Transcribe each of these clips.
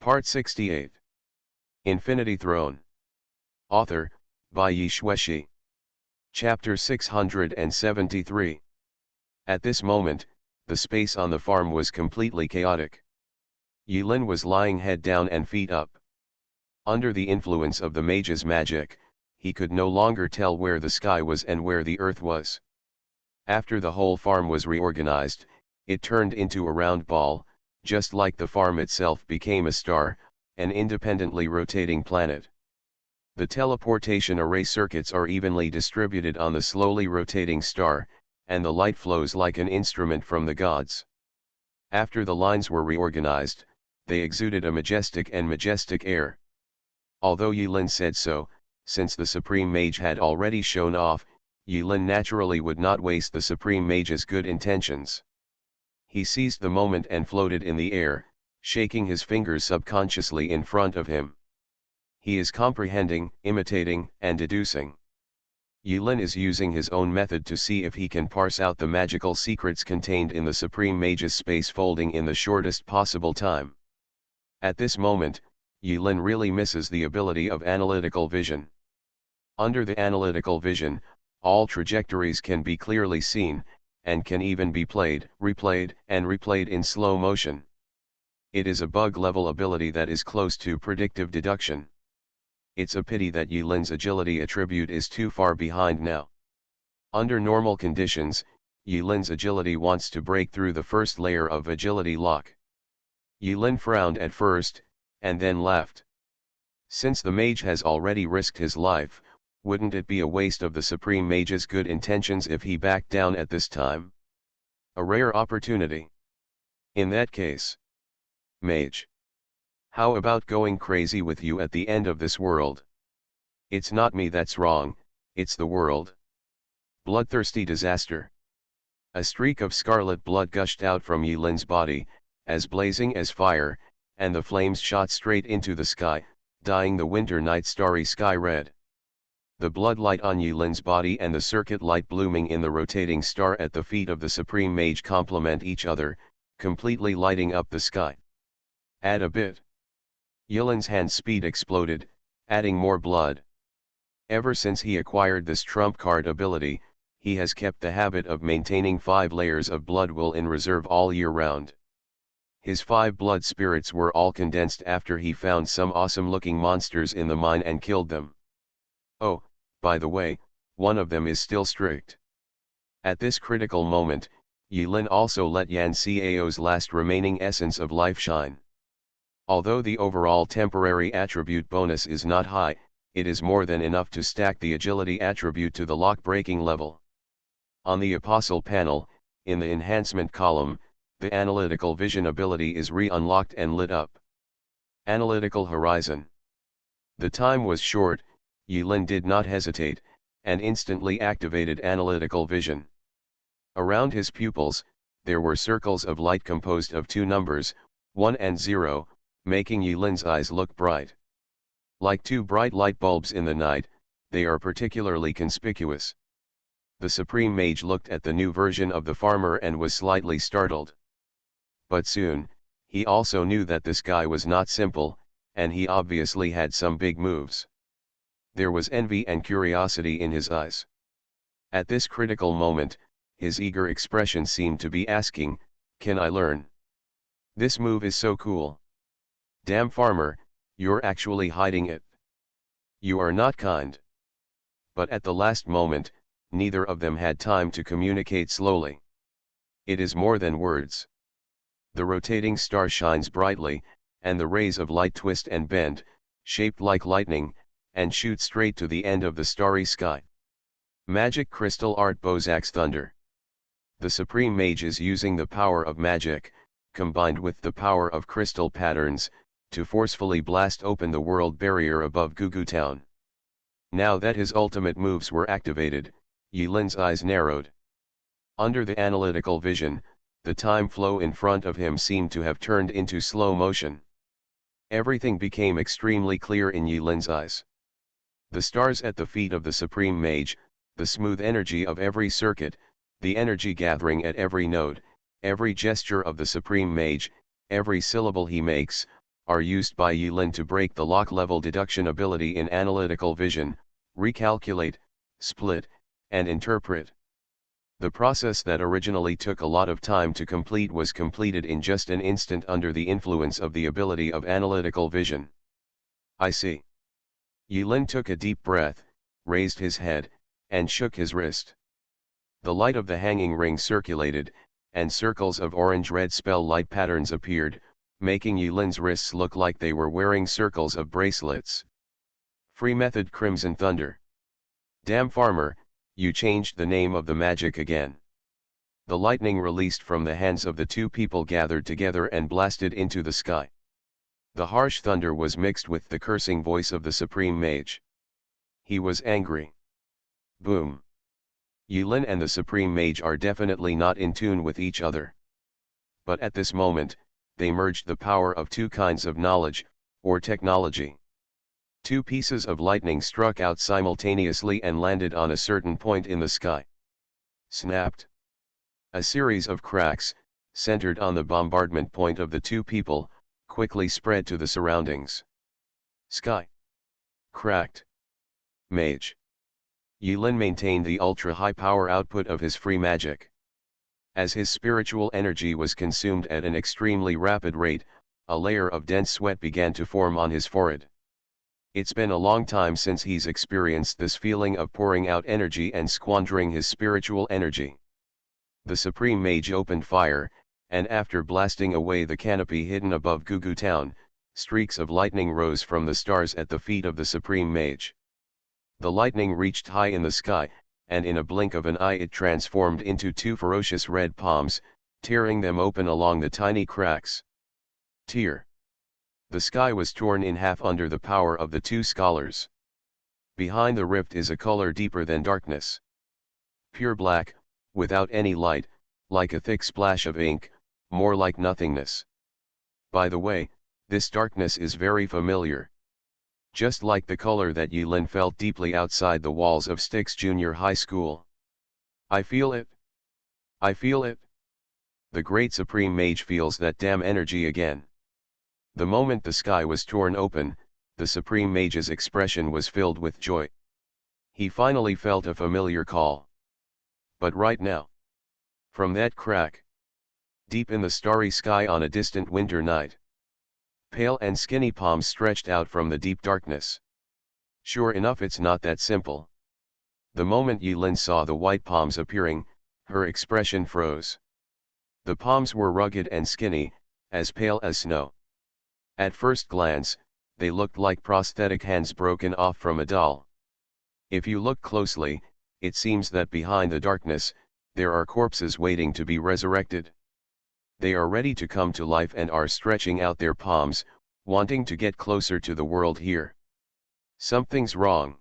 Part 68. Infinity Throne. Author, by Yi Shueshi. Chapter 673. At this moment, the space on the farm was completely chaotic. Yilin was lying head down and feet up. Under the influence of the mage's magic, he could no longer tell where the sky was and where the earth was. After the whole farm was reorganized, it turned into a round ball, just like the farm itself became a star, an independently rotating planet. The teleportation array circuits are evenly distributed on the slowly rotating star, and the light flows like an instrument from the gods. After the lines were reorganized, they exuded a majestic air. Although Yilin said so, since the Supreme Mage had already shown off, Yilin naturally would not waste the Supreme Mage's good intentions. He seized the moment and floated in the air, shaking his fingers subconsciously in front of him. He is comprehending, imitating, and deducing. Yilin is using his own method to see if he can parse out the magical secrets contained in the Supreme Mage's space folding in the shortest possible time. At this moment, Yilin really misses the ability of analytical vision. Under the analytical vision, all trajectories can be clearly seen, and can even be played, replayed, and replayed in slow motion. It is a bug-level ability that is close to predictive deduction. It's a pity that Yilin's agility attribute is too far behind now. Under normal conditions, Yilin's agility wants to break through the first layer of agility lock. Yilin frowned at first, and then laughed. Since the mage has already risked his life, wouldn't it be a waste of the Supreme Mage's good intentions if he backed down at this time? A rare opportunity. In that case, Mage, how about going crazy with you at the end of this world? It's not me that's wrong, it's the world. Bloodthirsty disaster. A streak of scarlet blood gushed out from Yilin's body, as blazing as fire, and the flames shot straight into the sky, dyeing the winter night starry sky red. The blood light on Yilin's body and the circuit light blooming in the rotating star at the feet of the Supreme Mage complement each other, completely lighting up the sky. Add a bit. Yilin's hand speed exploded, adding more blood. Ever since he acquired this trump card ability, he has kept the habit of maintaining 5 layers of blood will in reserve all year round. His 5 blood spirits were all condensed after he found some awesome-looking monsters in the mine and killed them. Oh, by the way, one of them is still strict. At this critical moment, Yilin also let Yan Cao's last remaining essence of life shine. Although the overall temporary attribute bonus is not high, it is more than enough to stack the agility attribute to the lock-breaking level. On the Apostle panel, in the enhancement column, the analytical vision ability is re-unlocked and lit up. Analytical horizon. The time was short. Yilin did not hesitate, and instantly activated analytical vision. Around his pupils, there were circles of light composed of 2 numbers, 1 and 0, making Yilin's eyes look bright. Like 2 bright light bulbs in the night, they are particularly conspicuous. The Supreme Mage looked at the new version of the farmer and was slightly startled. But soon, he also knew that this guy was not simple, and he obviously had some big moves. There was envy and curiosity in his eyes. At this critical moment, his eager expression seemed to be asking, "Can I learn? This move is so cool. Damn farmer, you're actually hiding it. You are not kind." But at the last moment, neither of them had time to communicate slowly. It is more than words. The rotating star shines brightly, and the rays of light twist and bend, shaped like lightning, and shoot straight to the end of the starry sky. Magic crystal art Bozak's thunder. The Supreme Mage is using the power of magic, combined with the power of crystal patterns, to forcefully blast open the world barrier above Gugu Town. Now that his ultimate moves were activated, Yilin's eyes narrowed. Under the analytical vision, the time flow in front of him seemed to have turned into slow motion. Everything became extremely clear in Yilin's eyes. The stars at the feet of the Supreme Mage, the smooth energy of every circuit, the energy gathering at every node, every gesture of the Supreme Mage, every syllable he makes, are used by Yulin to break the lock-level deduction ability in analytical vision, recalculate, split, and interpret. The process that originally took a lot of time to complete was completed in just an instant under the influence of the ability of analytical vision. I see. Yulin took a deep breath, raised his head, and shook his wrist. The light of the hanging ring circulated, and circles of orange-red spell light patterns appeared, making Yulin's wrists look like they were wearing circles of bracelets. Free method Crimson Thunder. Damn farmer, you changed the name of the magic again. The lightning released from the hands of the two people gathered together and blasted into the sky. The harsh thunder was mixed with the cursing voice of the Supreme Mage. He was angry. Boom. Yulin and the Supreme Mage are definitely not in tune with each other. But at this moment, they merged the power of two kinds of knowledge, or technology. Two pieces of lightning struck out simultaneously and landed on a certain point in the sky. Snapped. A series of cracks, centered on the bombardment point of the two people, quickly spread to the surroundings. Sky. Cracked. Mage. Yulin maintained the ultra-high power output of his free magic. As his spiritual energy was consumed at an extremely rapid rate, a layer of dense sweat began to form on his forehead. It's been a long time since he's experienced this feeling of pouring out energy and squandering his spiritual energy. The Supreme Mage opened fire, and after blasting away the canopy hidden above Gugu Town, streaks of lightning rose from the stars at the feet of the Supreme Mage. The lightning reached high in the sky, and in a blink of an eye it transformed into two ferocious red palms, tearing them open along the tiny cracks. Tear. The sky was torn in half under the power of the two scholars. Behind the rift is a color deeper than darkness. Pure black, without any light, like a thick splash of ink, more like nothingness. By the way, this darkness is very familiar. Just like the color that Yulin felt deeply outside the walls of Styx Junior High School. I feel it. I feel it. The great Supreme Mage feels that damn energy again. The moment the sky was torn open, the Supreme Mage's expression was filled with joy. He finally felt a familiar call. But right now, from that crack, deep in the starry sky on a distant winter night, pale and skinny palms stretched out from the deep darkness. Sure enough, it's not that simple. The moment Yulin saw the white palms appearing, her expression froze. The palms were rugged and skinny, as pale as snow. At first glance, they looked like prosthetic hands broken off from a doll. If you look closely, it seems that behind the darkness, there are corpses waiting to be resurrected. They are ready to come to life and are stretching out their palms, wanting to get closer to the world here. Something's wrong.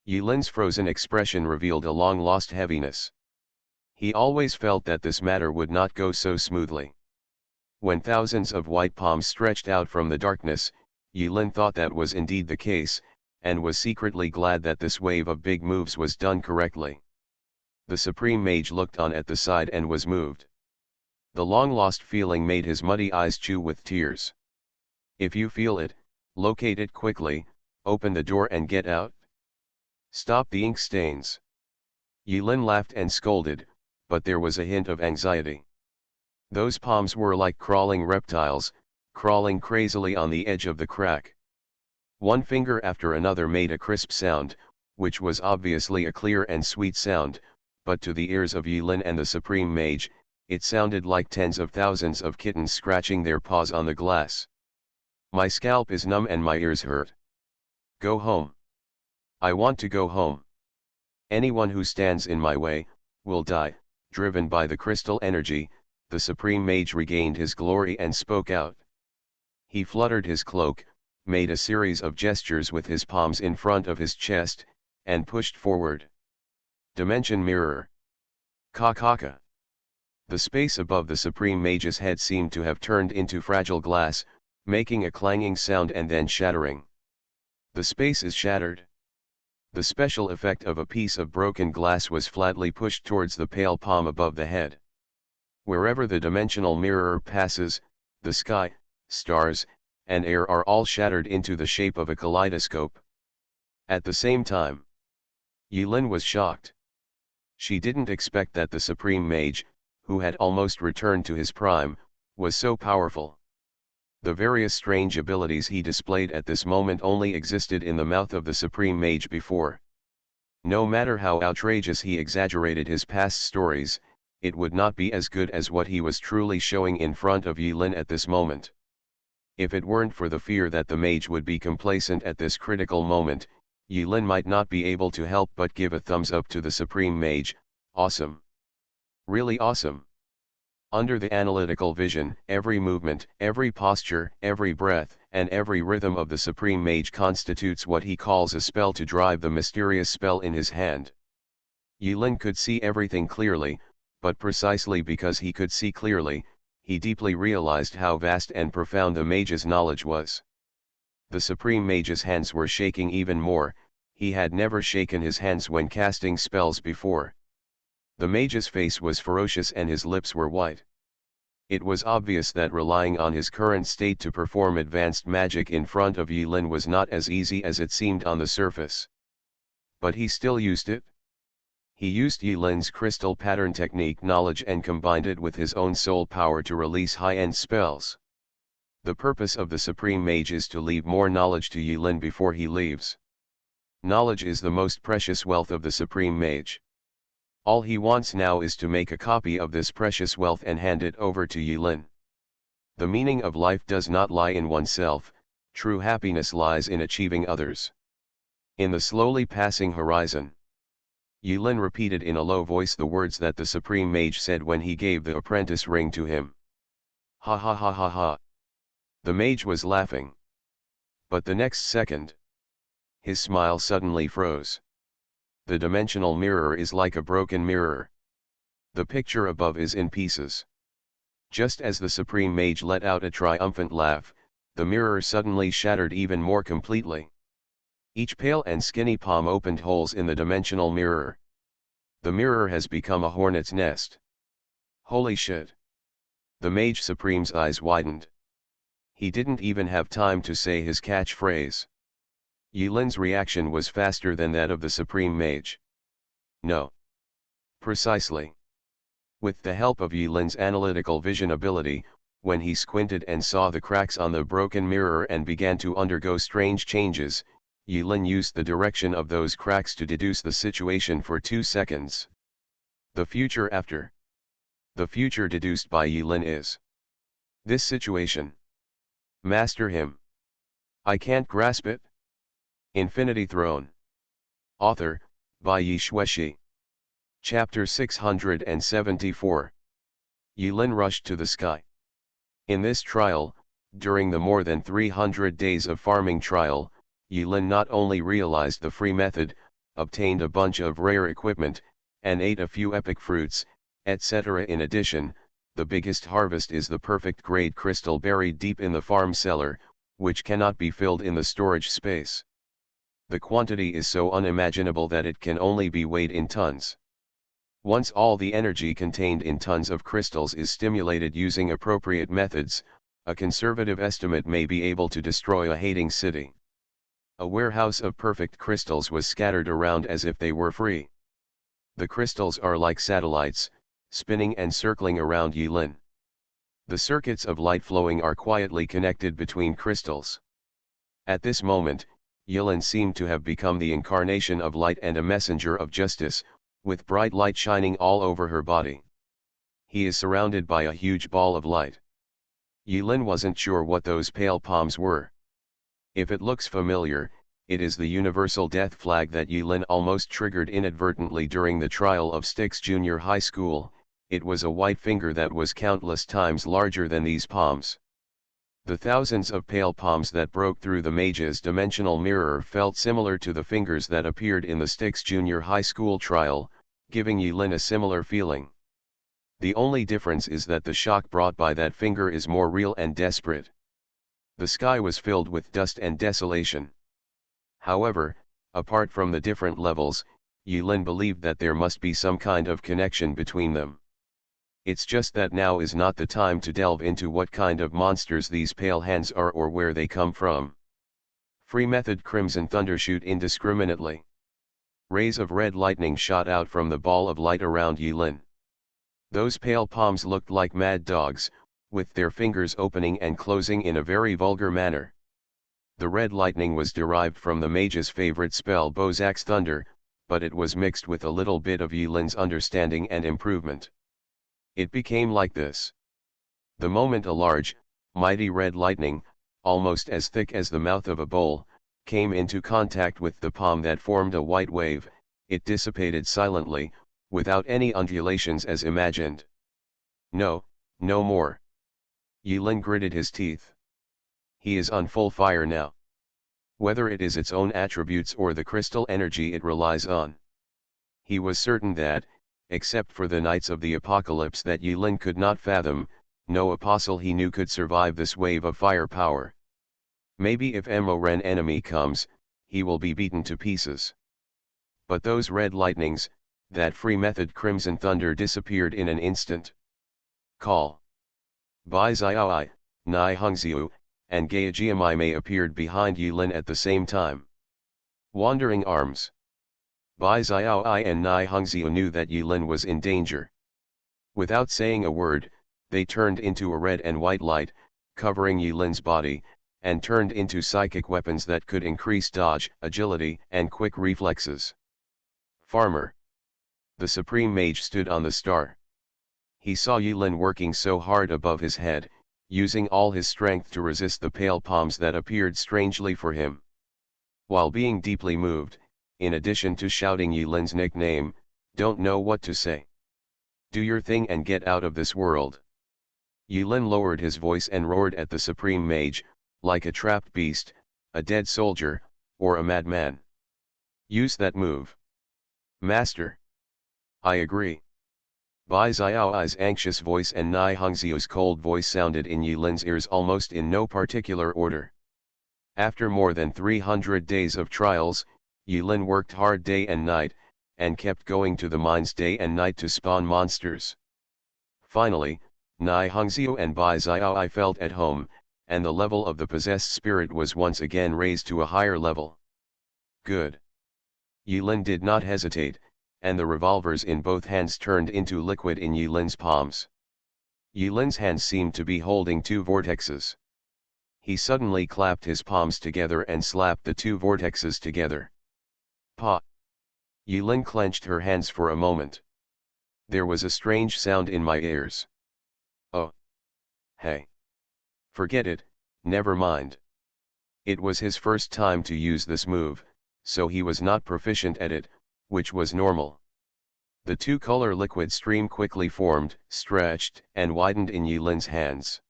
Yulin's frozen expression revealed a long-lost heaviness. He always felt that this matter would not go so smoothly. When thousands of white palms stretched out from the darkness, Yulin thought that was indeed the case, and was secretly glad that this wave of big moves was done correctly. The Supreme Mage looked on at the side and was moved. The long-lost feeling made his muddy eyes chew with tears. If you feel it, locate it quickly, open the door and get out. Stop the ink stains. Yulin laughed and scolded, but there was a hint of anxiety. Those palms were like crawling reptiles, crawling crazily on the edge of the crack. One finger after another made a crisp sound, which was obviously a clear and sweet sound, but to the ears of Yulin and the Supreme Mage, it sounded like tens of thousands of kittens scratching their paws on the glass. My scalp is numb and my ears hurt. Go home. I want to go home. Anyone who stands in my way, will die. Driven by the crystal energy, the Supreme Mage regained his glory and spoke out. He fluttered his cloak, made a series of gestures with his palms in front of his chest, and pushed forward. Dimension mirror. Kakaka. The space above the Supreme Mage's head seemed to have turned into fragile glass, making a clanging sound and then shattering. The space is shattered. The special effect of a piece of broken glass was flatly pushed towards the pale palm above the head. Wherever the dimensional mirror passes, the sky, stars, and air are all shattered into the shape of a kaleidoscope. At the same time, Yulin was shocked. She didn't expect that the Supreme Mage, who had almost returned to his prime, was so powerful. The various strange abilities he displayed at this moment only existed in the mouth of the Supreme Mage before. No matter how outrageous he exaggerated his past stories, it would not be as good as what he was truly showing in front of Yulin at this moment. If it weren't for the fear that the mage would be complacent at this critical moment, Yulin might not be able to help but give a thumbs up to the Supreme Mage. Awesome. Really awesome. Under the analytical vision, every movement, every posture, every breath, and every rhythm of the Supreme Mage constitutes what he calls a spell to drive the mysterious spell in his hand. Yulin could see everything clearly, but precisely because he could see clearly, he deeply realized how vast and profound the mage's knowledge was. The Supreme Mage's hands were shaking even more. He had never shaken his hands when casting spells before. The mage's face was ferocious and his lips were white. It was obvious that relying on his current state to perform advanced magic in front of Yulin was not as easy as it seemed on the surface. But he still used it. He used Yulin's crystal pattern technique knowledge and combined it with his own soul power to release high-end spells. The purpose of the Supreme Mage is to leave more knowledge to Yulin before he leaves. Knowledge is the most precious wealth of the Supreme Mage. All he wants now is to make a copy of this precious wealth and hand it over to Yulin. The meaning of life does not lie in oneself, true happiness lies in achieving others. In the slowly passing horizon, Yulin repeated in a low voice the words that the Supreme Mage said when he gave the apprentice ring to him. Ha ha ha ha ha. The mage was laughing. But the next second, his smile suddenly froze. The dimensional mirror is like a broken mirror. The picture above is in pieces. Just as the Supreme Mage let out a triumphant laugh, the mirror suddenly shattered even more completely. Each pale and skinny palm opened holes in the dimensional mirror. The mirror has become a hornet's nest. Holy shit. The Mage Supreme's eyes widened. He didn't even have time to say his catchphrase. Yulin's reaction was faster than that of the Supreme Mage. No. Precisely. With the help of Yulin's analytical vision ability, when he squinted and saw the cracks on the broken mirror and began to undergo strange changes, Yulin used the direction of those cracks to deduce the situation for 2 seconds. The future after. The future deduced by Yulin is this situation. Master him. I can't grasp it. Infinity Throne. Author, by Yi Shueshi. Chapter 674. Yulin rushed to the sky. In this trial, during the more than 300 days of farming trial, Yulin not only realized the free method, obtained a bunch of rare equipment, and ate a few epic fruits, etc. In addition, the biggest harvest is the perfect grade crystal buried deep in the farm cellar, which cannot be filled in the storage space. The quantity is so unimaginable that it can only be weighed in tons. Once all the energy contained in tons of crystals is stimulated using appropriate methods, a conservative estimate may be able to destroy a hating city. A warehouse of perfect crystals was scattered around as if they were free. The crystals are like satellites, spinning and circling around Yulin. The circuits of light flowing are quietly connected between crystals. At this moment, Yulin seemed to have become the incarnation of light and a messenger of justice, with bright light shining all over her body. He is surrounded by a huge ball of light. Yulin wasn't sure what those pale palms were. If it looks familiar, it is the universal death flag that Yulin almost triggered inadvertently during the trial of Styx Junior High School. It was a white finger that was countless times larger than these palms. The thousands of pale palms that broke through the mage's dimensional mirror felt similar to the fingers that appeared in the Styx Junior High School trial, giving Yulin a similar feeling. The only difference is that the shock brought by that finger is more real and desperate. The sky was filled with dust and desolation. However, apart from the different levels, Yulin believed that there must be some kind of connection between them. It's just that now is not the time to delve into what kind of monsters these pale hands are or where they come from. Free method crimson thunder shoot indiscriminately. Rays of red lightning shot out from the ball of light around Yulin. Those pale palms looked like mad dogs, with their fingers opening and closing in a very vulgar manner. The red lightning was derived from the mage's favorite spell Bozak's thunder, but it was mixed with a little bit of Yulin's understanding and improvement. It became like this. The moment a large, mighty red lightning, almost as thick as the mouth of a bowl, came into contact with the palm that formed a white wave, it dissipated silently, without any undulations as imagined. No, no more. Yulin gritted his teeth. He is on full fire now. Whether it is its own attributes or the crystal energy it relies on. He was certain that, except for the Knights of the Apocalypse that Yulin could not fathom, no apostle he knew could survive this wave of firepower. Maybe if Moren enemy comes, he will be beaten to pieces. But those red lightnings, that free method crimson thunder disappeared in an instant. Call. Bai Xiaoi, Nai Hongxiu, and Gaijiamaime appeared behind Yulin at the same time. Wandering arms. Bai Xiaoi and Nai Hongxiu knew that Yulin was in danger. Without saying a word, they turned into a red and white light, covering Yulin's body, and turned into psychic weapons that could increase dodge, agility, and quick reflexes. Farmer. The Supreme Mage stood on the star. He saw Yulin working so hard above his head, using all his strength to resist the pale palms that appeared strangely for him. While being deeply moved, in addition to shouting Yulin's nickname, "Don't know what to say. Do your thing and get out of this world." Yulin lowered his voice and roared at the Supreme Mage, like a trapped beast, a dead soldier, or a madman. "Use that move." "Master." "I agree." Bai Xiaoi's anxious voice and Nai Hongxiu's cold voice sounded in Yulin's ears almost in no particular order. After more than 300 days of trials, Yulin worked hard day and night, and kept going to the mines day and night to spawn monsters. Finally, Nai Hongxiu and Bai Xiaoi felt at home, and the level of the possessed spirit was once again raised to a higher level. Good. Yulin did not hesitate, and the revolvers in both hands turned into liquid in Yulin's palms. Yulin's hands seemed to be holding two vortexes. He suddenly clapped his palms together and slapped the two vortexes together. Pa! Yulin clenched her hands for a moment. There was a strange sound in my ears. Oh! Hey! Forget it, never mind. It was his first time to use this move, so he was not proficient at it, which was normal. The two-color liquid stream quickly formed, stretched, and widened in Yulin's hands.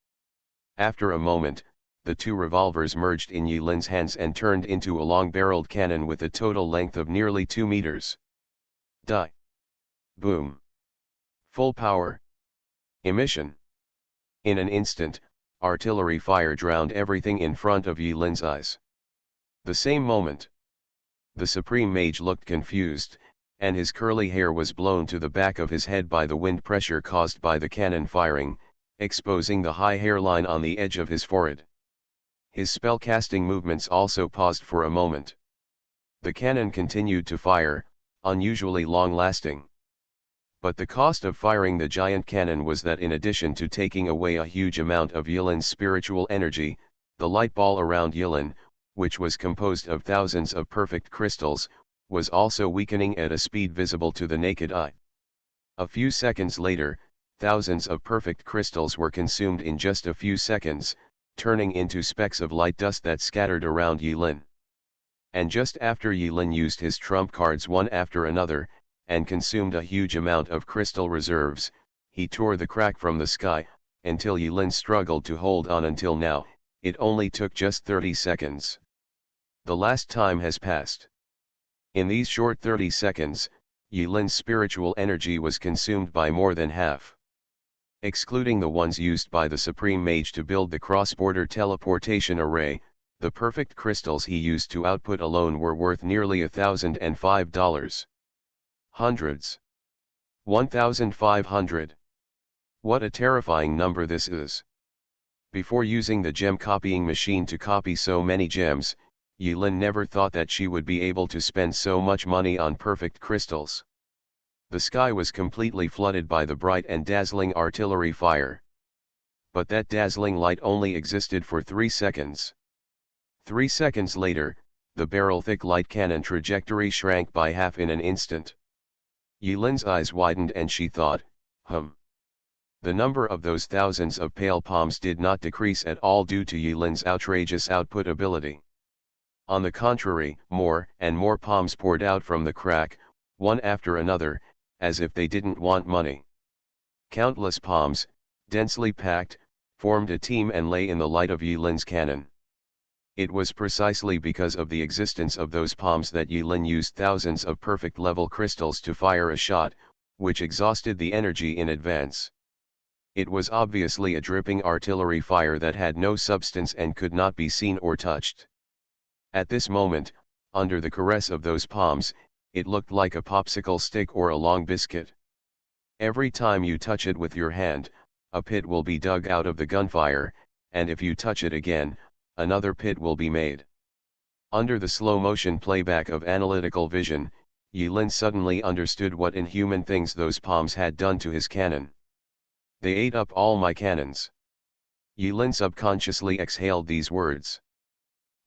After a moment, the two revolvers merged in Yulin's hands and turned into a long-barreled cannon with a total length of nearly 2 meters. Die. Boom. Full power. Emission. In an instant, artillery fire drowned everything in front of Yulin's eyes. The same moment, the Supreme Mage looked confused, and his curly hair was blown to the back of his head by the wind pressure caused by the cannon firing, exposing the high hairline on the edge of his forehead. His spellcasting movements also paused for a moment. The cannon continued to fire, unusually long-lasting. But the cost of firing the giant cannon was that in addition to taking away a huge amount of Yulin's spiritual energy, the light ball around Yulin, which was composed of thousands of perfect crystals, was also weakening at a speed visible to the naked eye. A few seconds later, thousands of perfect crystals were consumed in just a few seconds, turning into specks of light dust that scattered around Yulin. And just after Yulin used his trump cards one after another, and consumed a huge amount of crystal reserves, he tore the crack from the sky, until Yulin struggled to hold on. Until now, it only took just 30 seconds. The last time has passed. In these short 30 seconds, Yulin's spiritual energy was consumed by more than half. Excluding the ones used by the Supreme Mage to build the cross-border teleportation array, the perfect crystals he used to output alone were worth nearly $1,005. Hundreds. 1,500. What a terrifying number this is. Before using the gem copying machine to copy so many gems, Yilin never thought that she would be able to spend so much money on perfect crystals. The sky was completely flooded by the bright and dazzling artillery fire. But that dazzling light only existed for 3 seconds. 3 seconds later, the barrel-thick light cannon trajectory shrank by half in an instant. Yilin's eyes widened and she thought, The number of those thousands of pale palms did not decrease at all due to Yilin's outrageous output ability. On the contrary, more and more palms poured out from the crack, one after another, as if they didn't want money. Countless palms, densely packed, formed a team and lay in the light of Yilin's cannon. It was precisely because of the existence of those palms that Yilin used thousands of perfect level crystals to fire a shot, which exhausted the energy in advance. It was obviously a dripping artillery fire that had no substance and could not be seen or touched. At this moment, under the caress of those palms, it looked like a popsicle stick or a long biscuit. Every time you touch it with your hand, a pit will be dug out of the gunfire, and if you touch it again, another pit will be made. Under the slow-motion playback of analytical vision, Yilin suddenly understood what inhuman things those palms had done to his cannon. They ate up all my cannons. Yilin subconsciously exhaled these words.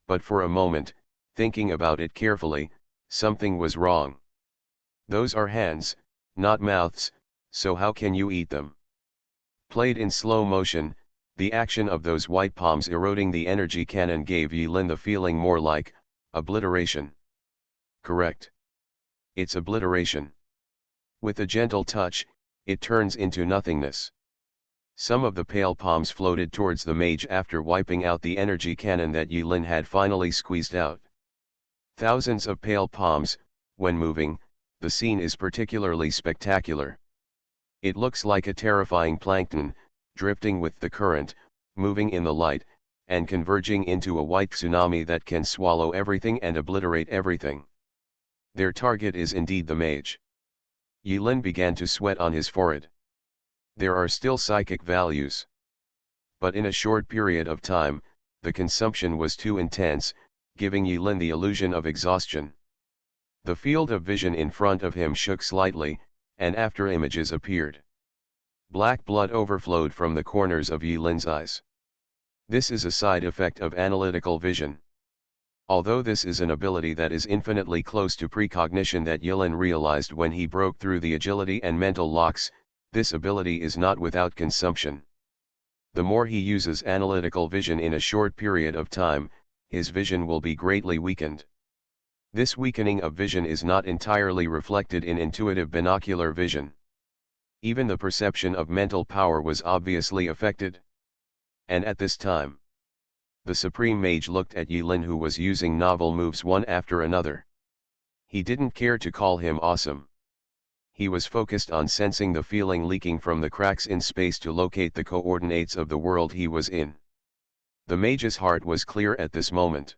But for a moment, thinking about it carefully, something was wrong. Those are hands, not mouths, so how can you eat them? Played in slow motion, the action of those white palms eroding the energy cannon gave Yilin the feeling more like obliteration. Correct. It's obliteration. With a gentle touch, it turns into nothingness. Some of the pale palms floated towards the mage after wiping out the energy cannon that Yilin had finally squeezed out. Thousands of pale palms, when moving, the scene is particularly spectacular. It looks like a terrifying plankton, drifting with the current, moving in the light, and converging into a white tsunami that can swallow everything and obliterate everything. Their target is indeed the mage. Yilin began to sweat on his forehead. There are still psychic values. But in a short period of time, the consumption was too intense, giving Yilin the illusion of exhaustion. The field of vision in front of him shook slightly, and after images appeared. Black blood overflowed from the corners of Yilin's eyes. This is a side effect of analytical vision. Although this is an ability that is infinitely close to precognition that Yilin realized when he broke through the agility and mental locks, this ability is not without consumption. The more he uses analytical vision in a short period of time, his vision will be greatly weakened. This weakening of vision is not entirely reflected in intuitive binocular vision. Even the perception of mental power was obviously affected. And at this time, the Supreme Mage looked at Yilin, who was using novel moves one after another. He didn't care to call him awesome. He was focused on sensing the feeling leaking from the cracks in space to locate the coordinates of the world he was in. The mage's heart was clear at this moment.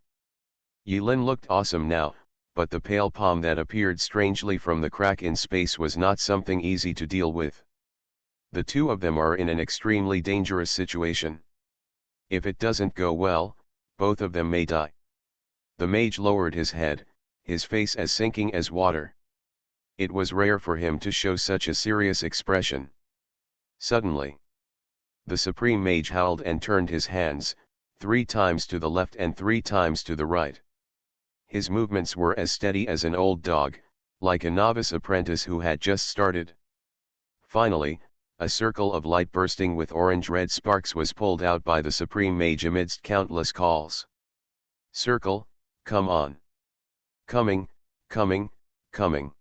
Yilin looked awesome now, but the pale palm that appeared strangely from the crack in space was not something easy to deal with. The two of them are in an extremely dangerous situation. If it doesn't go well, both of them may die. The mage lowered his head, his face as sinking as water. It was rare for him to show such a serious expression. Suddenly, the Supreme Mage howled and turned his hands, 3 times to the left and 3 times to the right. His movements were as steady as an old dog, like a novice apprentice who had just started. Finally, a circle of light bursting with orange-red sparks was pulled out by the Supreme Mage amidst countless calls. Circle, come on. Coming, coming, coming.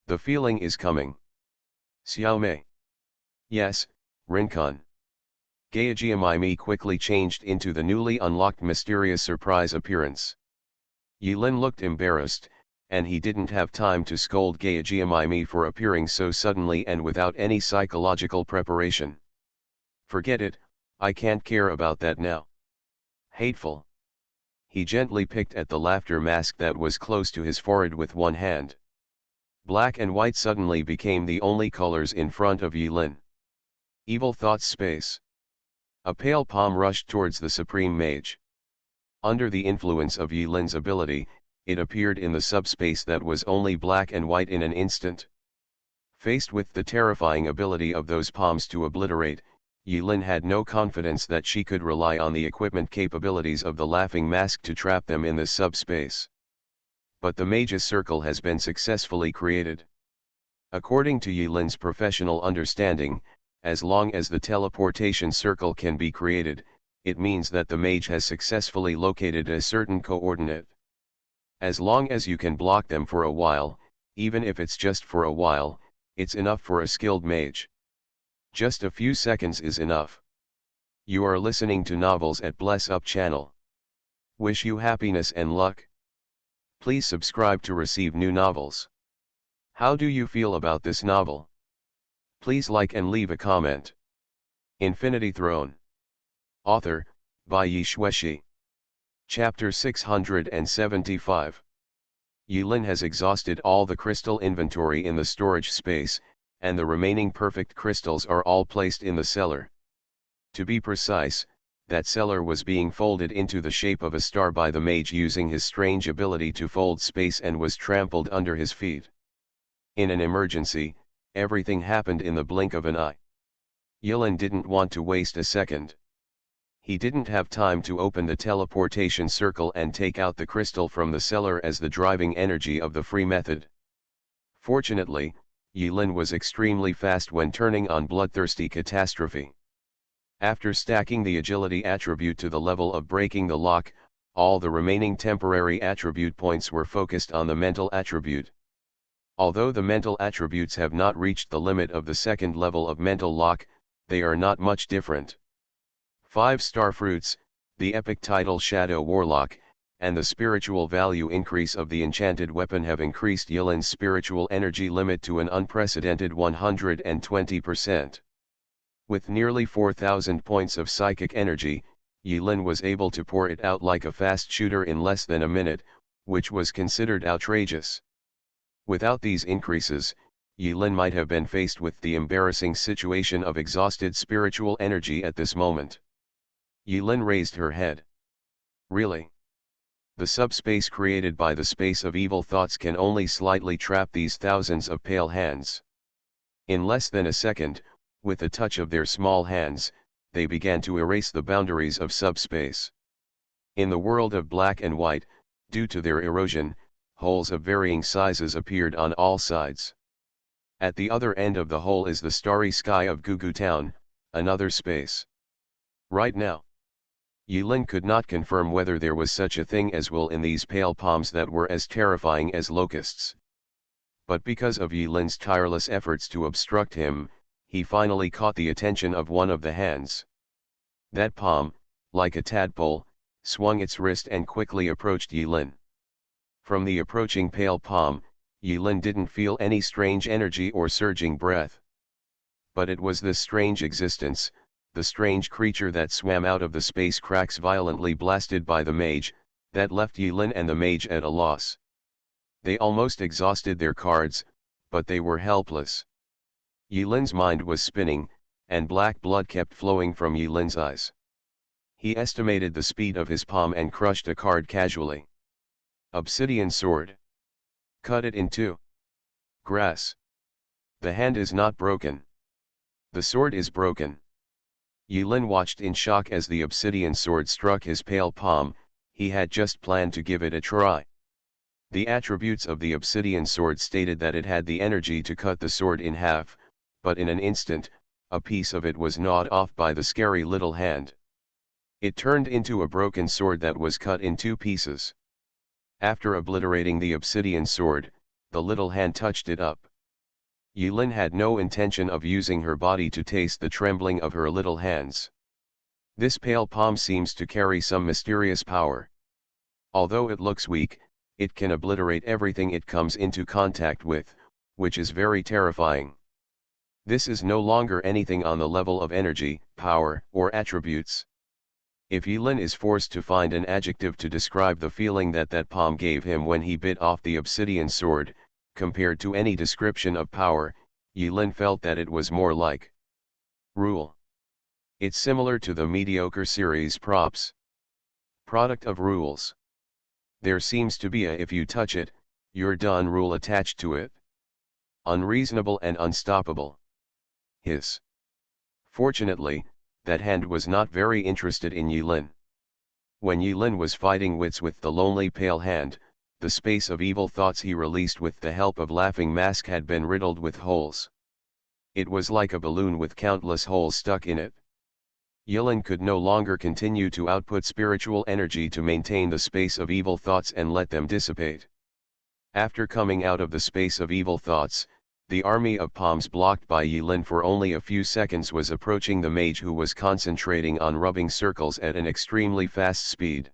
The feeling is coming. Xiaomei. Yes, Rinkan. Gaojiamaimi quickly changed into the newly unlocked mysterious surprise appearance. Yilin looked embarrassed, and he didn't have time to scold Gaojiamaimi for appearing so suddenly and without any psychological preparation. Forget it, I can't care about that now. Hateful. He gently picked at the laughter mask that was close to his forehead with one hand. Black and white suddenly became the only colors in front of Yilin. Evil Thoughts Space. A pale palm rushed towards the Supreme Mage. Under the influence of Yilin's ability, it appeared in the subspace that was only black and white in an instant. Faced with the terrifying ability of those palms to obliterate, Yilin had no confidence that she could rely on the equipment capabilities of the Laughing Mask to trap them in this subspace. But the Mage's Circle has been successfully created. According to Yilin's professional understanding, as long as the teleportation circle can be created, it means that the mage has successfully located a certain coordinate. As long as you can block them for a while, even if it's just for a while, it's enough for a skilled mage. Just a few seconds is enough. You are listening to Novels at Bless Up channel. Wish you happiness and luck. Please subscribe to receive new novels. How do you feel about this novel? Please like and leave a comment. Infinity Throne. Author, by Yi Shueshi. Chapter 675. Yilin has exhausted all the crystal inventory in the storage space, and the remaining perfect crystals are all placed in the cellar. To be precise, that cellar was being folded into the shape of a star by the mage using his strange ability to fold space and was trampled under his feet. In an emergency, everything happened in the blink of an eye. Yilin didn't want to waste a second. He didn't have time to open the teleportation circle and take out the crystal from the cellar as the driving energy of the free method. Fortunately, Yilin was extremely fast when turning on Bloodthirsty Catastrophe. After stacking the agility attribute to the level of breaking the lock, all the remaining temporary attribute points were focused on the mental attribute. Although the mental attributes have not reached the limit of the second level of mental lock, they are not much different. 5-star fruits, the epic title Shadow Warlock, and the spiritual value increase of the enchanted weapon have increased Yilin's spiritual energy limit to an unprecedented 120%. With nearly 4,000 points of psychic energy, Yilin was able to pour it out like a fast shooter in less than a minute, which was considered outrageous. Without these increases, Yilin might have been faced with the embarrassing situation of exhausted spiritual energy at this moment. Yilin raised her head. Really? The subspace created by the space of evil thoughts can only slightly trap these thousands of pale hands. In less than a second, with a touch of their small hands, they began to erase the boundaries of subspace. In the world of black and white, due to their erosion, holes of varying sizes appeared on all sides. At the other end of the hole is the starry sky of Gugu Town, another space. Right now, Yilin could not confirm whether there was such a thing as will in these pale palms that were as terrifying as locusts. But because of Yilin's tireless efforts to obstruct him, he finally caught the attention of one of the hands. That palm, like a tadpole, swung its wrist and quickly approached Yilin. From the approaching pale palm, Yilin didn't feel any strange energy or surging breath. But it was this strange existence, the strange creature that swam out of the space cracks violently blasted by the mage, that left Yilin and the mage at a loss. They almost exhausted their cards, but they were helpless. Yilin's mind was spinning, and black blood kept flowing from Yilin's eyes. He estimated the speed of his palm and crushed a card casually. Obsidian sword. Cut it in two. Grass. The hand is not broken. The sword is broken. Yilin watched in shock as the obsidian sword struck his pale palm. He had just planned to give it a try. The attributes of the obsidian sword stated that it had the energy to cut the sword in half, but in an instant, a piece of it was gnawed off by the scary little hand. It turned into a broken sword that was cut in two pieces. After obliterating the obsidian sword, the little hand touched it up. Yilin had no intention of using her body to taste the trembling of her little hands. This pale palm seems to carry some mysterious power. Although it looks weak, it can obliterate everything it comes into contact with, which is very terrifying. This is no longer anything on the level of energy, power, or attributes. If Yilin is forced to find an adjective to describe the feeling that palm gave him when he bit off the obsidian sword, compared to any description of power, Yilin felt that it was more like Rule. It's similar to the mediocre series props. Product of rules. There seems to be a if you touch it, you're done rule attached to it. Unreasonable and unstoppable. Hiss. Fortunately, that hand was not very interested in Yilin. When Yilin was fighting wits with the lonely pale hand, the space of evil thoughts he released with the help of Laughing Mask had been riddled with holes. It was like a balloon with countless holes stuck in it. Yilin could no longer continue to output spiritual energy to maintain the space of evil thoughts and let them dissipate. After coming out of the space of evil thoughts, the army of palms blocked by Yilin for only a few seconds was approaching the mage, who was concentrating on rubbing circles at an extremely fast speed.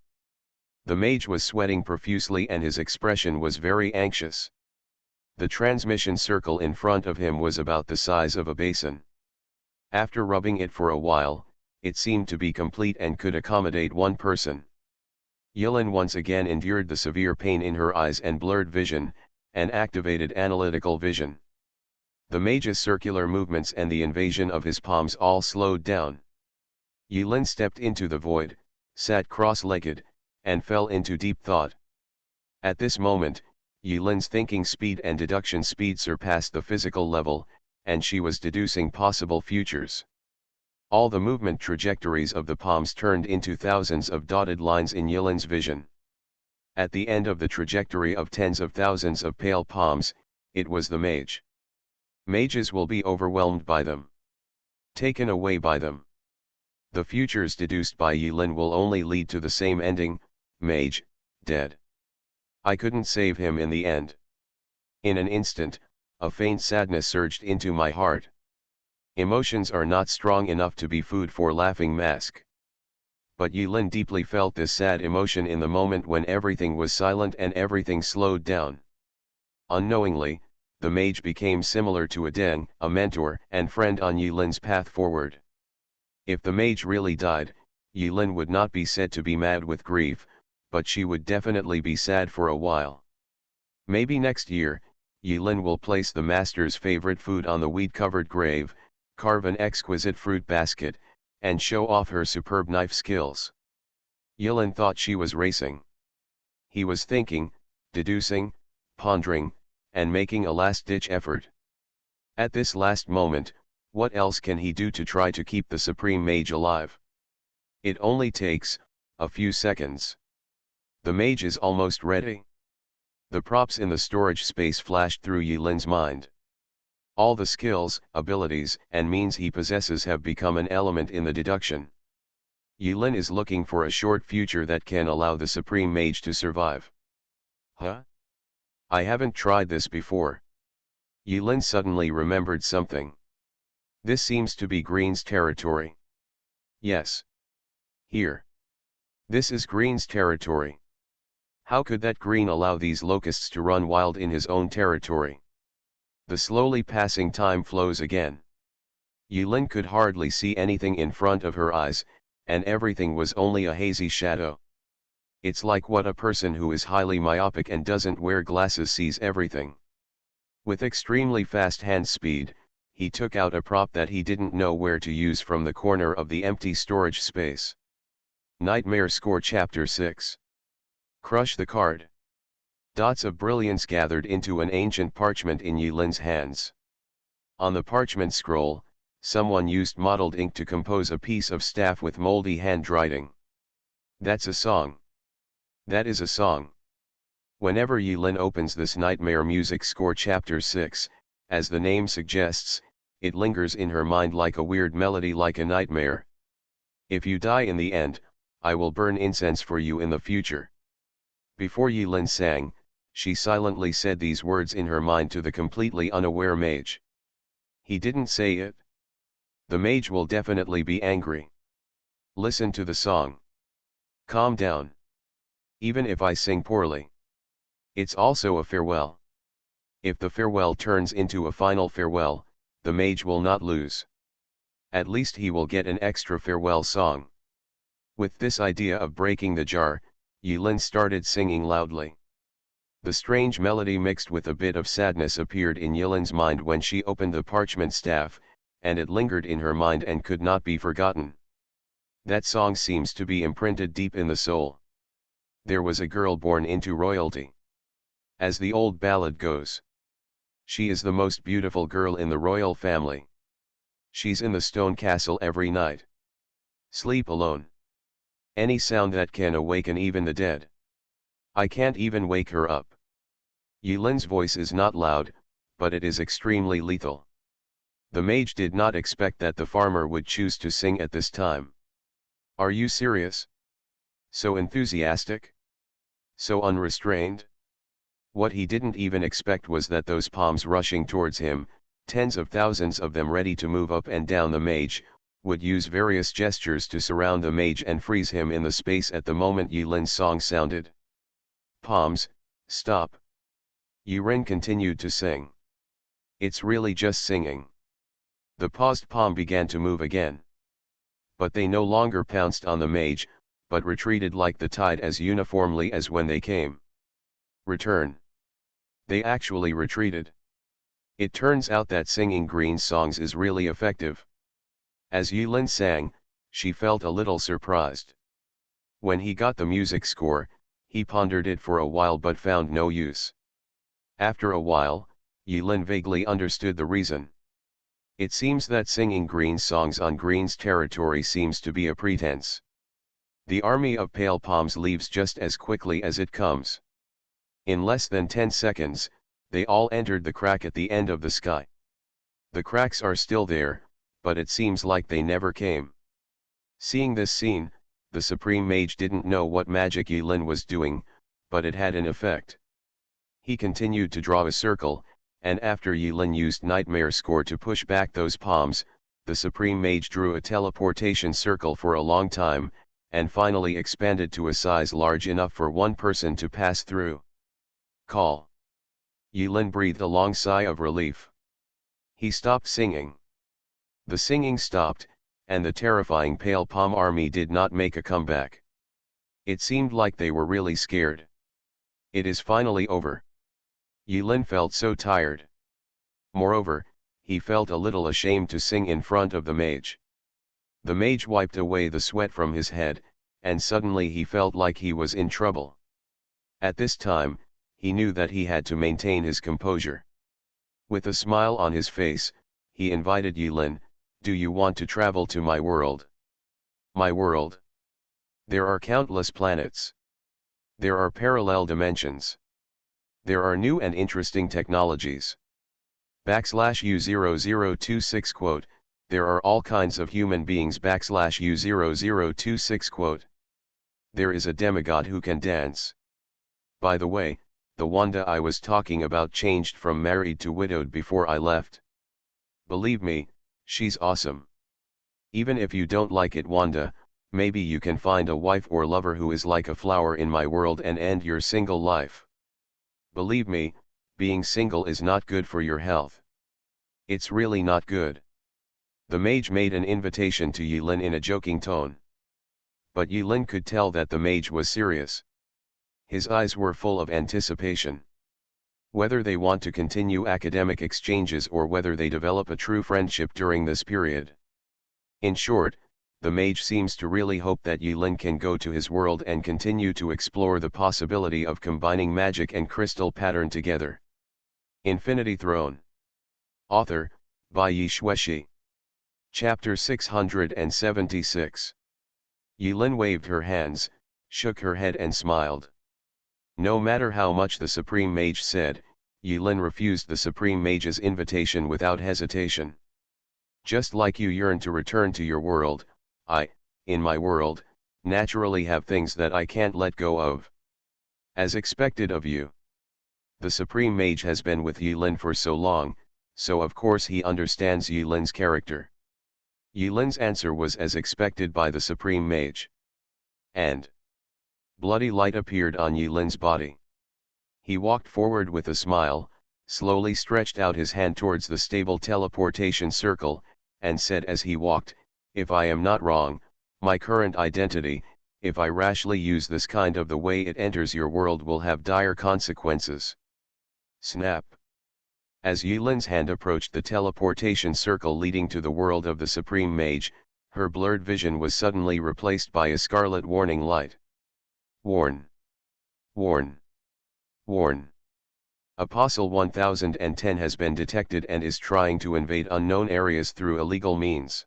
The mage was sweating profusely and his expression was very anxious. The transmission circle in front of him was about the size of a basin. After rubbing it for a while, it seemed to be complete and could accommodate one person. Yilin once again endured the severe pain in her eyes and blurred vision, and activated analytical vision. The mage's circular movements and the invasion of his palms all slowed down. Yilin stepped into the void, sat cross-legged, and fell into deep thought. At this moment, Yilin's thinking speed and deduction speed surpassed the physical level, and she was deducing possible futures. All the movement trajectories of the palms turned into thousands of dotted lines in Yilin's vision. At the end of the trajectory of tens of thousands of pale palms, it was the mage. Mages will be overwhelmed by them. Taken away by them. The futures deduced by Yilin will only lead to the same ending: mage, dead. I couldn't save him in the end. In an instant, a faint sadness surged into my heart. Emotions are not strong enough to be food for Laughing Mask. But Yilin deeply felt this sad emotion in the moment when everything was silent and everything slowed down. Unknowingly, the mage became similar to a den, a mentor and friend on Yilin's path forward. If the mage really died, Yilin would not be said to be mad with grief, but she would definitely be sad for a while. Maybe next year, Yilin will place the master's favorite food on the weed-covered grave, carve an exquisite fruit basket, and show off her superb knife skills. Yilin thought she was racing. He was thinking, deducing, pondering, and making a last-ditch effort. At this last moment, what else can he do to try to keep the Supreme Mage alive? It only takes a few seconds. The mage is almost ready. The props in the storage space flashed through Yilin's mind. All the skills, abilities, and means he possesses have become an element in the deduction. Yilin is looking for a short future that can allow the Supreme Mage to survive. Huh? I haven't tried this before. Yilin suddenly remembered something. This seems to be Green's territory. Yes. Here. This is Green's territory. How could that Green allow these locusts to run wild in his own territory? The slowly passing time flows again. Yilin could hardly see anything in front of her eyes, and everything was only a hazy shadow. It's like what a person who is highly myopic and doesn't wear glasses sees everything. With extremely fast hand speed, he took out a prop that he didn't know where to use from the corner of the empty storage space. Nightmare Score Chapter 6. Crush the card. Dots of brilliance gathered into an ancient parchment in Yilin's hands. On the parchment scroll, someone used mottled ink to compose a piece of staff with moldy handwriting. That's a song. That is a song. Whenever Yilin opens this Nightmare Music Score Chapter 6, as the name suggests, it lingers in her mind like a weird melody, like a nightmare. If you die in the end, I will burn incense for you in the future. Before Yilin sang, she silently said these words in her mind to the completely unaware mage. He didn't say it. The mage will definitely be angry. Listen to the song. Calm down. Even if I sing poorly. It's also a farewell. If the farewell turns into a final farewell, the mage will not lose. At least he will get an extra farewell song. With this idea of breaking the jar, Yilin started singing loudly. The strange melody mixed with a bit of sadness appeared in Yilin's mind when she opened the parchment staff, and it lingered in her mind and could not be forgotten. That song seems to be imprinted deep in the soul. There was a girl born into royalty. As the old ballad goes, she is the most beautiful girl in the royal family. She's in the stone castle every night. Sleep alone. Any sound that can awaken even the dead. I can't even wake her up. Yulin's voice is not loud, but it is extremely lethal. The mage did not expect that the farmer would choose to sing at this time. Are you serious? So enthusiastic? So unrestrained? What he didn't even expect was that those palms rushing towards him, tens of thousands of them ready to move up and down the mage, would use various gestures to surround the mage and freeze him in the space at the moment Yulin's song sounded. Palms, stop. Yulin continued to sing. It's really just singing. The paused palm began to move again. But they no longer pounced on the mage, but retreated like the tide as uniformly as when they came. Return. They actually retreated. It turns out that singing green songs is really effective. As Yulin sang, she felt a little surprised. When he got the music score, he pondered it for a while but found no use. After a while, Yulin vaguely understood the reason. It seems that singing green songs on green's territory seems to be a pretense. The army of pale palms leaves just as quickly as it comes. In less than 10 seconds, they all entered the crack at the end of the sky. The cracks are still there, but it seems like they never came. Seeing this scene, the Supreme Mage didn't know what magic Yulin was doing, but it had an effect. He continued to draw a circle, and after Yulin used Nightmare Score to push back those palms, the Supreme Mage drew a teleportation circle for a long time, and finally expanded to a size large enough for one person to pass through. Call. Yulin breathed a long sigh of relief. He stopped singing. The singing stopped, and the terrifying Pale Palm army did not make a comeback. It seemed like they were really scared. It is finally over. Yulin felt so tired. Moreover, he felt a little ashamed to sing in front of the mage. The mage wiped away the sweat from his head, and suddenly he felt like he was in trouble. At this time, he knew that he had to maintain his composure. With a smile on his face, he invited Yulin, "Do you want to travel to my world?" My world? There are countless planets. There are parallel dimensions. There are new and interesting technologies. \U0026 quote, there are all kinds of human beings \U0026 quote. There is a demigod who can dance. By the way, the Wanda I was talking about changed from married to widowed before I left. Believe me, she's awesome. Even if you don't like it, Wanda, maybe you can find a wife or lover who is like a flower in my world and end your single life. Believe me, being single is not good for your health. It's really not good. The mage made an invitation to Yulin in a joking tone. But Yulin could tell that the mage was serious. His eyes were full of anticipation. Whether they want to continue academic exchanges or whether they develop a true friendship during this period. In short, the mage seems to really hope that Yulin can go to his world and continue to explore the possibility of combining magic and crystal pattern together. Infinity Throne. Author, by Yi Shueshi. Chapter 676. Yulin waved her hands, shook her head and smiled. No matter how much the Supreme Mage said, Yulin refused the Supreme Mage's invitation without hesitation. Just like you yearn to return to your world, I, in my world, naturally have things that I can't let go of. As expected of you. The Supreme Mage has been with Yulin for so long, so of course he understands Yulin's character. Yulin's answer was as expected by the Supreme Mage. And bloody light appeared on Yulin's body. He walked forward with a smile, slowly stretched out his hand towards the stable teleportation circle, and said as he walked, "If I am not wrong, my current identity, if I rashly use this kind of the way it enters your world will have dire consequences." Snap. As Yulin's hand approached the teleportation circle leading to the world of the Supreme Mage, her blurred vision was suddenly replaced by a scarlet warning light. Warn! Warn! Warn! Apostle 1010 has been detected and is trying to invade unknown areas through illegal means.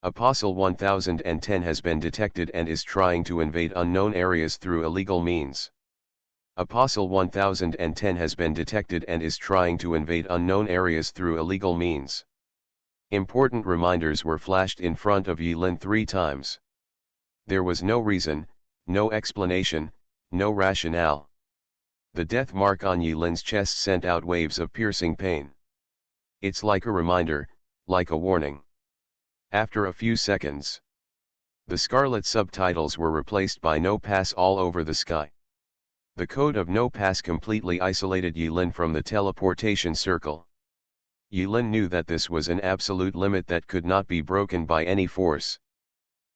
Apostle 1010 has been detected and is trying to invade unknown areas through illegal means. Apostle 1010 has been detected and is trying to invade unknown areas through illegal means. Important reminders were flashed in front of Yulin 3 times. There was no reason, no explanation, no rationale. The death mark on Yulin's chest sent out waves of piercing pain. It's like a reminder, like a warning. After a few seconds, the scarlet subtitles were replaced by "No Pass" all over the sky. The code of "No Pass" completely isolated Yulin from the teleportation circle. Yulin knew that this was an absolute limit that could not be broken by any force.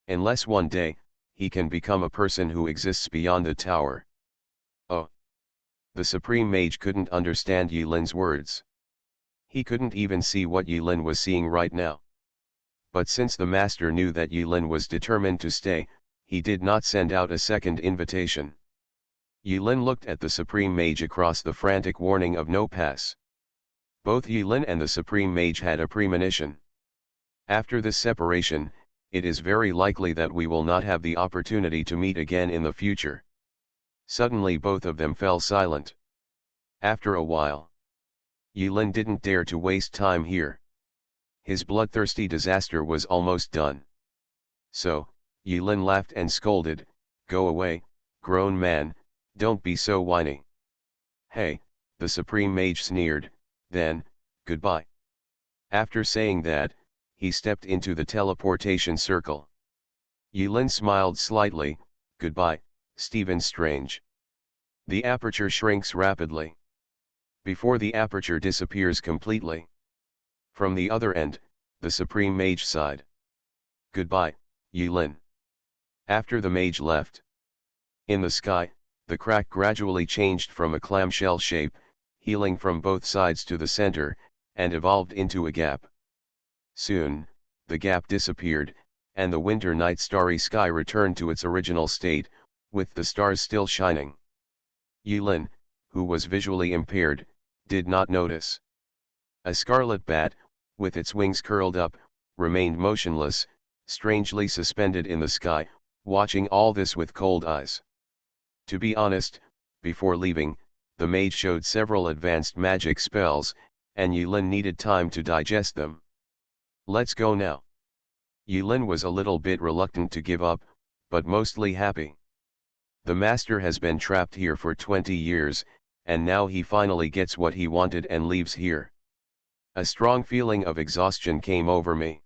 Unless one day, he can become a person who exists beyond the tower. Oh! The Supreme Mage couldn't understand Yulin's words. He couldn't even see what Yulin was seeing right now. But since the Master knew that Yulin was determined to stay, he did not send out a second invitation. Yulin looked at the Supreme Mage across the frantic warning of "No Pass." Both Yulin and the Supreme Mage had a premonition. After this separation, it is very likely that we will not have the opportunity to meet again in the future. Suddenly both of them fell silent. After a while, Yulin didn't dare to waste time here. His bloodthirsty disaster was almost done. So, Yulin laughed and scolded, "Go away, grown man, don't be so whiny." "Hey," the Supreme Mage sneered, "then, goodbye." After saying that, he stepped into the teleportation circle. Yulin smiled slightly, "Goodbye, Stephen Strange." The aperture shrinks rapidly. Before the aperture disappears completely. From the other end, the Supreme Mage sighed. "Goodbye, Yulin." After the mage left. In the sky, the crack gradually changed from a clamshell shape, healing from both sides to the center, and evolved into a gap. Soon, the gap disappeared, and the winter night starry sky returned to its original state, with the stars still shining. Yulin, who was visually impaired, did not notice. A scarlet bat, with its wings curled up, remained motionless, strangely suspended in the sky, watching all this with cold eyes. To be honest, before leaving, the mage showed several advanced magic spells, and Yulin needed time to digest them. "Let's go now." Yulin was a little bit reluctant to give up, but mostly happy. The Master has been trapped here for 20 years, and now he finally gets what he wanted and leaves here. A strong feeling of exhaustion came over me.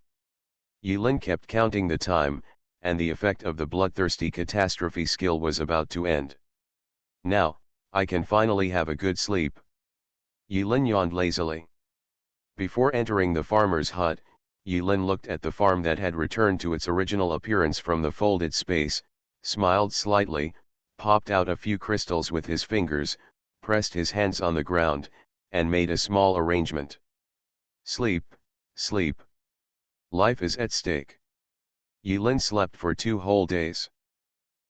Yulin kept counting the time, and the effect of the bloodthirsty catastrophe skill was about to end. "Now, I can finally have a good sleep." Yulin yawned lazily. Before entering the farmer's hut, Yulin looked at the farm that had returned to its original appearance from the folded space, smiled slightly, popped out a few crystals with his fingers, pressed his hands on the ground, and made a small arrangement. Sleep, sleep. Life is at stake. Yulin slept for 2 whole days.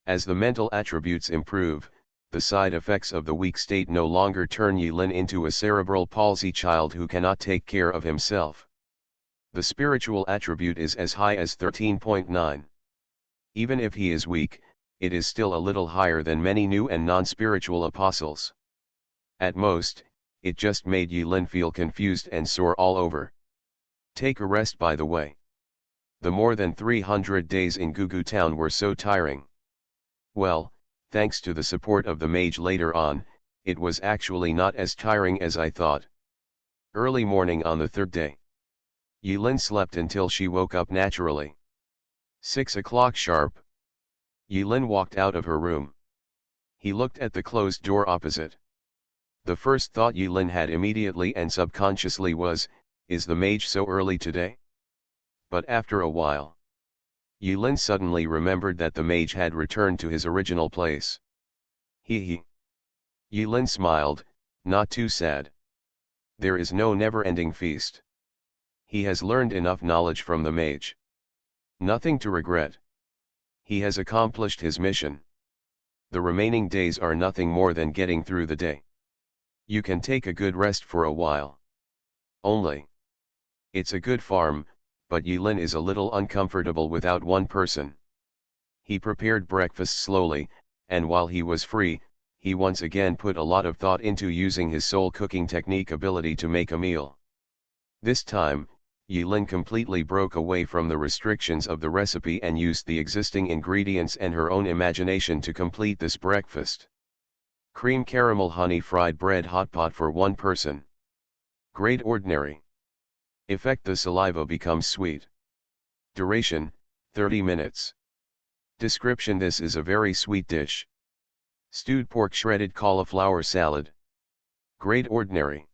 As the mental attributes improve, the side effects of the weak state no longer turn Yulin into a cerebral palsy child who cannot take care of himself. The spiritual attribute is as high as 13.9. Even if he is weak, it is still a little higher than many new and non-spiritual apostles. At most, it just made Yulin feel confused and sore all over. Take a rest, by the way. The more than 300 days in Gugu Town were so tiring. Well, thanks to the support of the mage later on, it was actually not as tiring as I thought. Early morning on the 3rd day. Yulin slept until she woke up naturally. 6 o'clock sharp. Yulin walked out of her room. He looked at the closed door opposite. The first thought Yulin had immediately and subconsciously was, is the mage so early today? But after a while, Yulin suddenly remembered that the mage had returned to his original place. He. Yulin smiled, not too sad. There is no never-ending feast. He has learned enough knowledge from the mage. Nothing to regret. He has accomplished his mission. The remaining days are nothing more than getting through the day. You can take a good rest for a while. Only. It's a good farm, but Yilin is a little uncomfortable without one person. He prepared breakfast slowly, and while he was free, he once again put a lot of thought into using his soul cooking technique ability to make a meal. This time, Yilin completely broke away from the restrictions of the recipe and used the existing ingredients and her own imagination to complete this breakfast. Cream caramel honey fried bread hot pot for one person. Grade ordinary. Effect: the saliva becomes sweet. Duration: 30 minutes. Description: this is a very sweet dish. Stewed pork shredded cauliflower salad. Grade ordinary.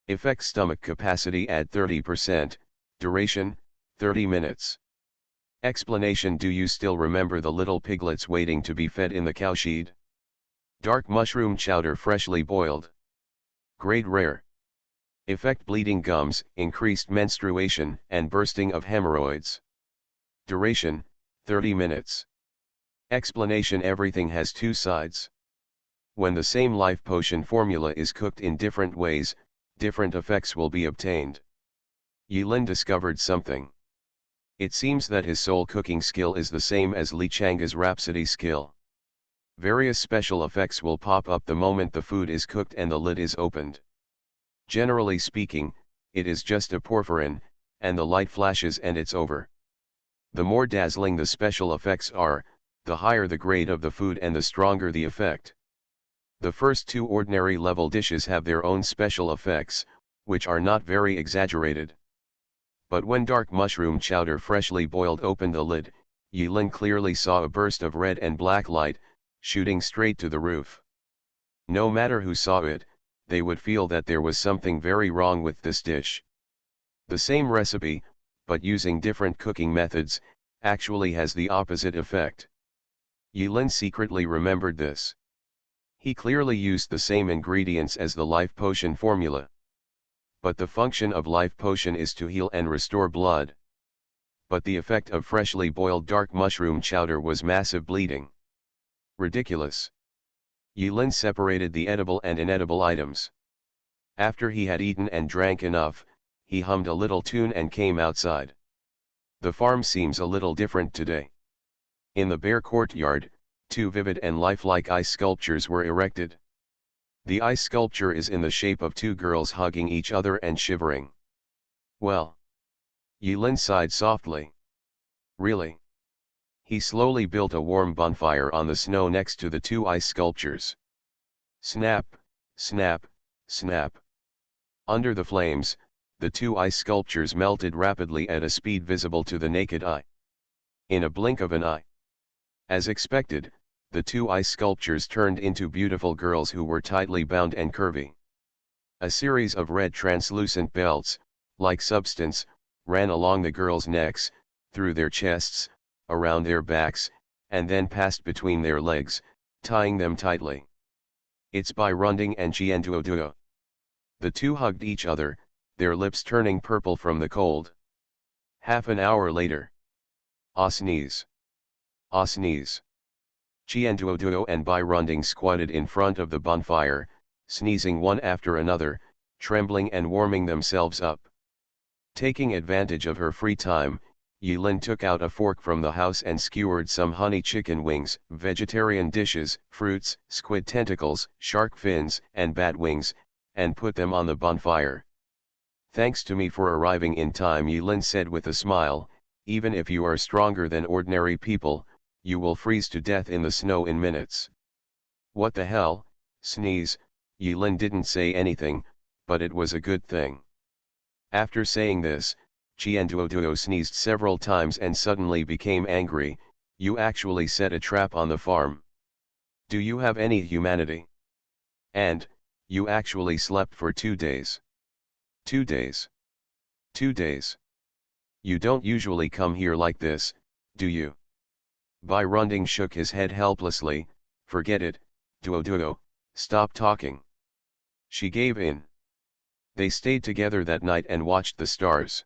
Effect: stomach capacity at 30%, duration, 30 minutes. Explanation: do you still remember the little piglets waiting to be fed in the cowshed? Dark mushroom chowder freshly boiled. Grade rare. Effect: bleeding gums, increased menstruation, and bursting of hemorrhoids. Duration, 30 minutes. Explanation: everything has two sides. When the same life potion formula is cooked in different ways, different effects will be obtained. Yilin discovered something. It seems that his soul cooking skill is the same as Li Changa's Rhapsody skill. Various special effects will pop up the moment the food is cooked and the lid is opened. Generally speaking, it is just a porphyrin, and the light flashes and it's over. The more dazzling the special effects are, the higher the grade of the food and the stronger the effect. The first two ordinary level dishes have their own special effects, which are not very exaggerated. But when dark mushroom chowder freshly boiled opened the lid, Yilin clearly saw a burst of red and black light, shooting straight to the roof. No matter who saw it, they would feel that there was something very wrong with this dish. The same recipe, but using different cooking methods, actually has the opposite effect. Yilin secretly remembered this. He clearly used the same ingredients as the life potion formula. But the function of life potion is to heal and restore blood. But the effect of freshly boiled dark mushroom chowder was massive bleeding. Ridiculous. Yilin separated the edible and inedible items. After he had eaten and drank enough, he hummed a little tune and came outside. The farm seems a little different today. In the bare courtyard, two vivid and lifelike ice sculptures were erected. The ice sculpture is in the shape of two girls hugging each other and shivering. Well. Yilin sighed softly. Really? He slowly built a warm bonfire on the snow next to the two ice sculptures. Snap, snap, snap. Under the flames, the two ice sculptures melted rapidly at a speed visible to the naked eye. In a blink of an eye. As expected, the two ice sculptures turned into beautiful girls who were tightly bound and curvy. A series of red translucent belts, like substance, ran along the girls' necks, through their chests, around their backs, and then passed between their legs, tying them tightly. It's by Runding and Qianduoduo. The two hugged each other, their lips turning purple from the cold. Half an hour later. Ah sneeze. Ah sneeze. Qianduoduo and Bai Runding squatted in front of the bonfire, sneezing one after another, trembling and warming themselves up. Taking advantage of her free time, Yilin took out a fork from the house and skewered some honey chicken wings, vegetarian dishes, fruits, squid tentacles, shark fins, and bat wings, and put them on the bonfire. Thanks to me for arriving in time, Yilin said with a smile. Even if you are stronger than ordinary people, you will freeze to death in the snow in minutes. What the hell, sneeze. Yilin didn't say anything, but it was a good thing. After saying this, Qianduoduo sneezed several times and suddenly became angry. You actually set a trap on the farm. Do you have any humanity? And, you actually slept for 2 days. 2 days. 2 days. You don't usually come here like this, do you? Bai Runding shook his head helplessly. Forget it, Duoduo, stop talking. She gave in. They stayed together that night and watched the stars.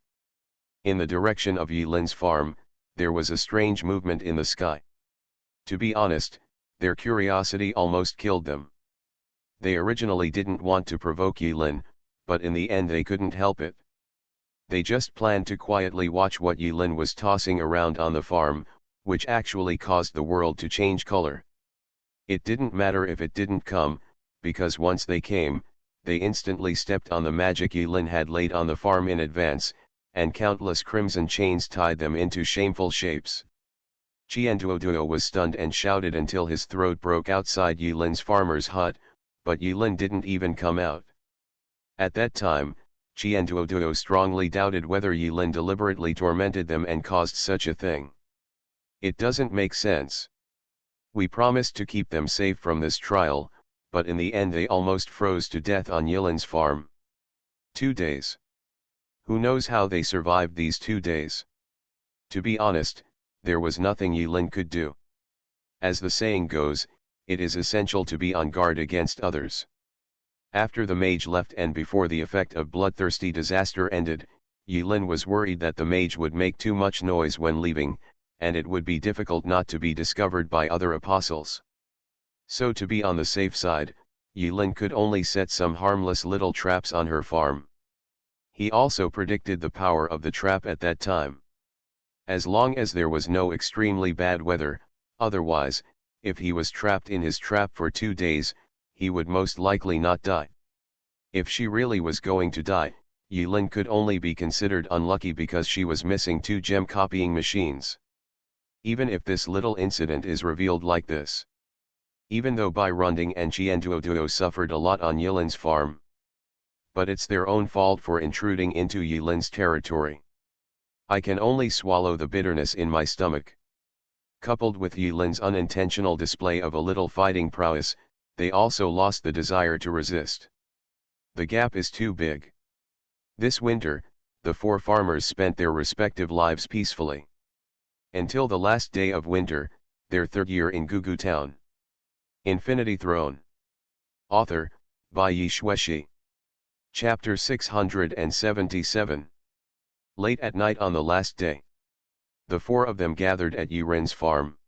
In the direction of Yilin's farm, there was a strange movement in the sky. To be honest, their curiosity almost killed them. They originally didn't want to provoke Yilin, but in the end they couldn't help it. They just planned to quietly watch what Yilin was tossing around on the farm, which actually caused the world to change color. It didn't matter if it didn't come, because once they came, they instantly stepped on the magic Yilin had laid on the farm in advance, and countless crimson chains tied them into shameful shapes. Qianduoduo was stunned and shouted until his throat broke outside Yilin's farmer's hut, but Yilin didn't even come out. At that time, Qianduoduo strongly doubted whether Yilin deliberately tormented them and caused such a thing. It doesn't make sense. We promised to keep them safe from this trial, but in the end they almost froze to death on Yilin's farm. 2 days. Who knows how they survived these 2 days? To be honest, there was nothing Yilin could do. As the saying goes, it is essential to be on guard against others. After the mage left and before the effect of bloodthirsty disaster ended, Yilin was worried that the mage would make too much noise when leaving, and it would be difficult not to be discovered by other apostles. So to be on the safe side, Yilin could only set some harmless little traps on her farm. He also predicted the power of the trap at that time. As long as there was no extremely bad weather, otherwise, if he was trapped in his trap for 2 days, he would most likely not die. If she really was going to die, Yilin could only be considered unlucky because she was missing 2 gem copying machines. Even if this little incident is revealed like this. Even though Bai Runding and Qianduoduo suffered a lot on Yilin's farm. But it's their own fault for intruding into Yilin's territory. I can only swallow the bitterness in my stomach. Coupled with Yilin's unintentional display of a little fighting prowess, they also lost the desire to resist. The gap is too big. This winter, the 4 farmers spent their respective lives peacefully. Until the last day of winter, their 3rd year in Gugu Town. Infinity Throne. Author, Bai Shueshi. Chapter 677. Late at night on the last day. The 4 of them gathered at Yilin's farm.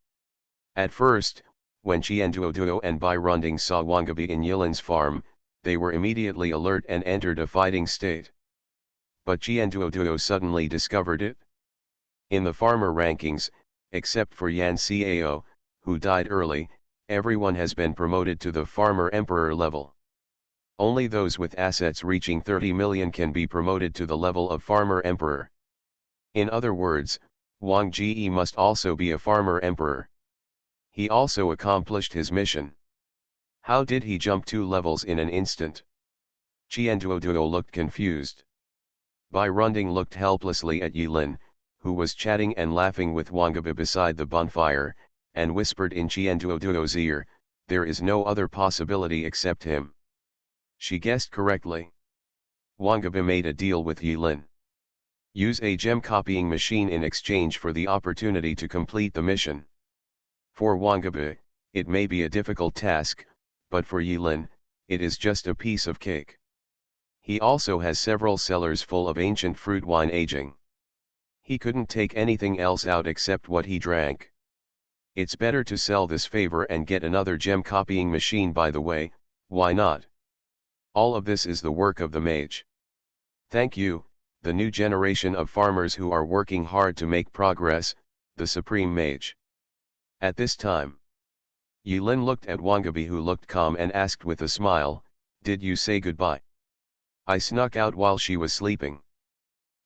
At first, when Qianduoduo and Bai Runding saw Wangabi in Yilin's farm, they were immediately alert and entered a fighting state. But Qianduoduo suddenly discovered it. In the farmer rankings, except for Yan Cao, who died early, everyone has been promoted to the farmer emperor level. Only those with assets reaching 30 million can be promoted to the level of farmer emperor. In other words, Wang Ji must also be a farmer emperor. He also accomplished his mission. How did he jump 2 levels in an instant? Qianduoduo looked confused. Bai Runding looked helplessly at Yilin, who was chatting and laughing with Wangabi beside the bonfire, and whispered in Qianduoduo's ear, "There is no other possibility except him." She guessed correctly. Wangabi made a deal with Yilin. Use a gem copying machine in exchange for the opportunity to complete the mission. For Wangabi, it may be a difficult task, but for Yilin, it is just a piece of cake. He also has several cellars full of ancient fruit wine aging. He couldn't take anything else out except what he drank. It's better to sell this favor and get another gem copying machine. By the way, why not? All of this is the work of the mage. Thank you, the new generation of farmers who are working hard to make progress, the supreme mage. At this time, Yilin looked at Wangabi, who looked calm, and asked with a smile, "Did you say goodbye?" "I snuck out while she was sleeping."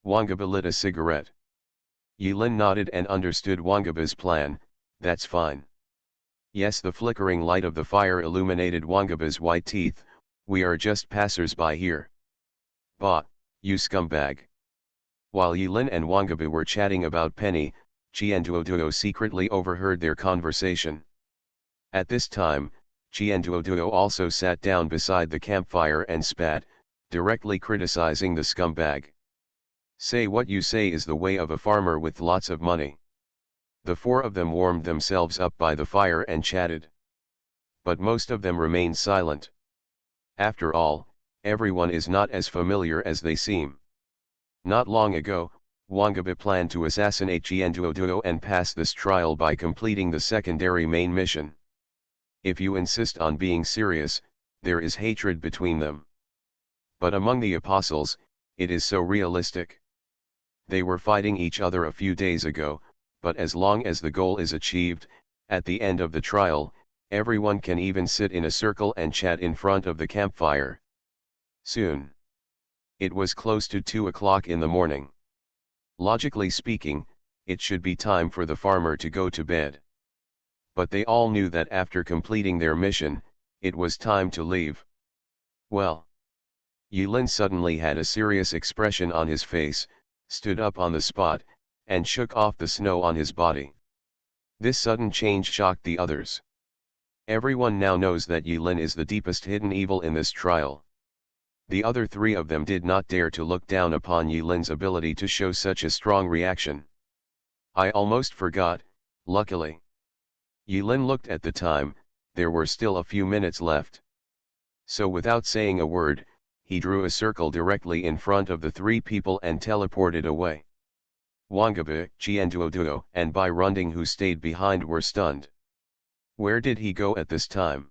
Wangabi lit a cigarette. Yilin nodded and understood Wangabi's plan. "That's fine." Yes, the flickering light of the fire illuminated Wangabi's white teeth. "We are just passers-by here." "Bah, you scumbag." While Yilin and Wangabi were chatting about Penny, Qianduoduo secretly overheard their conversation. At this time, Qianduoduo also sat down beside the campfire and spat, directly criticizing the scumbag. "Say what you say is the way of a farmer with lots of money." The 4 of them warmed themselves up by the fire and chatted. But most of them remained silent. After all, everyone is not as familiar as they seem. Not long ago, Wangabe planned to assassinate Chienduoduo and pass this trial by completing the secondary main mission. If you insist on being serious, there is hatred between them. But among the apostles, it is so realistic. They were fighting each other a few days ago, but as long as the goal is achieved, at the end of the trial, everyone can even sit in a circle and chat in front of the campfire. Soon. It was close to 2 o'clock in the morning. Logically speaking, it should be time for the farmer to go to bed. But they all knew that after completing their mission, it was time to leave. Well. Yulin suddenly had a serious expression on his face, stood up on the spot, and shook off the snow on his body. This sudden change shocked the others. Everyone now knows that Yulin is the deepest hidden evil in this trial. The other three of them did not dare to look down upon Yulin's ability to show such a strong reaction. I almost forgot, luckily. Yulin looked at the time, there were still a few minutes left. So without saying a word, he drew a circle directly in front of the three people and teleported away. Wangabe, Chienduoduo, and Bai Runding, who stayed behind, were stunned. Where did he go at this time?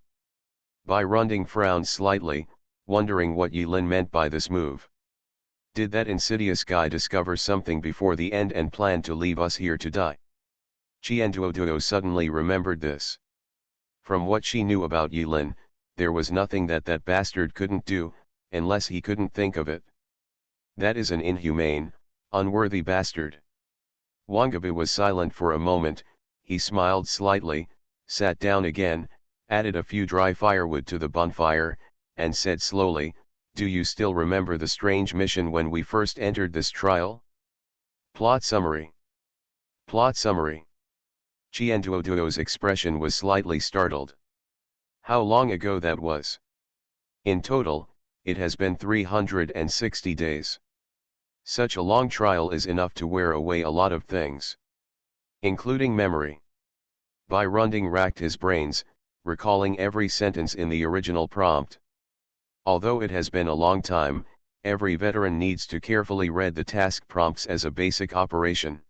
Bai Runding frowned slightly, wondering what Yulin meant by this move. Did that insidious guy discover something before the end and plan to leave us here to die? Chienduoduo suddenly remembered this. From what she knew about Yulin, there was nothing that bastard couldn't do, unless he couldn't think of it. That is an inhumane, unworthy bastard. Wangabe was silent for a moment, he smiled slightly, sat down again, added a few dry firewood to the bonfire, and said slowly, "Do you still remember the strange mission when we first entered this trial?" Plot summary. Plot summary. Chienduoduo's expression was slightly startled. How long ago that was? In total, it has been 360 days. Such a long trial is enough to wear away a lot of things, including memory. Bai Runding racked his brains, recalling every sentence in the original prompt. Although it has been a long time, every veteran needs to carefully read the task prompts as a basic operation.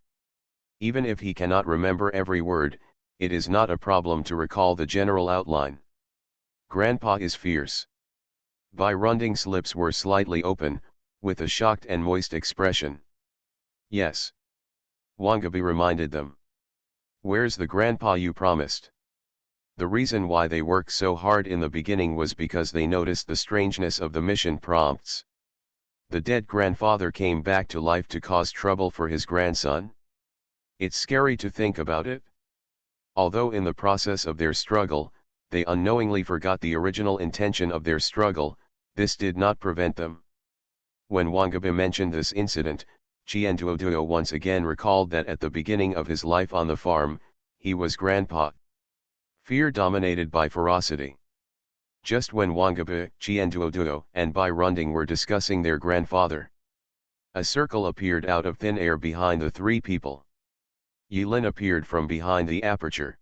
Even if he cannot remember every word, it is not a problem to recall the general outline. Grandpa is fierce. Bai Runding's lips were slightly open, with a shocked and moist expression. Yes. Wangabe reminded them. Where's the grandpa you promised? The reason why they worked so hard in the beginning was because they noticed the strangeness of the mission prompts. The dead grandfather came back to life to cause trouble for his grandson? It's scary to think about it. Although in the process of their struggle, they unknowingly forgot the original intention of their struggle, this did not prevent them. When Wangabe mentioned this incident, Chienduoduo once again recalled that at the beginning of his life on the farm, he was grandpa. Fear dominated by ferocity. Just when Wangabe, Chienduoduo, and Bai Runding were discussing their grandfather, a circle appeared out of thin air behind the three people. Yulin appeared from behind the aperture.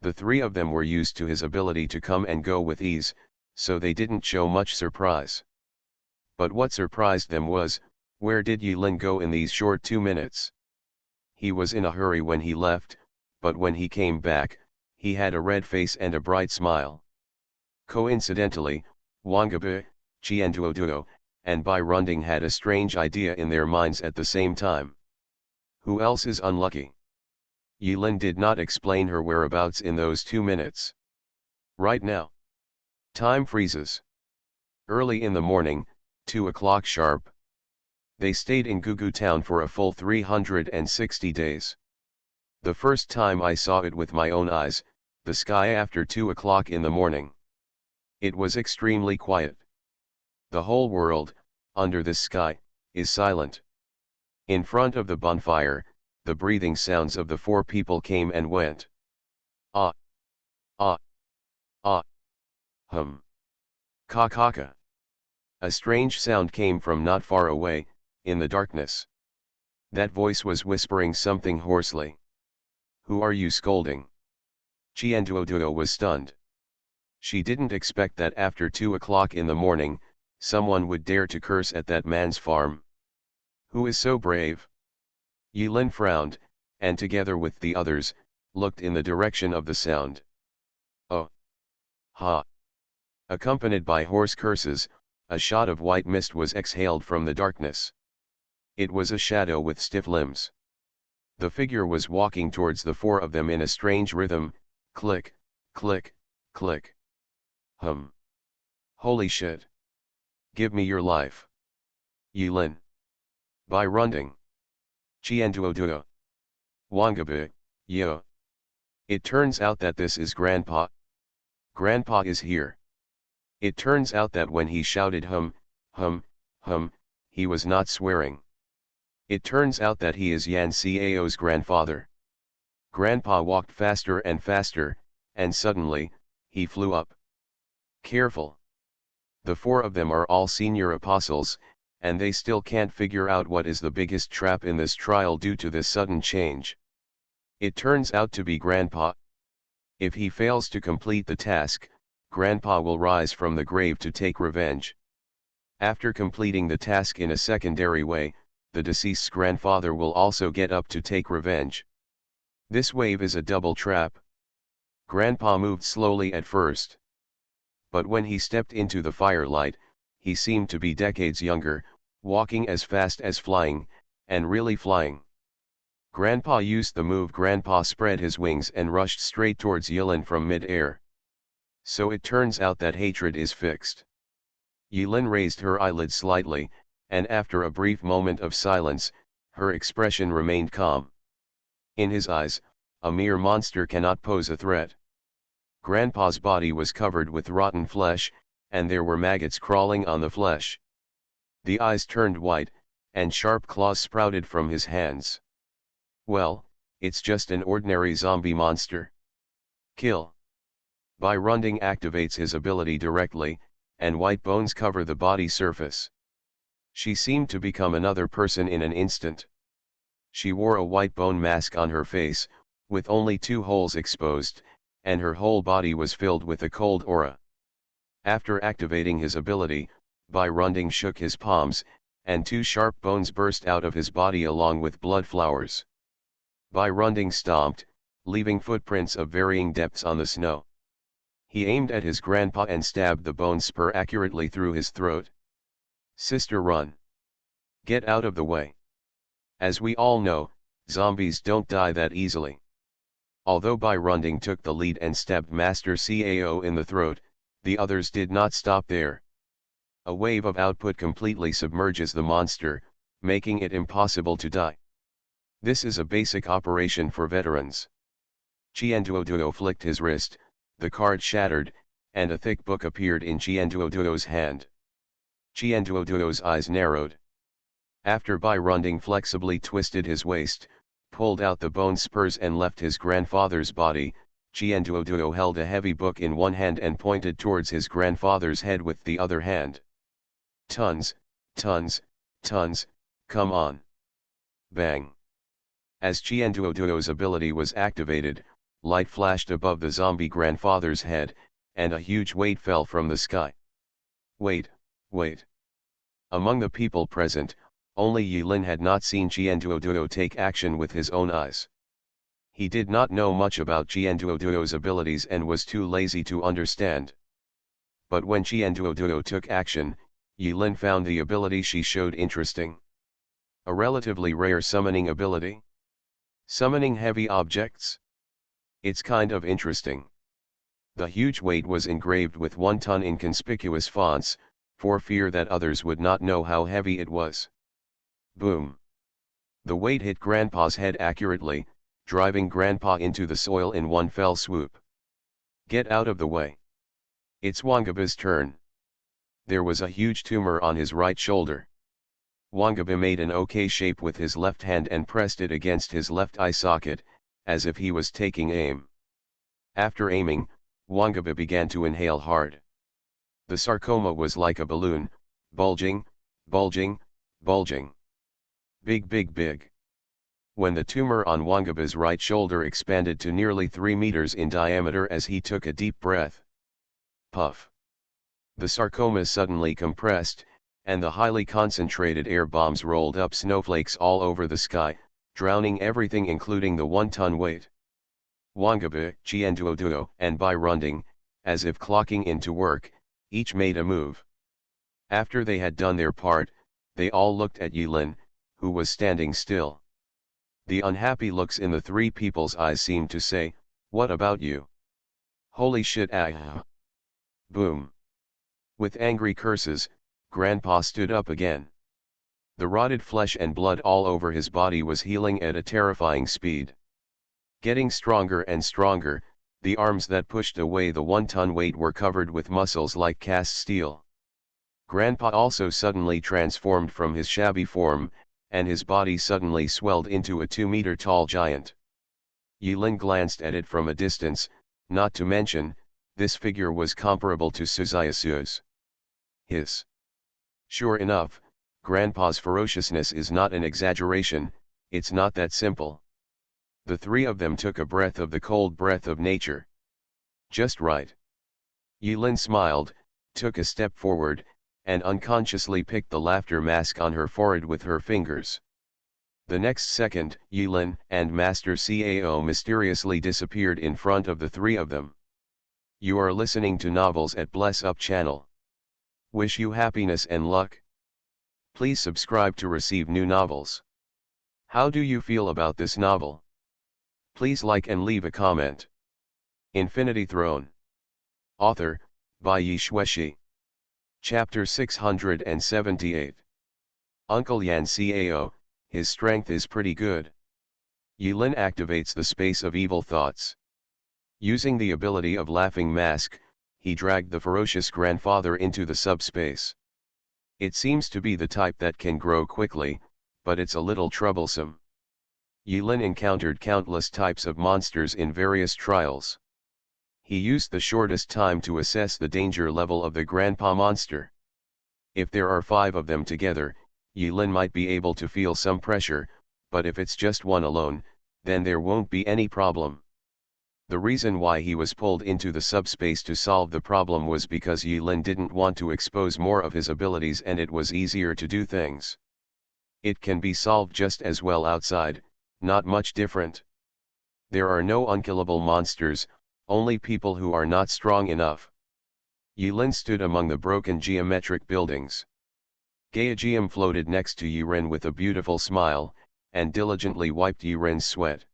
The three of them were used to his ability to come and go with ease, so they didn't show much surprise. But what surprised them was, where did Yulin go in these short 2 minutes? He was in a hurry when he left, but when he came back, he had a red face and a bright smile. Coincidentally, Wangabe, Chienduoduo, and Bai Runding had a strange idea in their minds at the same time. Who else is unlucky? Yulin did not explain her whereabouts in those 2 minutes. Right now. Time freezes. Early in the morning, 2 o'clock sharp. They stayed in Gugu town for a full 360 days. The first time I saw it with my own eyes, the sky after 2 o'clock in the morning. It was extremely quiet. The whole world, under this sky, is silent. In front of the bonfire, the breathing sounds of the four people came and went. Ah. Ah. Ah. Hum. Ka. A strange sound came from not far away, in the darkness. That voice was whispering something hoarsely. Who are you scolding? Chienduoduo was stunned. She didn't expect that after 2 o'clock in the morning, someone would dare to curse at that man's farm. Who is so brave? Yilin frowned, and together with the others, looked in the direction of the sound. Oh! Ha! Accompanied by hoarse curses, a shot of white mist was exhaled from the darkness. It was a shadow with stiff limbs. The figure was walking towards the four of them in a strange rhythm, click, click, click. Holy shit. Give me your life. Yilin. By Runding. Chienduoduo. Wangabe, yo. It turns out that this is Grandpa. Grandpa is here. It turns out that when he shouted hum, he was not swearing. It turns out that he is Yan Cao's grandfather. Grandpa walked faster and faster, and suddenly, he flew up. Careful. The four of them are all senior apostles, and they still can't figure out what is the biggest trap in this trial due to this sudden change. It turns out to be Grandpa. If he fails to complete the task, Grandpa will rise from the grave to take revenge. After completing the task in a secondary way, the deceased's grandfather will also get up to take revenge. This wave is a double trap. Grandpa moved slowly at first. But when he stepped into the firelight, he seemed to be decades younger, walking as fast as flying, and really flying. Grandpa used the move. Grandpa spread his wings and rushed straight towards Yilin from mid-air. So it turns out that hatred is fixed. Yilin raised her eyelids slightly, and after a brief moment of silence, her expression remained calm. In his eyes, a mere monster cannot pose a threat. Grandpa's body was covered with rotten flesh, and there were maggots crawling on the flesh. The eyes turned white, and sharp claws sprouted from his hands. Well, it's just an ordinary zombie monster. Kill. By Runding activates his ability directly, and white bones cover the body surface. She seemed to become another person in an instant. She wore a white bone mask on her face, with only 2 holes exposed, and her whole body was filled with a cold aura. After activating his ability, Bai Runding shook his palms, and 2 sharp bones burst out of his body along with blood flowers. Bai Runding stomped, leaving footprints of varying depths on the snow. He aimed at his grandpa and stabbed the bone spur accurately through his throat. Sister, run. Get out of the way. As we all know, zombies don't die that easily. Although Bai Runding took the lead and stabbed Master Cao in the throat, the others did not stop there. A wave of output completely submerges the monster, making it impossible to die. This is a basic operation for veterans. Chienduoduo flicked his wrist, the card shattered, and a thick book appeared in Chienduoduo's hand. Chienduoduo's eyes narrowed. After Bai Runding flexibly twisted his waist, pulled out the bone spurs and left his grandfather's body, Chienduoduo held a heavy book in one hand and pointed towards his grandfather's head with the other hand. Tons, tons, tons, come on. Bang. As Chienduoduo's ability was activated, light flashed above the zombie grandfather's head, and a huge weight fell from the sky. Wait. Among the people present, only Yilin had not seen Chienduoduo take action with his own eyes. He did not know much about Chienduoduo's abilities and was too lazy to understand. But when Chienduoduo took action, Yilin found the ability she showed interesting. A relatively rare summoning ability. Summoning heavy objects? It's kind of interesting. The huge weight was engraved with 1 ton in conspicuous fonts, for fear that others would not know how heavy it was. Boom. The weight hit Grandpa's head accurately, driving Grandpa into the soil in one fell swoop. Get out of the way. It's Wangaba's turn. There was a huge tumor on his right shoulder. Wangaba made an OK shape with his left hand and pressed it against his left eye socket, as if he was taking aim. After aiming, Wangaba began to inhale hard. The sarcoma was like a balloon, bulging, bulging, bulging. Big. When the tumor on Wangaba's right shoulder expanded to nearly 3 meters in diameter as he took a deep breath. Puff. The sarcomas suddenly compressed, and the highly concentrated air bombs rolled up snowflakes all over the sky, drowning everything including the 1-ton weight. Wangabu, Chienduoduo, and Bai Runding, as if clocking into work, each made a move. After they had done their part, they all looked at Yulin, who was standing still. The unhappy looks in the three people's eyes seemed to say, "What about you? Holy shit ah!" Boom. With angry curses, Grandpa stood up again. The rotted flesh and blood all over his body was healing at a terrifying speed. Getting stronger and stronger, the arms that pushed away the 1-ton weight were covered with muscles like cast steel. Grandpa also suddenly transformed from his shabby form, and his body suddenly swelled into a 2-meter-tall giant. Yulin glanced at it from a distance, not to mention, this figure was comparable to Suzaisu's. Sure enough, Grandpa's ferociousness is not an exaggeration, it's not that simple. The three of them took a breath of the cold breath of nature. Just right. Yulin smiled, took a step forward, and unconsciously picked the laughter mask on her forehead with her fingers. The next second, Yulin and Master Cao mysteriously disappeared in front of the three of them. You are listening to Novels at Bless Up channel. Wish you happiness and luck. Please subscribe to receive new novels. How do you feel about this novel? Please like and leave a comment. Infinity Throne. Author, Bai Xueshi. Chapter 678. Uncle Yan Cao, his strength is pretty good. Yulin activates the space of evil thoughts. Using the ability of Laughing Mask, he dragged the ferocious grandfather into the subspace. It seems to be the type that can grow quickly, but it's a little troublesome. Yulin encountered countless types of monsters in various trials. He used the shortest time to assess the danger level of the grandpa monster. If there are 5 of them together, Yulin might be able to feel some pressure, but if it's just one alone, then there won't be any problem. The reason why he was pulled into the subspace to solve the problem was because Yulin didn't want to expose more of his abilities and it was easier to do things. It can be solved just as well outside, not much different. There are no unkillable monsters, only people who are not strong enough. Yulin stood among the broken geometric buildings. Gaejium floated next to Yuren with a beautiful smile, and diligently wiped Yuren's sweat.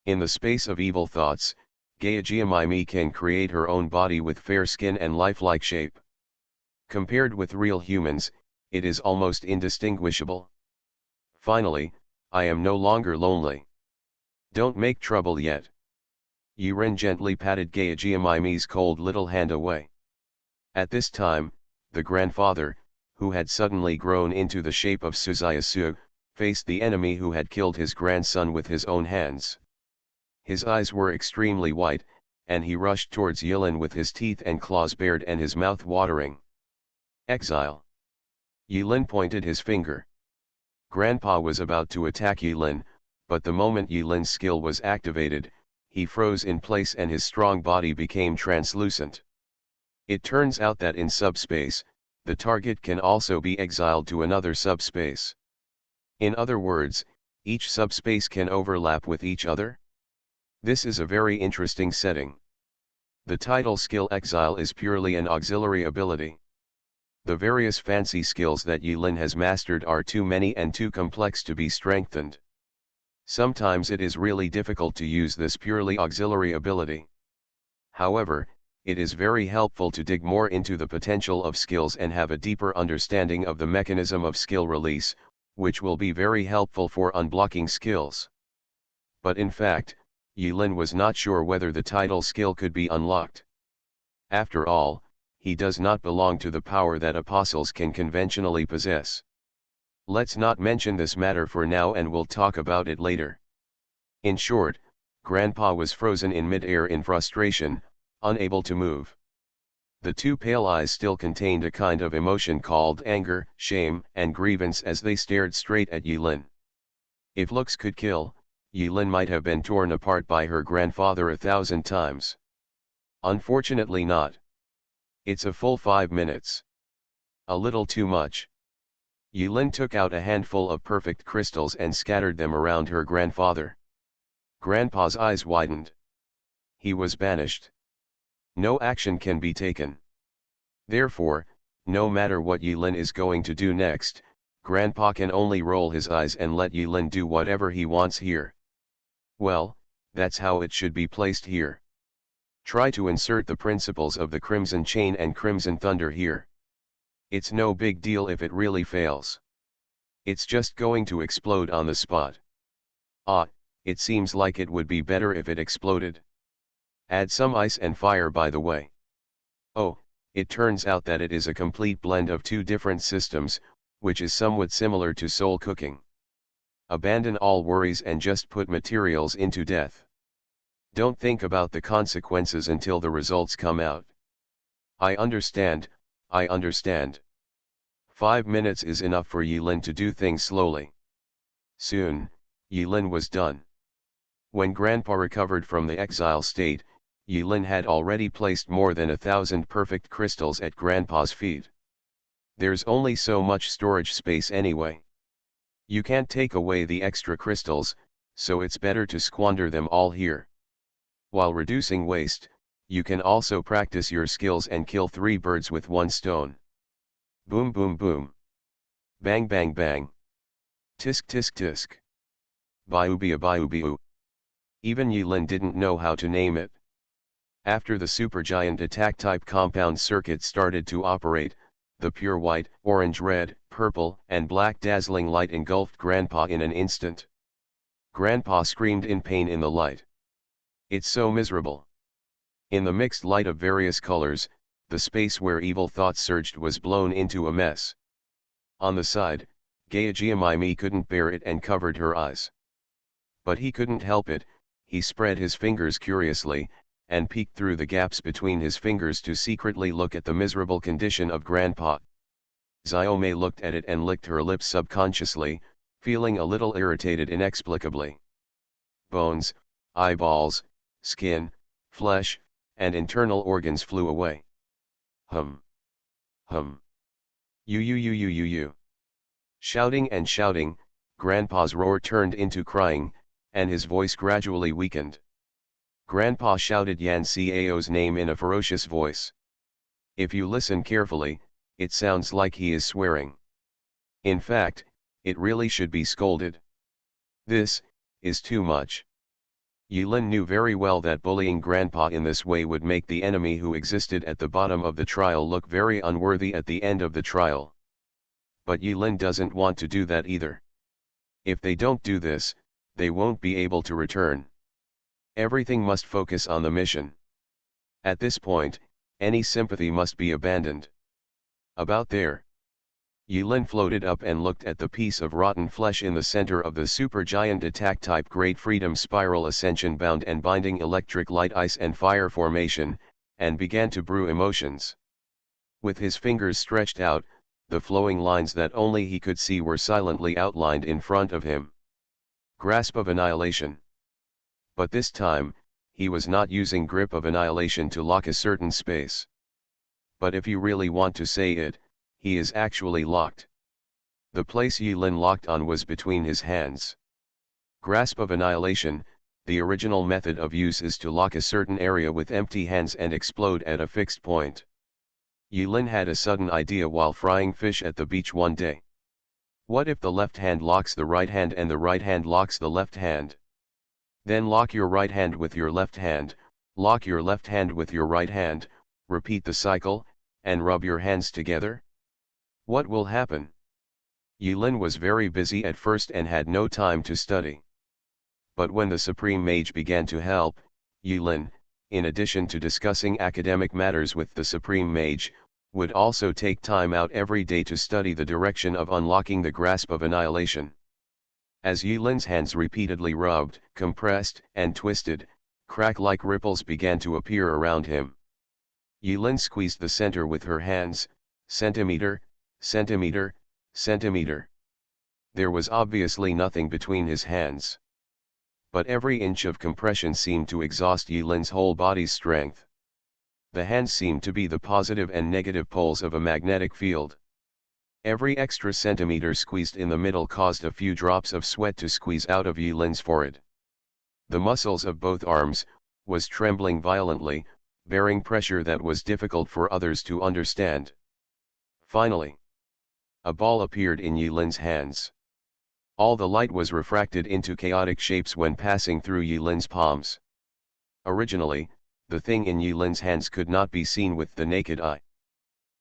In the space of evil thoughts, Gaejium can create her own body with fair skin and lifelike shape. Compared with real humans, it is almost indistinguishable. Finally, I am no longer lonely. Don't make trouble yet. Yuren gently patted Gaejium's cold little hand away. At this time, the grandfather, who had suddenly grown into the shape of Suzayasu, faced the enemy who had killed his grandson with his own hands. His eyes were extremely white, and he rushed towards Yulin with his teeth and claws bared and his mouth watering. Exile. Yulin pointed his finger. Grandpa was about to attack Yulin, but the moment Yulin's skill was activated, he froze in place and his strong body became translucent. It turns out that in subspace, the target can also be exiled to another subspace. In other words, each subspace can overlap with each other. This is a very interesting setting. The title skill Exile is purely an auxiliary ability. The various fancy skills that Yulin has mastered are too many and too complex to be strengthened. Sometimes it is really difficult to use this purely auxiliary ability. However, it is very helpful to dig more into the potential of skills and have a deeper understanding of the mechanism of skill release, which will be very helpful for unblocking skills. But in fact, Yulin was not sure whether the title skill could be unlocked. After all, he does not belong to the power that apostles can conventionally possess. Let's not mention this matter for now and we'll talk about it later. In short, Grandpa was frozen in mid-air in frustration, unable to move. The two pale eyes still contained a kind of emotion called anger, shame, and grievance as they stared straight at Yulin. If looks could kill, Yulin might have been torn apart by her grandfather 1,000 times. Unfortunately not. It's a full 5 minutes. A little too much. Yulin took out a handful of perfect crystals and scattered them around her grandfather. Grandpa's eyes widened. He was banished. No action can be taken. Therefore, no matter what Yulin is going to do next, Grandpa can only roll his eyes and let Yulin do whatever he wants here. Well, that's how it should be placed here. Try to insert the principles of the Crimson Chain and Crimson Thunder here. It's no big deal if it really fails. It's just going to explode on the spot. It seems like it would be better if it exploded. Add some ice and fire by the way. Oh, it turns out that it is a complete blend of two different systems, which is somewhat similar to soul cooking. Abandon all worries and just put materials into death. Don't think about the consequences until the results come out. I understand. 5 minutes is enough for Yulin to do things slowly. Soon, Yulin was done. When Grandpa recovered from the exile state, Yulin had already placed more than 1,000 perfect crystals at Grandpa's feet. There's only so much storage space anyway. You can't take away the extra crystals, so it's better to squander them all here. While reducing waste, you can also practice your skills and kill 3 birds with 1 stone. Boom boom boom. Bang bang bang. Tisk tisk tisk. Biubia biubiu. Even Yulin didn't know how to name it. After the supergiant attack type compound circuit started to operate, the pure white, orange, red, purple, and black dazzling light engulfed Grandpa in an instant. Grandpa screamed in pain in the light. It's so miserable. In the mixed light of various colors, the space where evil thoughts surged was blown into a mess. On the side, Gaiajiamaimi couldn't bear it and covered her eyes. But he couldn't help it, he spread his fingers curiously, and peeked through the gaps between his fingers to secretly look at the miserable condition of Grandpa. Xiaomei looked at it and licked her lips subconsciously, feeling a little irritated inexplicably. Bones, eyeballs, skin, flesh, and internal organs flew away. Hum. Hum. You. Shouting and shouting, Grandpa's roar turned into crying, and his voice gradually weakened. Grandpa shouted Yan Xiao's name in a ferocious voice. If you listen carefully, it sounds like he is swearing. In fact, it really should be scolded. This is too much. Yulin knew very well that bullying Grandpa in this way would make the enemy who existed at the bottom of the trial look very unworthy at the end of the trial. But Yulin doesn't want to do that either. If they don't do this, they won't be able to return. Everything must focus on the mission. At this point, any sympathy must be abandoned. About there. Yulin floated up and looked at the piece of rotten flesh in the center of the supergiant attack type Great Freedom Spiral Ascension bound and binding electric light ice and fire formation, and began to brew emotions. With his fingers stretched out, the flowing lines that only he could see were silently outlined in front of him. Grasp of Annihilation. But this time, he was not using Grip of Annihilation to lock a certain space. But if you really want to say it, he is actually locked. The place Yulin locked on was between his hands. Grasp of Annihilation, the original method of use is to lock a certain area with empty hands and explode at a fixed point. Yulin had a sudden idea while frying fish at the beach one day. What if the left hand locks the right hand and the right hand locks the left hand? Then lock your right hand with your left hand, lock your left hand with your right hand, repeat the cycle, and rub your hands together? What will happen? Yulin was very busy at first and had no time to study. But when the Supreme Mage began to help, Yulin, in addition to discussing academic matters with the Supreme Mage, would also take time out every day to study the direction of unlocking the Grasp of Annihilation. As Yulin's hands repeatedly rubbed, compressed, and twisted, crack-like ripples began to appear around him. Yulin squeezed the center with her hands, centimeter, centimeter, centimeter. There was obviously nothing between his hands. But every inch of compression seemed to exhaust Yulin's whole body's strength. The hands seemed to be the positive and negative poles of a magnetic field. Every extra centimeter squeezed in the middle caused a few drops of sweat to squeeze out of Yilin's forehead. The muscles of both arms was trembling violently, bearing pressure that was difficult for others to understand. Finally, a ball appeared in Yilin's hands. All the light was refracted into chaotic shapes when passing through Yilin's palms. Originally, the thing in Yilin's hands could not be seen with the naked eye.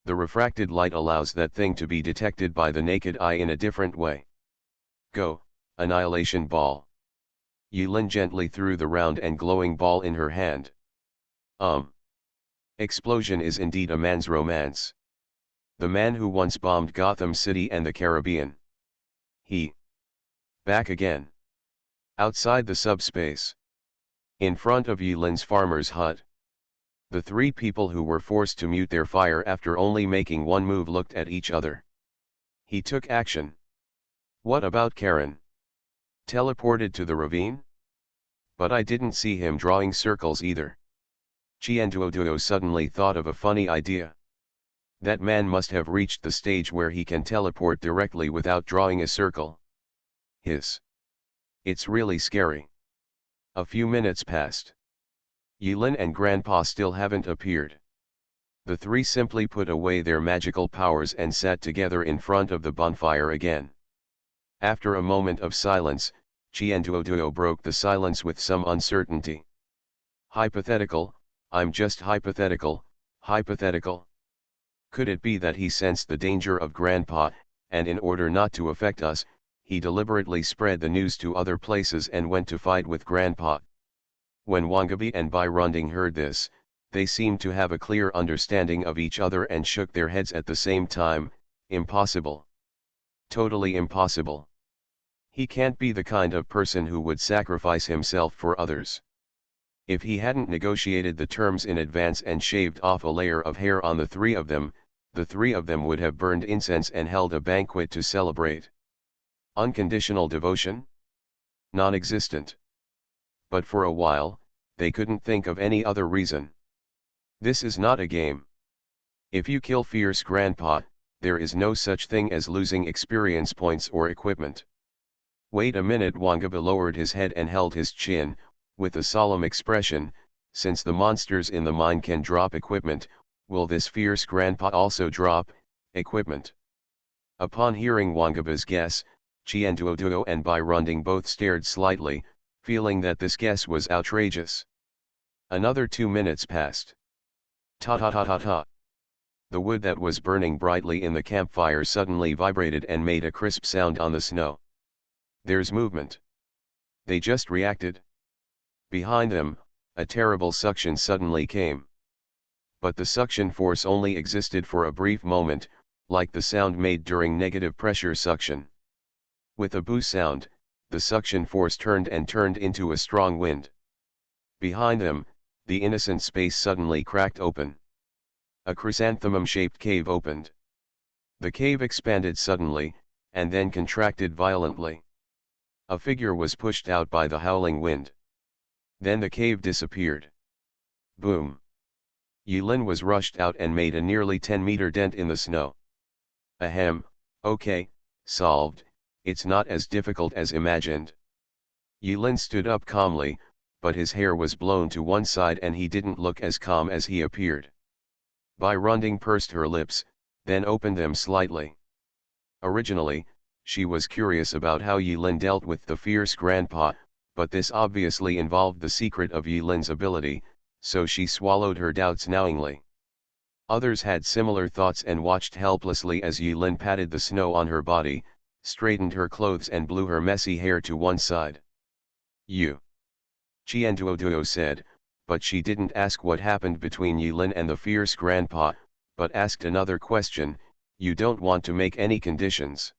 The refracted light allows that thing to be detected by the naked eye in a different way. Go, annihilation ball. Yilin gently threw the round and glowing ball in her hand. Explosion is indeed a man's romance. The man who once bombed Gotham City and the Caribbean. He. Back again. Outside the subspace. In front of Yilin's farmer's hut. The three people who were forced to mute their fire after only making one move looked at each other. He took action. What about Karen? Teleported to the ravine? But I didn't see him drawing circles either. Qianduoduo suddenly thought of a funny idea. That man must have reached the stage where he can teleport directly without drawing a circle. It's really scary. A few minutes passed. Yilin and Grandpa still haven't appeared. The three simply put away their magical powers and sat together in front of the bonfire again. After a moment of silence, Qianduoduo broke the silence with some uncertainty. Hypothetical, I'm just hypothetical, hypothetical. Could it be that he sensed the danger of Grandpa, and in order not to affect us, he deliberately spread the news to other places and went to fight with Grandpa? When Wangabi and Birunding heard this, they seemed to have a clear understanding of each other and shook their heads at the same time. Impossible. Totally impossible. He can't be the kind of person who would sacrifice himself for others. If he hadn't negotiated the terms in advance and shaved off a layer of hair on the three of them would have burned incense and held a banquet to celebrate. Unconditional devotion? Non-existent. But for a while, they couldn't think of any other reason. This is not a game. If you kill Fierce Grandpa, there is no such thing as losing experience points or equipment. Wait a minute. Wangabi lowered his head and held his chin, with a solemn expression. Since the monsters in the mine can drop equipment, will this Fierce Grandpa also drop equipment? Upon hearing Wangabi's guess, Qianduoduo and Birunding both stared slightly, feeling that this guess was outrageous. Another 2 minutes passed. Ta-ta-ta-ta-ta. The wood that was burning brightly in the campfire suddenly vibrated and made a crisp sound on the snow. There's movement. They just reacted. Behind them, a terrible suction suddenly came. But the suction force only existed for a brief moment, like the sound made during negative pressure suction. With a boo sound, the suction force turned into a strong wind. Behind them, the innocent space suddenly cracked open. A chrysanthemum-shaped cave opened. The cave expanded suddenly, and then contracted violently. A figure was pushed out by the howling wind. Then the cave disappeared. Boom! Yilin was rushed out and made a nearly 10-meter dent in the snow. Ahem, okay, solved. It's not as difficult as imagined. Yilin stood up calmly, but his hair was blown to one side and he didn't look as calm as he appeared. Birunding pursed her lips, then opened them slightly. Originally, she was curious about how Yilin dealt with the Fierce Grandpa, but this obviously involved the secret of Yilin's ability, so she swallowed her doubts knowingly. Others had similar thoughts and watched helplessly as Yilin patted the snow on her body, straightened her clothes and blew her messy hair to one side. You. Qianduoduo said, but she didn't ask what happened between Yilin and the Fierce Grandpa, but asked another question. You don't want to make any conditions?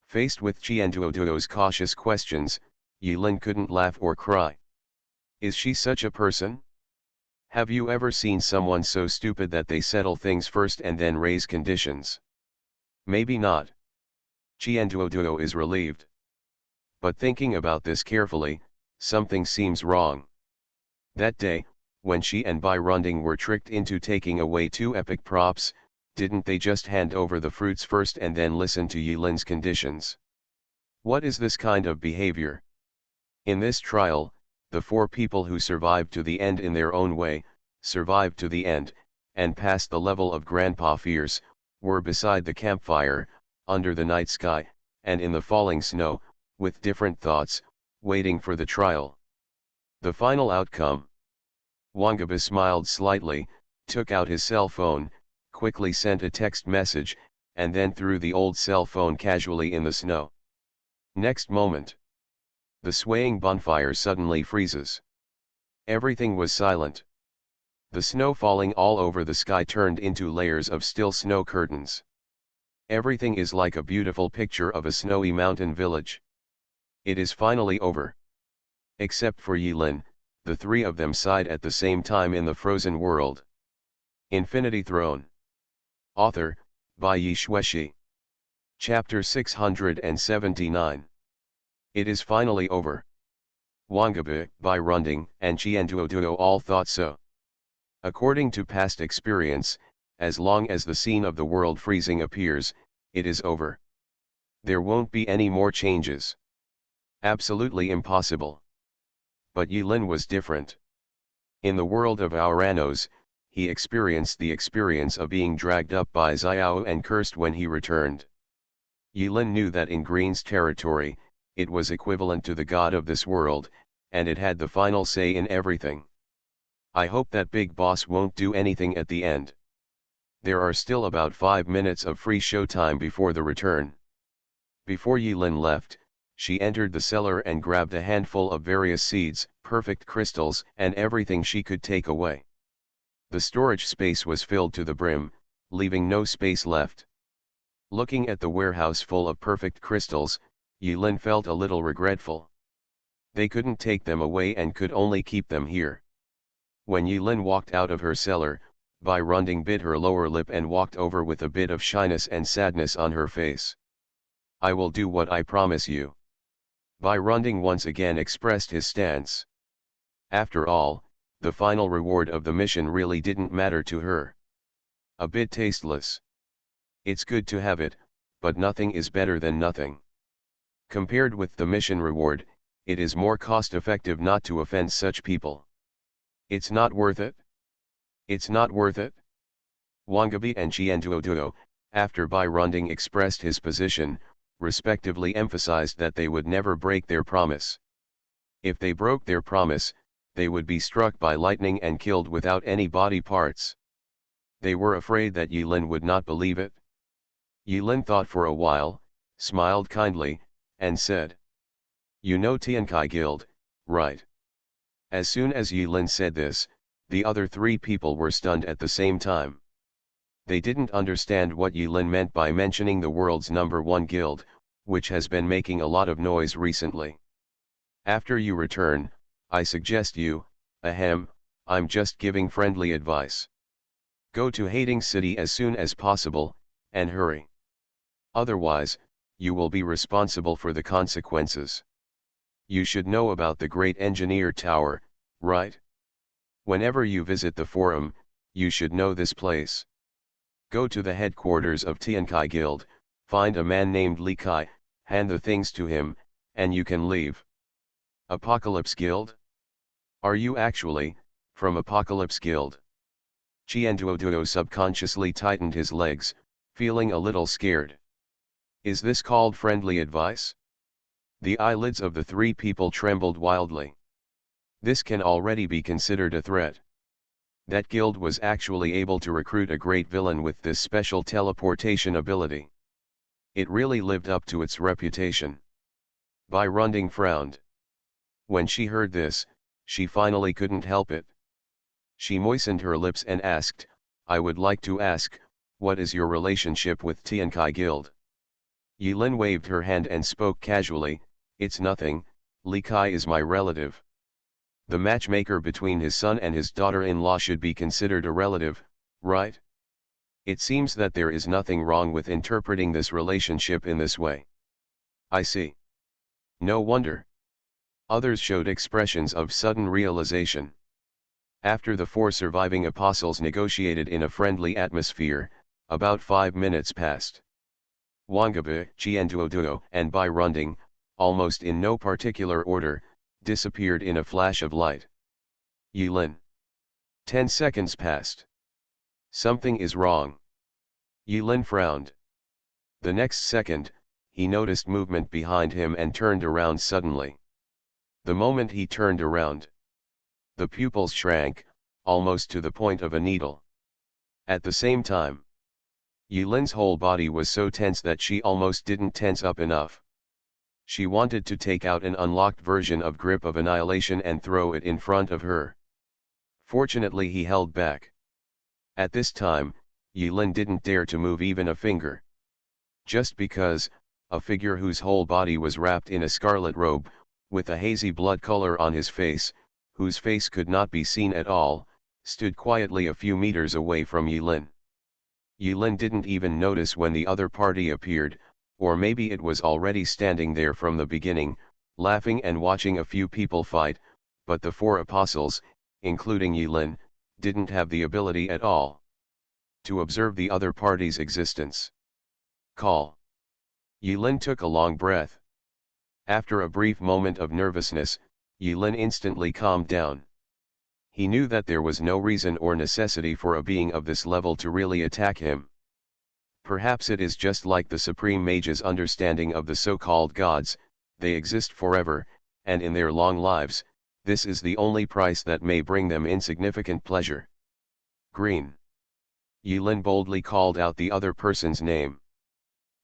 Faced with Qianduoduo's cautious questions, Yilin couldn't laugh or cry. Is she such a person? Have you ever seen someone so stupid that they settle things first and then raise conditions? Maybe not. Qianduoduo is relieved. But thinking about this carefully, something seems wrong. That day, When she and Bai Runding were tricked into taking away two epic props, didn't they just hand over the fruits first and then listen to Yilin's conditions? What is this kind of behavior? In this trial, the four people who survived to the end in their own way, survived to the end, and past the level of Grandpa Fears, were beside the campfire, under the night sky, and in the falling snow, with different thoughts, waiting for the trial. The final outcome. Wangaba smiled slightly, took out his cell phone, quickly sent a text message, and then threw the old cell phone casually in the snow. Next moment, the swaying bonfire suddenly freezes. Everything was silent. The snow falling all over the sky turned into layers of still snow curtains. Everything is like a beautiful picture of a snowy mountain village. It is finally over. Except for Yilin, the three of them sighed at the same time in the frozen world. Infinity Throne. Author, by Yi Shueshi. Chapter 679. It is finally over. Wangaba, Bai Runding, and Qianduoduo all thought so. According to past experience, as long as the scene of the world freezing appears, it is over. There won't be any more changes. Absolutely impossible. But Yilin was different. In the world of Auranos, he experienced the experience of being dragged up by Xiao and cursed when he returned. Yilin knew that in Green's territory, it was equivalent to the god of this world, and it had the final say in everything. I hope that Big Boss won't do anything at the end. There are still about 5 minutes of free showtime before the return. Before Yilin left, she entered the cellar and grabbed a handful of various seeds, perfect crystals, and everything she could take away. The storage space was filled to the brim, leaving no space left. Looking at the warehouse full of perfect crystals, Yilin felt a little regretful. They couldn't take them away and could only keep them here. When Yilin walked out of her cellar, Bai Runding bit her lower lip and walked over with a bit of shyness and sadness on her face. I will do what I promise you. Bai Runding once again expressed his stance. After all, the final reward of the mission really didn't matter to her. A bit tasteless. It's good to have it, but nothing is better than nothing. Compared with the mission reward, it is more cost-effective not to offend such people. It's not worth it. It's not worth it. Wangabi and Qianduoduo, after Bai Runding expressed his position, respectively emphasized that they would never break their promise. If they broke their promise, they would be struck by lightning and killed without any body parts. They were afraid that Yilin would not believe it. Yilin thought for a while, smiled kindly, and said, "You know Tiankai Guild, right?" As soon as Yilin said this, the other three people were stunned at the same time. They didn't understand what Yilin meant by mentioning the world's #1 guild, which has been making a lot of noise recently. After you return, I suggest you, I'm just giving friendly advice. Go to Hating City as soon as possible, and hurry. Otherwise, you will be responsible for the consequences. You should know about the Great Engineer Tower, right? Whenever you visit the forum, you should know this place. Go to the headquarters of Tiankai Guild, find a man named Li Kai, hand the things to him, and you can leave. Apocalypse Guild? Are you actually, from Apocalypse Guild? Qianduoduo subconsciously tightened his legs, feeling a little scared. Is this called friendly advice? The eyelids of the three people trembled wildly. This can already be considered a threat. That guild was actually able to recruit a great villain with this special teleportation ability. It really lived up to its reputation. Bai Runding frowned. When she heard this, she finally couldn't help it. She moistened her lips and asked, I would like to ask, what is your relationship with Tiankai Guild? Yilin waved her hand and spoke casually, it's nothing, Li Kai is my relative. The matchmaker between his son and his daughter-in-law should be considered a relative, right? It seems that there is nothing wrong with interpreting this relationship in this way. I see. No wonder. Others showed expressions of sudden realization. After the 4 surviving apostles negotiated in a friendly atmosphere, about 5 minutes passed. Wangabe, Chienduoduo, and Bai Runding, almost in no particular order, disappeared in a flash of light. Yulin. 10 seconds passed. Something is wrong. Yulin frowned. The next second, he noticed movement behind him and turned around suddenly. The moment he turned around, the pupils shrank, almost to the point of a needle. At the same time, Yulin's whole body was so tense that she almost didn't tense up enough. She wanted to take out an unlocked version of Grip of Annihilation and throw it in front of her. Fortunately he held back. At this time, Yulin didn't dare to move even a finger. Just because, a figure whose whole body was wrapped in a scarlet robe, with a hazy blood color on his face, whose face could not be seen at all, stood quietly a few meters away from Yulin. Yulin didn't even notice when the other party appeared, or maybe it was already standing there from the beginning, laughing and watching a few people fight, but the 4 apostles, including Yulin, didn't have the ability at all to observe the other party's existence. Call. Yulin took a long breath. After a brief moment of nervousness, Yulin instantly calmed down. He knew that there was no reason or necessity for a being of this level to really attack him. Perhaps it is just like the Supreme Mage's understanding of the so-called gods, they exist forever, and in their long lives, this is the only price that may bring them insignificant pleasure. Green. Yulin boldly called out the other person's name.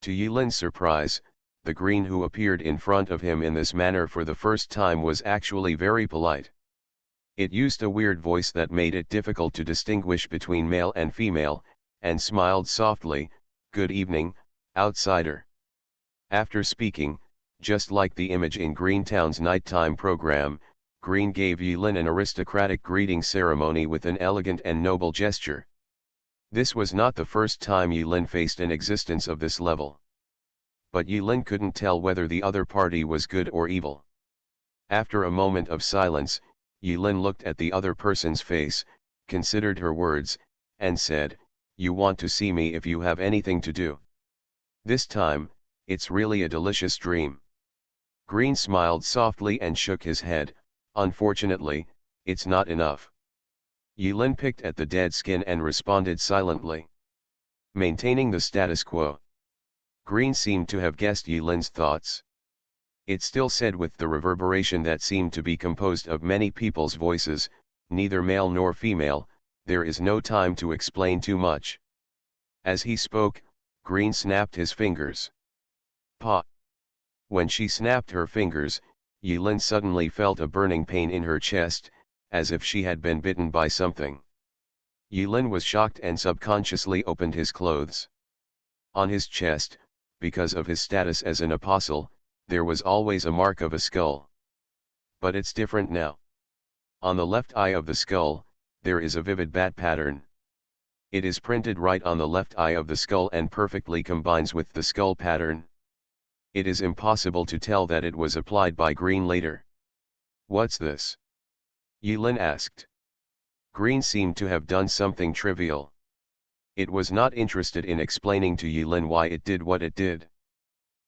To Yulin's surprise, the green who appeared in front of him in this manner for the first time was actually very polite. It used a weird voice that made it difficult to distinguish between male and female, and smiled softly, "Good evening, outsider." After speaking, just like the image in Greentown's nighttime program, Green gave Yulin an aristocratic greeting ceremony with an elegant and noble gesture. This was not the first time Yulin faced an existence of this level. But Yulin couldn't tell whether the other party was good or evil. After a moment of silence, Yulin looked at the other person's face, considered her words, and said, "You want to see me if you have anything to do. This time, it's really a delicious dream." Green smiled softly and shook his head, "Unfortunately, it's not enough." Yulin picked at the dead skin and responded silently, maintaining the status quo. Green seemed to have guessed Yulin's thoughts. It still said with the reverberation that seemed to be composed of many people's voices, "Neither male nor female, there is no time to explain too much." As he spoke, Green snapped his fingers. Pa! When she snapped her fingers, Yulin suddenly felt a burning pain in her chest, as if she had been bitten by something. Yulin was shocked and subconsciously opened his clothes. On his chest, because of his status as an apostle, there was always a mark of a skull. But it's different now. On the left eye of the skull, there is a vivid bat pattern. It is printed right on the left eye of the skull and perfectly combines with the skull pattern. It is impossible to tell that it was applied by Green later. "What's this?" Yulin asked. Green seemed to have done something trivial. It was not interested in explaining to Yulin why it did what it did.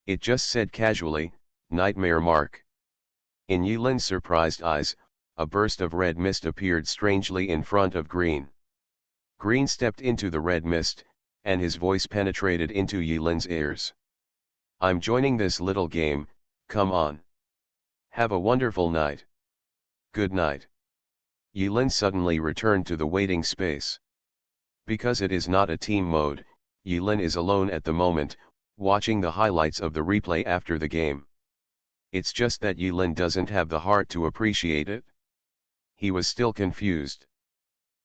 It just said casually, "Nightmare mark." In Yulin's surprised eyes, a burst of red mist appeared strangely in front of Green. Green stepped into the red mist, and his voice penetrated into Yulin's ears. "I'm joining this little game, come on. Have a wonderful night." "Good night." Yulin suddenly returned to the waiting space. Because it is not a team mode, Yulin is alone at the moment, watching the highlights of the replay after the game. It's just that Yulin doesn't have the heart to appreciate it. He was still confused.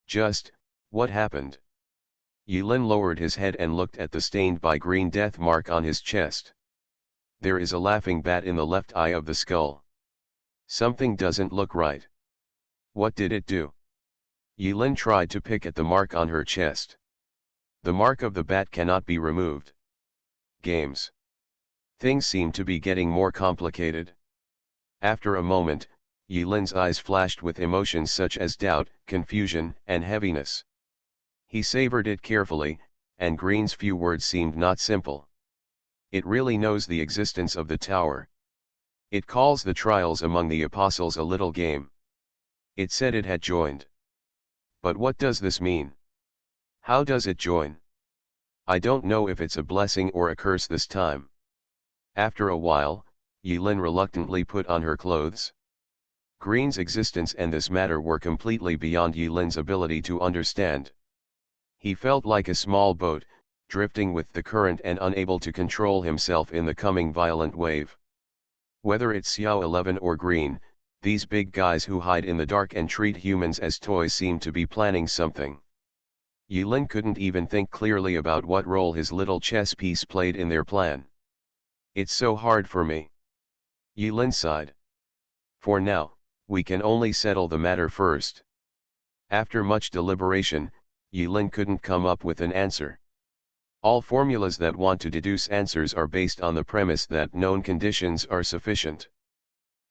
Just, what happened? Yulin lowered his head and looked at the stained by green death mark on his chest. There is a laughing bat in the left eye of the skull. Something doesn't look right. What did it do? Yulin tried to pick at the mark on her chest. The mark of the bat cannot be removed. Games. Things seem to be getting more complicated. After a moment, Yilin's eyes flashed with emotions such as doubt, confusion, and heaviness. He savored it carefully, and Green's few words seemed not simple. It really knows the existence of the tower. It calls the trials among the apostles a little game. It said it had joined. But what does this mean? How does it join? I don't know if it's a blessing or a curse this time. After a while, Yilin reluctantly put on her clothes. Green's existence and this matter were completely beyond Yilin's ability to understand. He felt like a small boat, drifting with the current and unable to control himself in the coming violent wave. Whether it's Xiao 11 or Green, these big guys who hide in the dark and treat humans as toys seem to be planning something. Yilin couldn't even think clearly about what role his little chess piece played in their plan. It's so hard for me. Yilin sighed. For now, we can only settle the matter first. After much deliberation, Yilin couldn't come up with an answer. All formulas that want to deduce answers are based on the premise that known conditions are sufficient.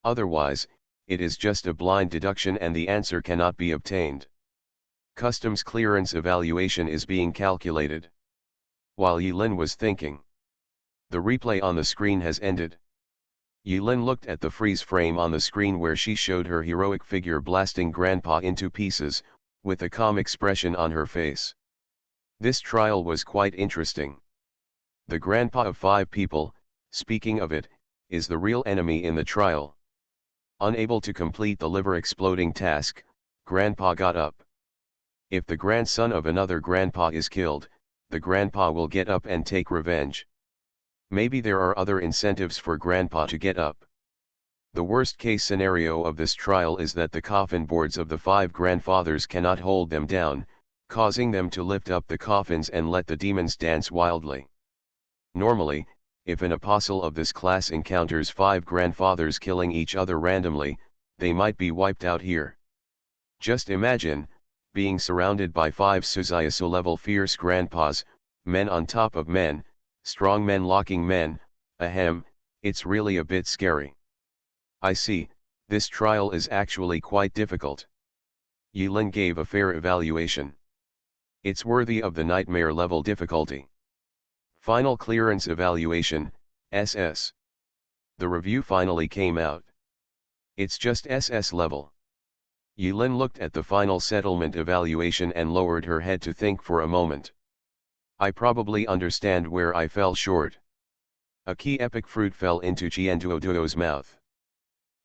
Otherwise, it is just a blind deduction and the answer cannot be obtained. Customs clearance evaluation is being calculated. While Yilin was thinking, the replay on the screen has ended. Yilin looked at the freeze frame on the screen where she showed her heroic figure blasting Grandpa into pieces, with a calm expression on her face. This trial was quite interesting. The Grandpa of 5 people, speaking of it, is the real enemy in the trial. Unable to complete the liver-exploding task, Grandpa got up. If the grandson of another Grandpa is killed, the Grandpa will get up and take revenge. Maybe there are other incentives for Grandpa to get up. The worst-case scenario of this trial is that the coffin boards of the 5 grandfathers cannot hold them down, causing them to lift up the coffins and let the demons dance wildly. Normally, if an apostle of this class encounters 5 grandfathers killing each other randomly, they might be wiped out here. Just imagine, being surrounded by 5 Suzayasu-level fierce grandpas, men on top of men, strong men locking men, ahem, it's really a bit scary. I see, this trial is actually quite difficult. Yilin gave a fair evaluation. It's worthy of the nightmare level difficulty. Final clearance evaluation, SS. The review finally came out. It's just SS level. Yilin looked at the final settlement evaluation and lowered her head to think for a moment. I probably understand where I fell short. A key epic fruit fell into Qianduoduo's mouth.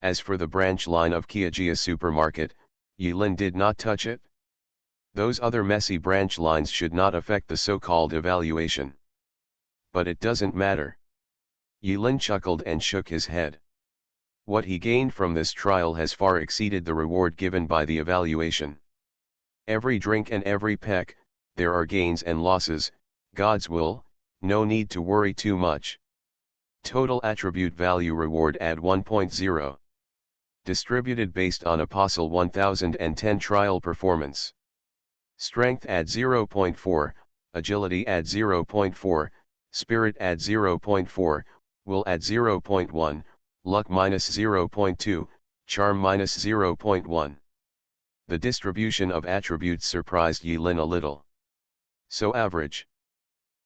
As for the branch line of Qiajia supermarket, Yilin did not touch it. Those other messy branch lines should not affect the so-called evaluation. But it doesn't matter. Yilin chuckled and shook his head. What he gained from this trial has far exceeded the reward given by the evaluation. Every drink and every peck, there are gains and losses, God's will, no need to worry too much. Total attribute value reward add 1.0. Distributed based on Apostle 1010 trial performance. Strength add 0.4, agility add 0.4, spirit add 0.4, will add 0.1, luck minus 0.2, charm minus 0.1. The distribution of attributes surprised Yilin a little. So average.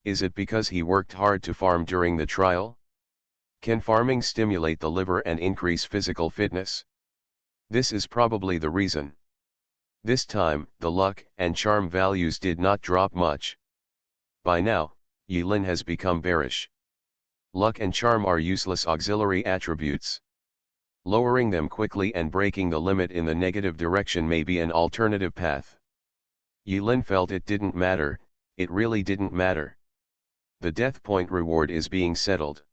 Is it because he worked hard to farm during the trial? Can farming stimulate the liver and increase physical fitness? This is probably the reason. This time, the luck and charm values did not drop much. By now, Yilin has become bearish. Luck and charm are useless auxiliary attributes. Lowering them quickly and breaking the limit in the negative direction may be an alternative path. Yilin felt it didn't matter, it really didn't matter. The death point reward is being settled.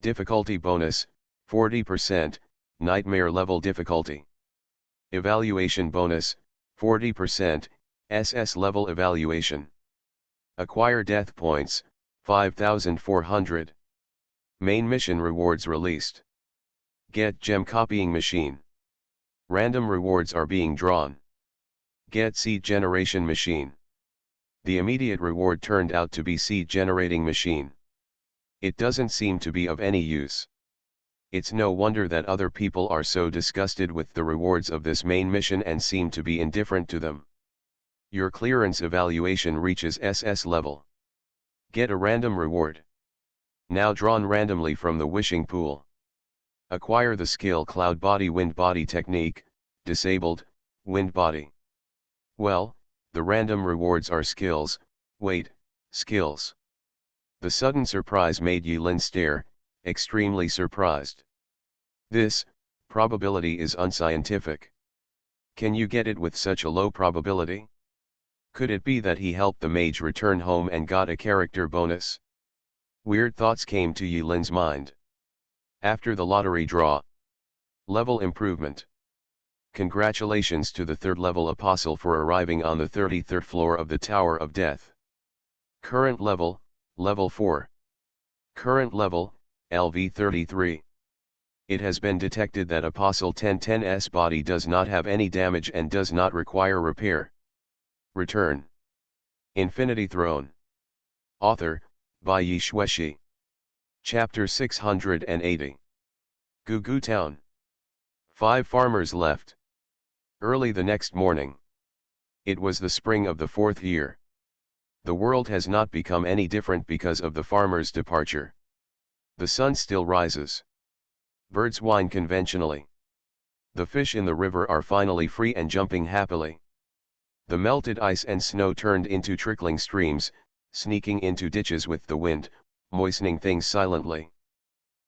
Difficulty bonus, 40%, nightmare level difficulty. Evaluation bonus, 40%, SS level evaluation. Acquire death points, 5,400. Main mission rewards released. Get gem copying machine. Random rewards are being drawn. Get seed generation machine. The immediate reward turned out to be seed generating machine. It doesn't seem to be of any use. It's no wonder that other people are so disgusted with the rewards of this main mission and seem to be indifferent to them. Your clearance evaluation reaches SS level. Get a random reward. Now drawn randomly from the wishing pool. Acquire the skill Cloud Body Wind Body Technique, disabled, Wind Body. Well, the random rewards are skills. Wait, skills. The sudden surprise made Yulin stare, extremely surprised. This probability is unscientific. Can you get it with such a low probability? Could it be that he helped the mage return home and got a character bonus? Weird thoughts came to Yulin's mind. After the lottery draw. Level improvement. Congratulations to the 3rd level apostle for arriving on the 33rd floor of the Tower of Death. Current level, level 4. Current level, LV33. It has been detected that Apostle 1010's body does not have any damage and does not require repair. Return. Infinity Throne. Author, by Yi Shueshi. Chapter 680. Gugu Town. 5 farmers left. Early the next morning. It was the spring of the 4th year. The world has not become any different because of the farmers' departure. The sun still rises. Birds whine conventionally. The fish in the river are finally free and jumping happily. The melted ice and snow turned into trickling streams, sneaking into ditches with the wind, moistening things silently.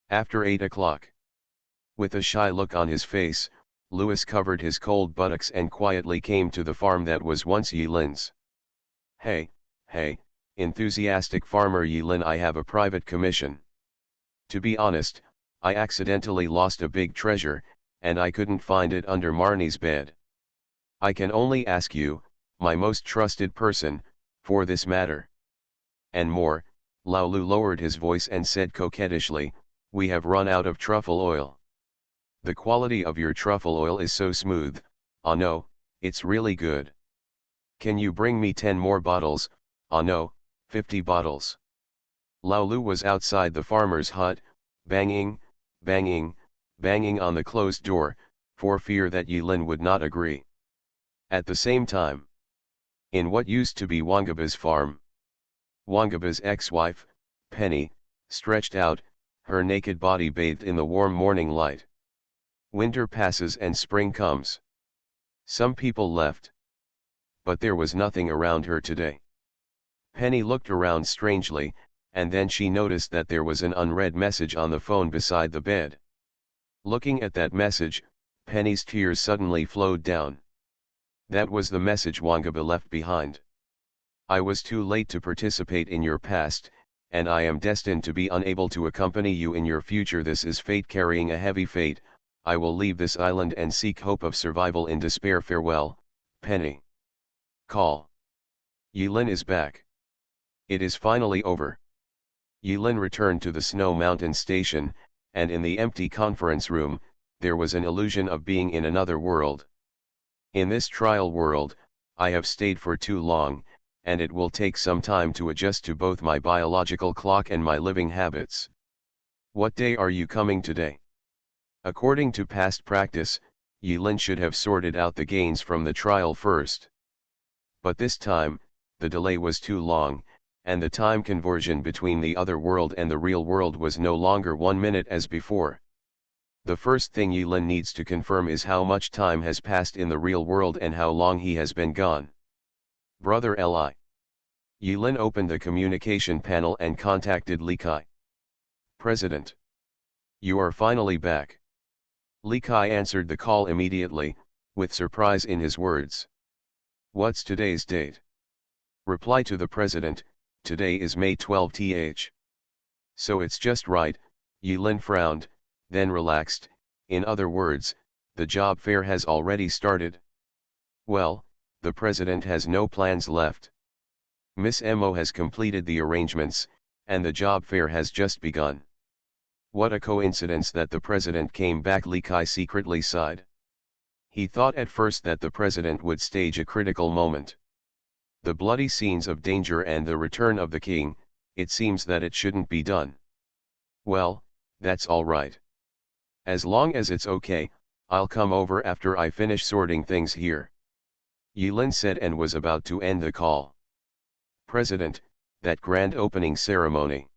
After 8 o'clock. With a shy look on his face, Louis covered his cold buttocks and quietly came to the farm that was once Yilin's. Hey, enthusiastic farmer Yilin, I have a private commission. To be honest, I accidentally lost a big treasure, and I couldn't find it under Marnie's bed. I can only ask you, my most trusted person, for this matter. And more, Laolu lowered his voice and said coquettishly, we have run out of truffle oil. The quality of your truffle oil is so smooth, ah no, it's really good. Can you bring me 10 more bottles, ah no, 50 bottles. Laolu was outside the farmer's hut, banging on the closed door, for fear that Yilin would not agree. At the same time, in what used to be Wangaba's farm, Wangaba's ex-wife, Penny, stretched out, her naked body bathed in the warm morning light. Winter passes and spring comes. Some people left. But there was nothing around her today. Penny looked around strangely, and then she noticed that there was an unread message on the phone beside the bed. Looking at that message, Penny's tears suddenly flowed down. That was the message Wangaba left behind. I was too late to participate in your past, and I am destined to be unable to accompany you in your future. This is fate carrying a heavy fate. I will leave this island and seek hope of survival in despair. Farewell, Penny. Call. Yilin is back. It is finally over. Yilin returned to the Snow Mountain station, and in the empty conference room, there was an illusion of being in another world. In this trial world, I have stayed for too long, and it will take some time to adjust to both my biological clock and my living habits. What day are you coming today? According to past practice, Yilin should have sorted out the gains from the trial first. But this time, the delay was too long, and the time conversion between the other world and the real world was no longer 1 minute as before. The first thing Yilin needs to confirm is how much time has passed in the real world and how long he has been gone. Brother Li. Yilin opened the communication panel and contacted Li Kai. President. You are finally back. Li Kai answered the call immediately, with surprise in his words. What's today's date? Reply to the President, today is May 12th. So it's just right, Yilin frowned, then relaxed, in other words, the job fair has already started. Well, the President has no plans left. Miss Mo has completed the arrangements, and the job fair has just begun. What a coincidence that the President came back, Li Kai secretly sighed. He thought at first that the President would stage a critical moment. The bloody scenes of danger and the return of the king, it seems that it shouldn't be done. Well, that's all right. As long as it's okay, I'll come over after I finish sorting things here. Yilin said and was about to end the call. President, that grand opening ceremony.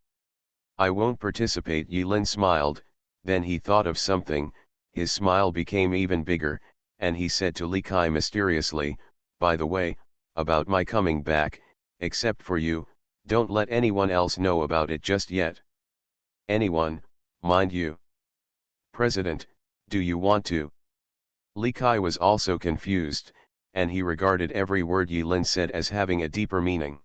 I won't participate. Yilin smiled, then he thought of something, his smile became even bigger, and he said to Li Kai mysteriously, by the way, about my coming back, except for you, don't let anyone else know about it just yet. Anyone, mind you. President, do you want to? Li Kai was also confused, and he regarded every word Yilin said as having a deeper meaning.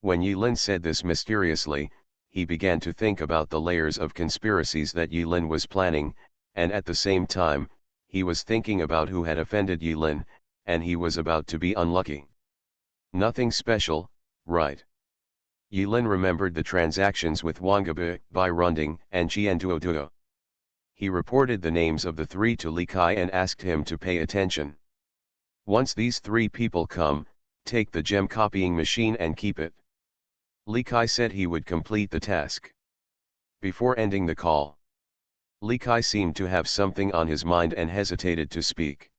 When Yilin said this mysteriously, he began to think about the layers of conspiracies that Yilin was planning, and at the same time, he was thinking about who had offended Yilin, and he was about to be unlucky. Nothing special, right? Yilin remembered the transactions with Wangabe, Bai Runding, and Qian Duoduo. He reported the names of the three to Li Kai and asked him to pay attention. Once these three people come, take the gem copying machine and keep it. Li Kai said he would complete the task. Before ending the call, Li Kai seemed to have something on his mind and hesitated to speak.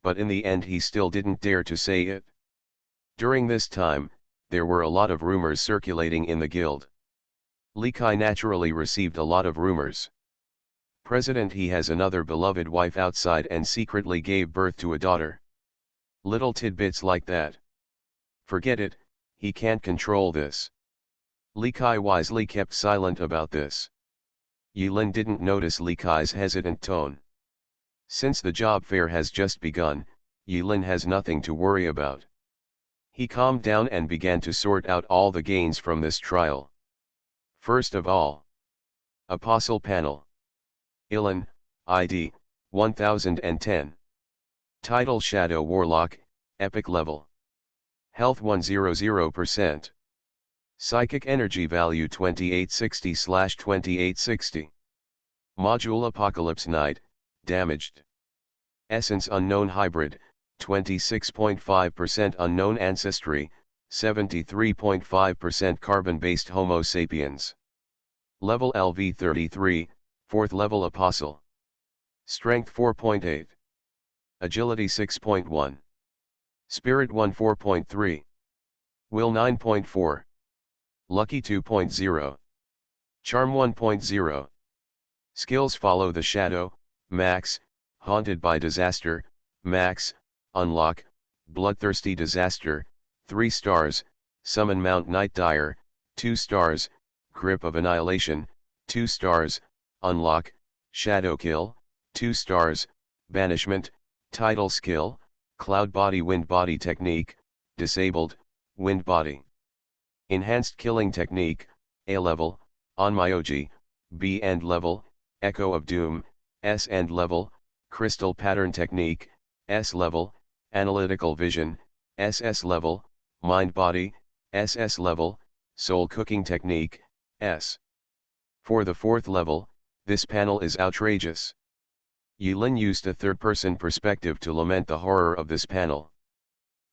But in the end he still didn't dare to say it. During this time, there were a lot of rumors circulating in the guild. Li Kai naturally received a lot of rumors. President, he has another beloved wife outside and secretly gave birth to a daughter. Little tidbits like that. Forget it, he can't control this. Li Kai wisely kept silent about this. Yilin didn't notice Li Kai's hesitant tone. Since the job fair has just begun, Yilin has nothing to worry about. He calmed down and began to sort out all the gains from this trial. First of all, Apostle Panel. Ilan, ID, 1010. Title Shadow Warlock, Epic Level. Health 100%. Psychic Energy Value 2860/2860. Module Apocalypse Knight, Damaged. Essence Unknown Hybrid, 26.5% Unknown Ancestry, 73.5% Carbon-based Homo sapiens. Level LV33, 4th level Apostle. Strength 4.8. Agility 6.1. Spirit 1 4.3. Will 9.4. Lucky 2.0. Charm 1.0. Skills follow the shadow, max, haunted by disaster, max, unlock, bloodthirsty disaster, 3 stars, summon Mount Night Dire, 2 stars, grip of annihilation, 2 stars, unlock, shadow kill, 2 stars, banishment, title skill, cloud body wind body technique, disabled, wind body. Enhanced killing technique, A level, Onmyoji, B end level, Echo of Doom, S end level, crystal pattern technique, S level, analytical vision, SS level, mind body, SS level, soul cooking technique, S. For the 4th level, this panel is outrageous. Yilin used a third-person perspective to lament the horror of this panel.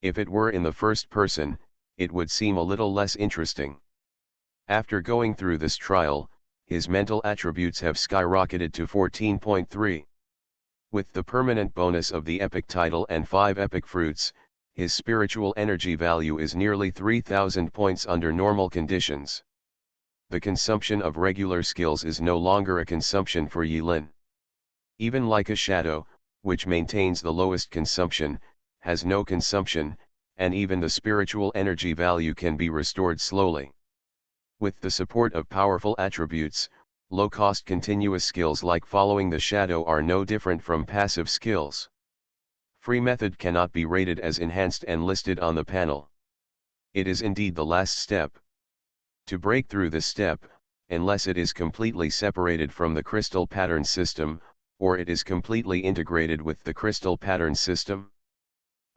If it were in the first person, it would seem a little less interesting. After going through this trial, his mental attributes have skyrocketed to 14.3. With the permanent bonus of the epic title and 5 epic fruits, his spiritual energy value is nearly 3,000 points under normal conditions. The consumption of regular skills is no longer a consumption for Yilin. Even like a shadow, which maintains the lowest consumption, has no consumption, and even the spiritual energy value can be restored slowly. With the support of powerful attributes, low-cost continuous skills like following the shadow are no different from passive skills. Free method cannot be rated as enhanced and listed on the panel. It is indeed the last step. To break through this step, unless it is completely separated from the crystal pattern system, or it is completely integrated with the crystal pattern system.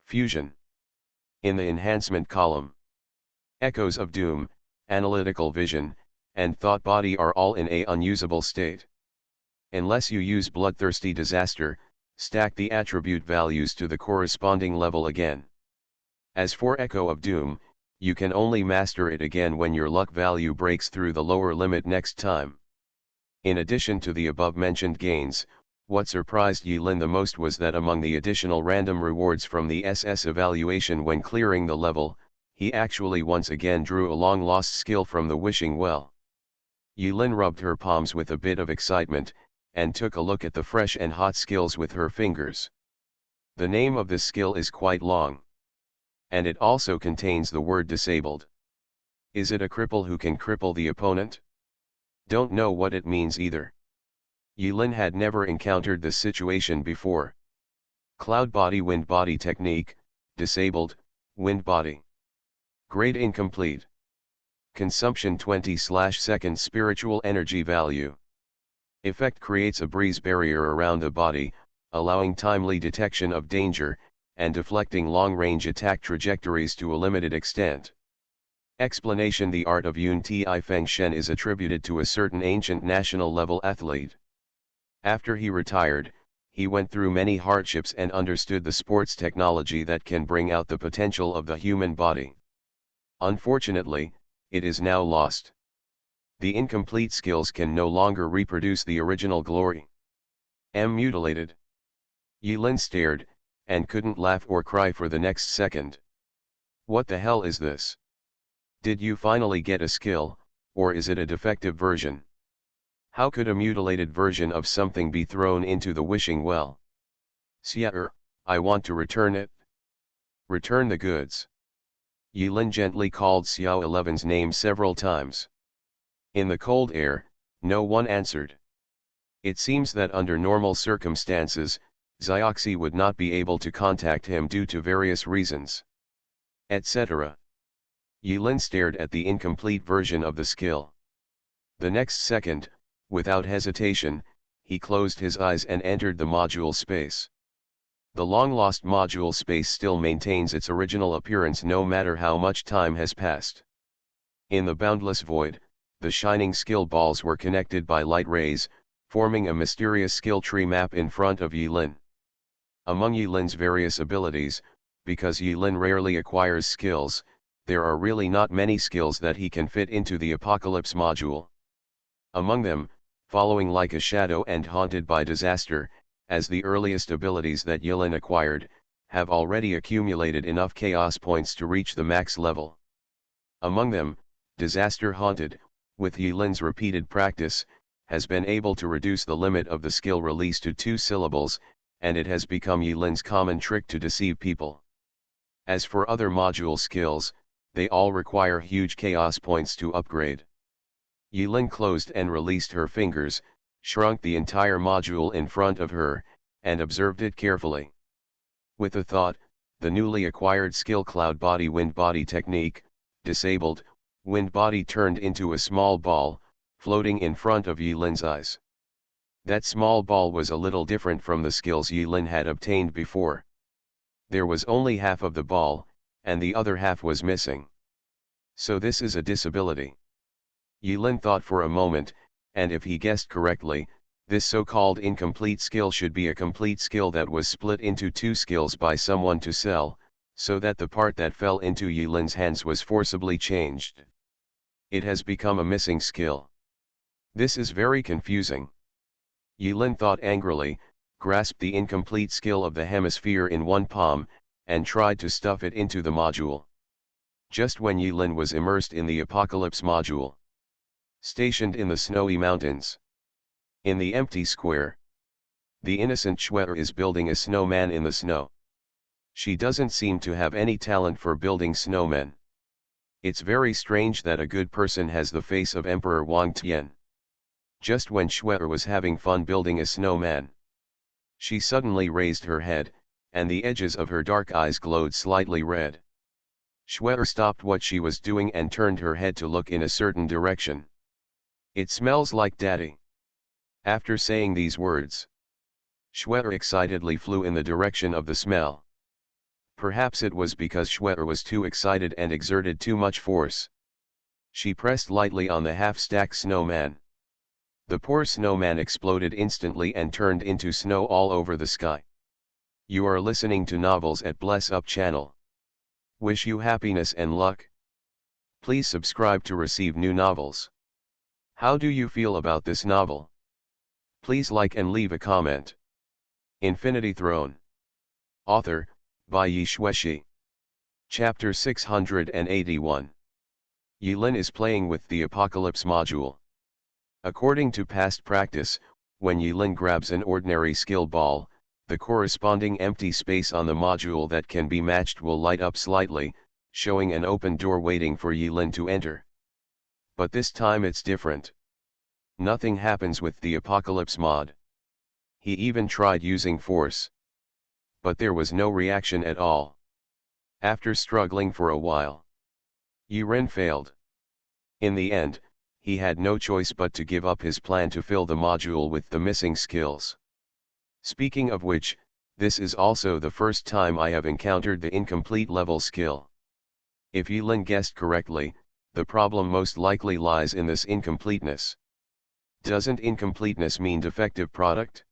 Fusion. In the enhancement column, Echoes of Doom, Analytical Vision, and Thought Body are all in a unusable state. Unless you use Bloodthirsty Disaster, stack the attribute values to the corresponding level again. As for Echo of Doom, you can only master it again when your luck value breaks through the lower limit next time. In addition to the above-mentioned gains, what surprised Yulin the most was that among the additional random rewards from the SS evaluation when clearing the level, he actually once again drew a long-lost skill from the wishing well. Yulin rubbed her palms with a bit of excitement, and took a look at the fresh and hot skills with her fingers. The name of this skill is quite long. And it also contains the word disabled. Is it a cripple who can cripple the opponent? Don't know what it means either. Yulin had never encountered this situation before. Cloud body wind body technique, disabled, wind body. Grade incomplete. Consumption 20/second spiritual energy value. Effect creates a breeze barrier around the body, allowing timely detection of danger, and deflecting long-range attack trajectories to a limited extent. Explanation: the art of Yun Ti Feng Shen is attributed to a certain ancient national-level athlete. After he retired, he went through many hardships and understood the sports technology that can bring out the potential of the human body. Unfortunately, it is now lost. The incomplete skills can no longer reproduce the original glory. Mutilated. Yulin stared, and couldn't laugh or cry for the next second. What the hell is this? Did you finally get a skill, or is it a defective version? How could a mutilated version of something be thrown into the wishing well? Sire, I want to return it. Return the goods. Yulin gently called Xiao 11's name several times. In the cold air, no one answered. It seems that under normal circumstances, Xioxi would not be able to contact him due to various reasons, etc. Yulin stared at the incomplete version of the skill. The next second, without hesitation, he closed his eyes and entered the module space. The long-lost module space still maintains its original appearance no matter how much time has passed. In the boundless void, the shining skill balls were connected by light rays, forming a mysterious skill tree map in front of Yulin. Among Yulin's various abilities, because Yulin rarely acquires skills, there are really not many skills that he can fit into the Apocalypse module. Among them, following like a shadow and haunted by disaster, as the earliest abilities that Yulin acquired, have already accumulated enough chaos points to reach the max level. Among them, Disaster Haunted, with Yulin's repeated practice, has been able to reduce the limit of the skill release to 2 syllables, and it has become Yulin's common trick to deceive people. As for other module skills, they all require huge chaos points to upgrade. Yulin closed and released her fingers, shrunk the entire module in front of her, and observed it carefully. With a thought, the newly acquired skill Cloud Body Wind Body technique, disabled, wind body turned into a small ball, floating in front of Yulin's eyes. That small ball was a little different from the skills Yulin had obtained before. There was only half of the ball, and the other half was missing. So this is a disability. Yulin thought for a moment, and if he guessed correctly, this so-called incomplete skill should be a complete skill that was split into 2 skills by someone to sell, so that the part that fell into Yulin's hands was forcibly changed. It has become a missing skill. This is very confusing. Yulin thought angrily, grasped the incomplete skill of the hemisphere in one palm, and tried to stuff it into the module. Just when Yulin was immersed in the Apocalypse module, stationed in the snowy mountains, in the empty square, the innocent Shweta is building a snowman in the snow. She doesn't seem to have any talent for building snowmen. It's very strange that a good person has the face of Emperor Wang Tian. Just when Shweta was having fun building a snowman, she suddenly raised her head, and the edges of her dark eyes glowed slightly red. Shweta stopped what she was doing and turned her head to look in a certain direction. It smells like daddy. After saying these words, Shweta excitedly flew in the direction of the smell. Perhaps it was because Shweta was too excited and exerted too much force. She pressed lightly on the half-stacked snowman. The poor snowman exploded instantly and turned into snow all over the sky. You are listening to Novels at Bless Up channel. Wish you happiness and luck. Please subscribe to receive new novels. How do you feel about this novel? Please like and leave a comment. Infinity Throne. Author, by Yi Shueshi. Chapter 681. Yilin is playing with the Apocalypse module. According to past practice, when Yilin grabs an ordinary skill ball, the corresponding empty space on the module that can be matched will light up slightly, showing an open door waiting for Yilin to enter. But this time it's different. Nothing happens with the Apocalypse mod. He even tried using force. But there was no reaction at all. After struggling for a while, Yilin failed. In the end, he had no choice but to give up his plan to fill the module with the missing skills. Speaking of which, this is also the first time I have encountered the incomplete level skill. If Yilin guessed correctly, the problem most likely lies in this incompleteness. Doesn't incompleteness mean defective product?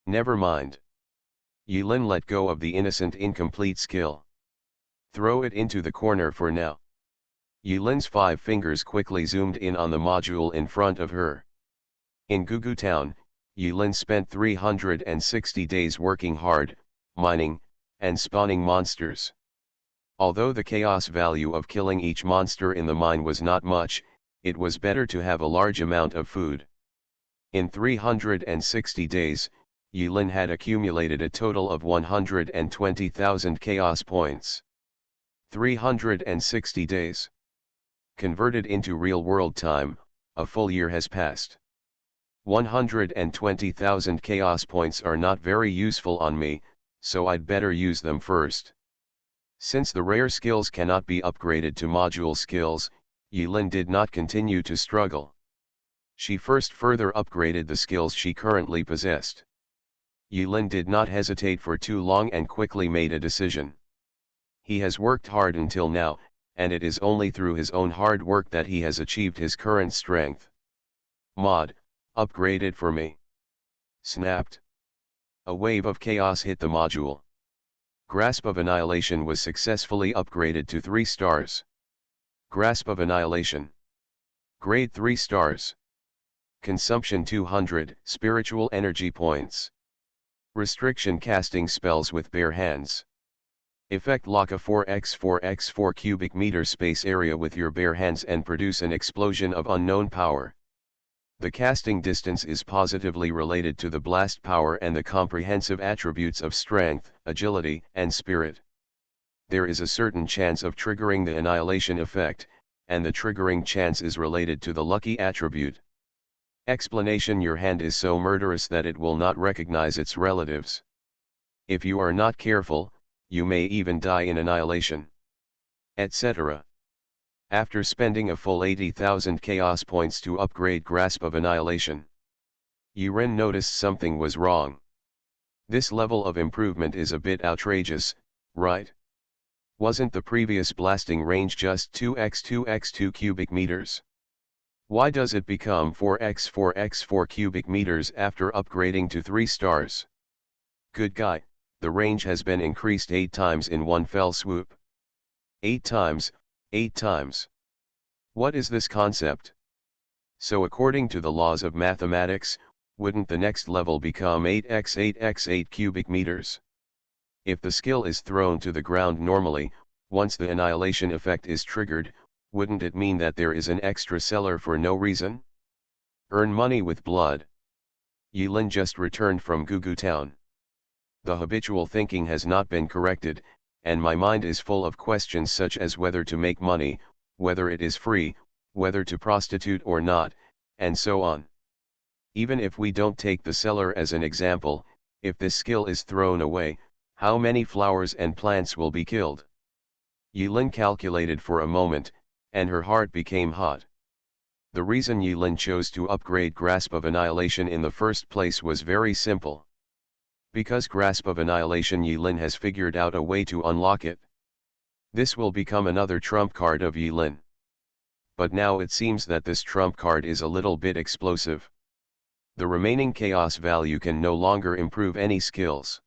Never mind. Yilin let go of the innocent incomplete skill. Throw it into the corner for now. Yilin's 5 fingers quickly zoomed in on the module in front of her. In Gugu Town, Yilin spent 360 days working hard, mining, and spawning monsters. Although the chaos value of killing each monster in the mine was not much, it was better to have a large amount of food. In 360 days, Yilin had accumulated a total of 120,000 chaos points. 360 days. Converted into real-world time, a full year has passed. 120,000 chaos points are not very useful on me, so I'd better use them first. Since the rare skills cannot be upgraded to module skills, Yilin did not continue to struggle. She first further upgraded the skills she currently possessed. Yilin did not hesitate for too long and quickly made a decision. He has worked hard until now, and it is only through his own hard work that he has achieved his current strength. Mod, upgrade it for me. Snapped. A wave of chaos hit the module. Grasp of Annihilation was successfully upgraded to 3 stars. Grasp of Annihilation. Grade 3 stars. Consumption 200 spiritual energy points. Restriction casting spells with bare hands. Effect: lock a 4x4x4 cubic meter space area with your bare hands and produce an explosion of unknown power. The casting distance is positively related to the blast power and the comprehensive attributes of strength, agility, and spirit. There is a certain chance of triggering the annihilation effect, and the triggering chance is related to the lucky attribute. Explanation: your hand is so murderous that it will not recognize its relatives. If you are not careful, you may even die in annihilation. Etc. After spending a full 80,000 chaos points to upgrade Grasp of Annihilation, Yilin noticed something was wrong. This level of improvement is a bit outrageous, right? Wasn't the previous blasting range just 2x2x2 cubic meters? Why does it become 4x4x4 cubic meters after upgrading to 3 stars? Good guy, the range has been increased 8 times in one fell swoop. 8 times, 8 times. What is this concept? So according to the laws of mathematics, wouldn't the next level become 8x8x8 cubic meters? If the skill is thrown to the ground normally, once the annihilation effect is triggered, wouldn't it mean that there is an extra seller for no reason? Earn money with blood. Yilin just returned from Gugu Town. The habitual thinking has not been corrected, and my mind is full of questions such as whether to make money, whether it is free, whether to prostitute or not, and so on. Even if we don't take the seller as an example, if this skill is thrown away, how many flowers and plants will be killed? Yilin calculated for a moment, and her heart became hot. The reason Yilin chose to upgrade Grasp of Annihilation in the first place was very simple. Because Grasp of Annihilation, Yilin has figured out a way to unlock it. This will become another trump card of Yilin. But now it seems that this trump card is a little bit explosive. The remaining chaos value can no longer improve any skills.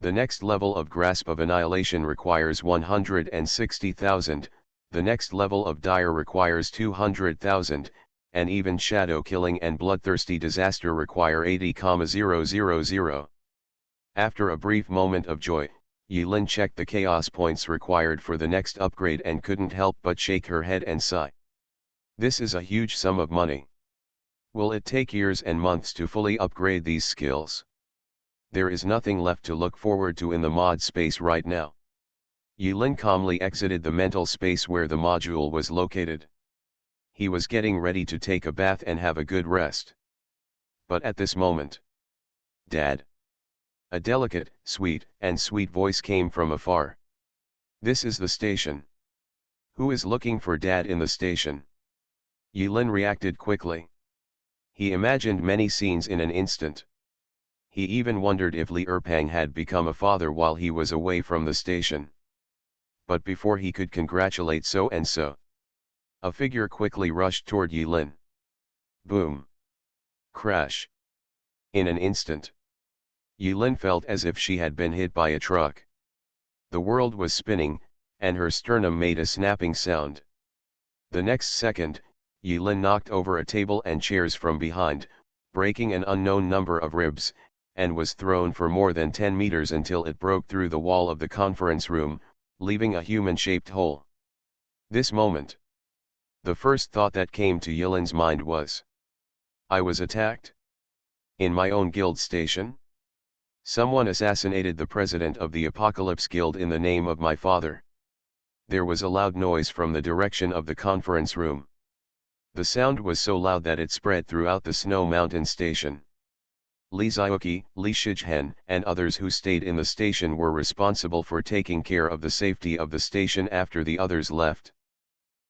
The next level of Grasp of Annihilation requires 160,000, the next level of Dire requires 200,000, and even shadow killing and bloodthirsty disaster require 80,000. After a brief moment of joy, Yilin checked the chaos points required for the next upgrade and couldn't help but shake her head and sigh. This is a huge sum of money. Will it take years and months to fully upgrade these skills? There is nothing left to look forward to in the mod space right now. Yilin calmly exited the mental space where the module was located. He was getting ready to take a bath and have a good rest. But at this moment, Dad! A delicate, sweet voice came from afar. This is the station. Who is looking for Dad in the station? Yilin reacted quickly. He imagined many scenes in an instant. He even wondered if Li Erpang had become a father while he was away from the station. But before he could congratulate so-and-so, a figure quickly rushed toward Yilin. Boom! Crash! In an instant, Yilin felt as if she had been hit by a truck. The world was spinning, and her sternum made a snapping sound. The next second, Yilin knocked over a table and chairs from behind, breaking an unknown number of ribs, and was thrown for more than 10 meters until it broke through the wall of the conference room, leaving a human-shaped hole. This moment, the first thought that came to Yilin's mind was, I was attacked? In my own guild station? Someone assassinated the president of the Apocalypse Guild in the name of my father. There was a loud noise from the direction of the conference room. The sound was so loud that it spread throughout the Snow Mountain station. Li Xiaoqi, Li Shizhen, and others who stayed in the station were responsible for taking care of the safety of the station after the others left.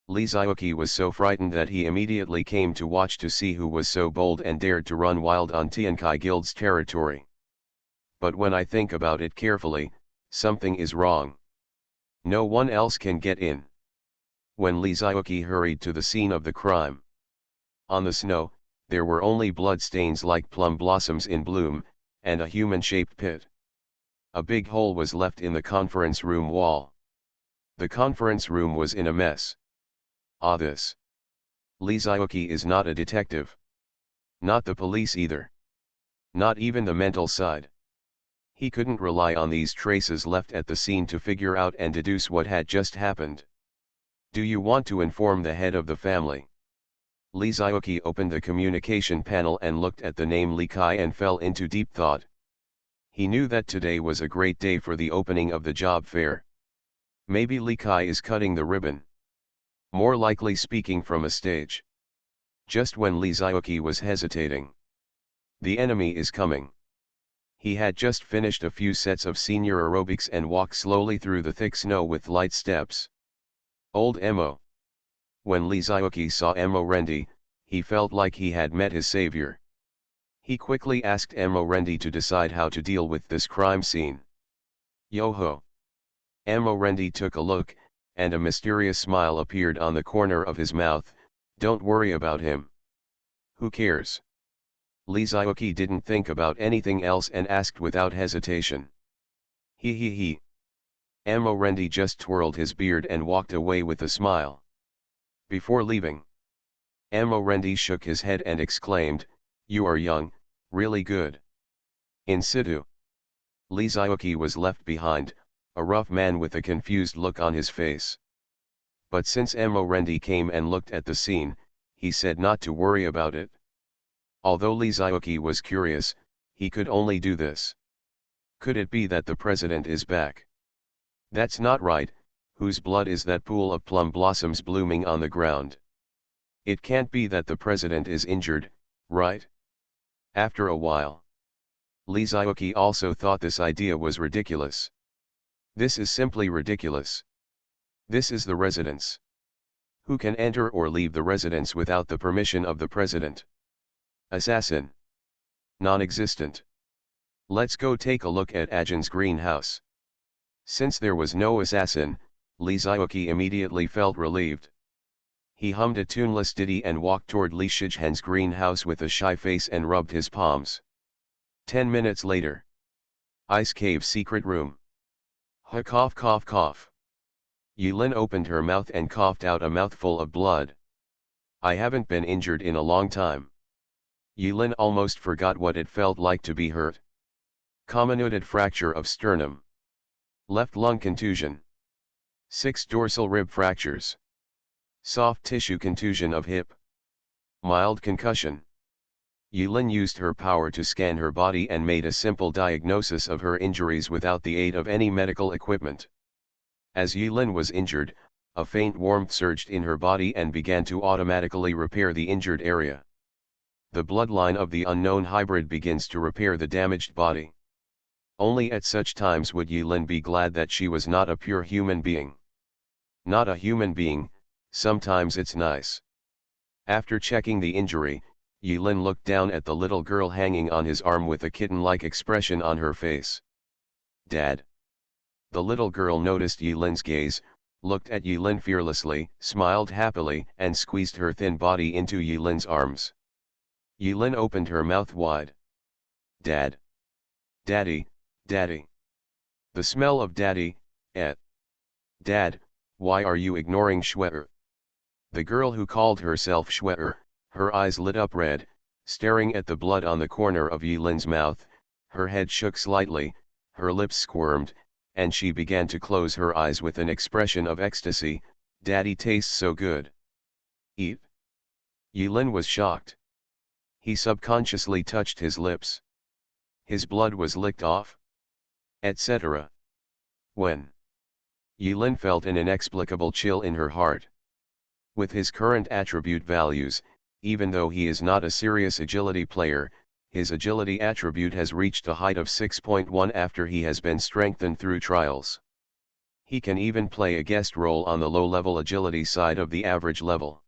Li Xiaoqi was so frightened that he immediately came to watch to see who was so bold and dared to run wild on Tiankai Guild's territory. But when I think about it carefully, something is wrong. No one else can get in. When Li Xiaoqi hurried to the scene of the crime, on the snow, there were only bloodstains like plum blossoms in bloom, and a human-shaped pit. A big hole was left in the conference room wall. The conference room was in a mess. This. Li Xiaoqi is not a detective. Not the police either. Not even the mental side. He couldn't rely on these traces left at the scene to figure out and deduce what had just happened. Do you want to inform the head of the family? Li Xiaoqi opened the communication panel and looked at the name Li Kai and fell into deep thought. He knew that today was a great day for the opening of the job fair. Maybe Li Kai is cutting the ribbon. More likely speaking from a stage. Just when Li Xiaoqi was hesitating. The enemy is coming. He had just finished a few sets of senior aerobics and walked slowly through the thick snow with light steps. Old Emo. When Li Xiaoqi saw Emo Rendi, he felt like he had met his savior. He quickly asked Emo Rendi to decide how to deal with this crime scene. Yo-ho! Emo Rendi took a look, and a mysterious smile appeared on the corner of his mouth. Don't worry about him. Who cares? Li Xiaoqi didn't think about anything else and asked without hesitation. He. Amo Rendi just twirled his beard and walked away with a smile. Before leaving, Amo Rendi shook his head and exclaimed, You are young, really good. In situ, Li Xiaoqi was left behind, a rough man with a confused look on his face. But since Amo Rendi came and looked at the scene, he said not to worry about it. Although Li Xiaoqi was curious, he could only do this. Could it be that the president is back? That's not right. Whose blood is that pool of plum blossoms blooming on the ground? It can't be that the president is injured, right? After a while, Li Xiaoqi also thought this idea was ridiculous. This is simply ridiculous. This is the residence. Who can enter or leave the residence without the permission of the president? Assassin. Non-existent. Let's go take a look at Ajin's greenhouse. Since there was no assassin, Li Xiaoqi immediately felt relieved. He hummed a tuneless ditty and walked toward Li Shizhen's greenhouse with a shy face and rubbed his palms. 10 minutes later. Ice Cave secret room. Ha cough cough cough. Yilin opened her mouth and coughed out a mouthful of blood. I haven't been injured in a long time. Yilin almost forgot what it felt like to be hurt. Comminuted fracture of sternum. Left lung contusion. 6 dorsal rib fractures. Soft tissue contusion of hip. Mild concussion. Yilin used her power to scan her body and made a simple diagnosis of her injuries without the aid of any medical equipment. As Yilin was injured, a faint warmth surged in her body and began to automatically repair the injured area. The bloodline of the unknown hybrid begins to repair the damaged body. Only at such times would Yilin be glad that she was not a pure human being. Not a human being, sometimes it's nice. After checking the injury, Yilin looked down at the little girl hanging on his arm with a kitten-like expression on her face. Dad. The little girl noticed Yilin's gaze, looked at Yilin fearlessly, smiled happily, and squeezed her thin body into Yilin's arms. Yilin opened her mouth wide. Dad. Daddy, Daddy. The smell of Daddy, Dad, why are you ignoring Schwetter? The girl who called herself Schwetter, her eyes lit up red, staring at the blood on the corner of Yilin's mouth, her head shook slightly, her lips squirmed, and she began to close her eyes with an expression of ecstasy. Daddy tastes so good. Eat. Yilin was shocked. He subconsciously touched his lips. His blood was licked off. Etc. When Yilin felt an inexplicable chill in her heart. With his current attribute values, even though he is not a serious agility player, his agility attribute has reached a height of 6.1 after he has been strengthened through trials. He can even play a guest role on the low-level agility side of the average level.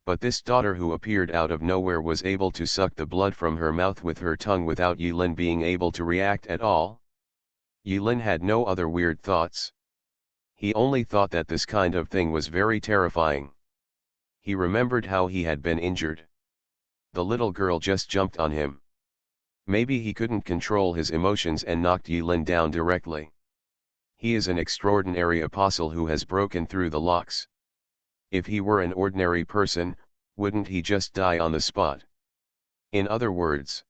But this daughter who appeared out of nowhere was able to suck the blood from her mouth with her tongue without Yilin being able to react at all? Yilin had no other weird thoughts. He only thought that this kind of thing was very terrifying. He remembered how he had been injured. The little girl just jumped on him. Maybe he couldn't control his emotions and knocked Yilin down directly. He is an extraordinary apostle who has broken through the locks. If he were an ordinary person, wouldn't he just die on the spot? In other words,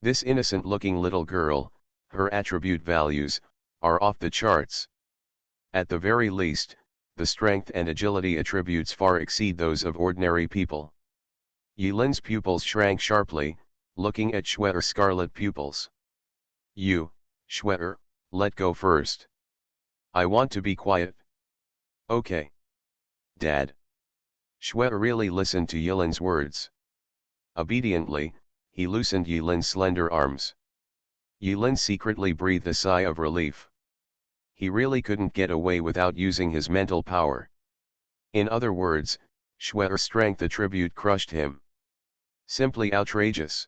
this innocent-looking little girl, her attribute values, are off the charts. At the very least, the strength and agility attributes far exceed those of ordinary people. Yilin's pupils shrank sharply, looking at Schwetter's scarlet pupils. You, Schwetter, let go first. I want to be quiet. Okay. Dad. Schwetter really listened to Yilin's words. Obediently, he loosened Yilin's slender arms. Yilin secretly breathed a sigh of relief. He really couldn't get away without using his mental power. In other words, Schwetter's strength attribute crushed him. Simply outrageous.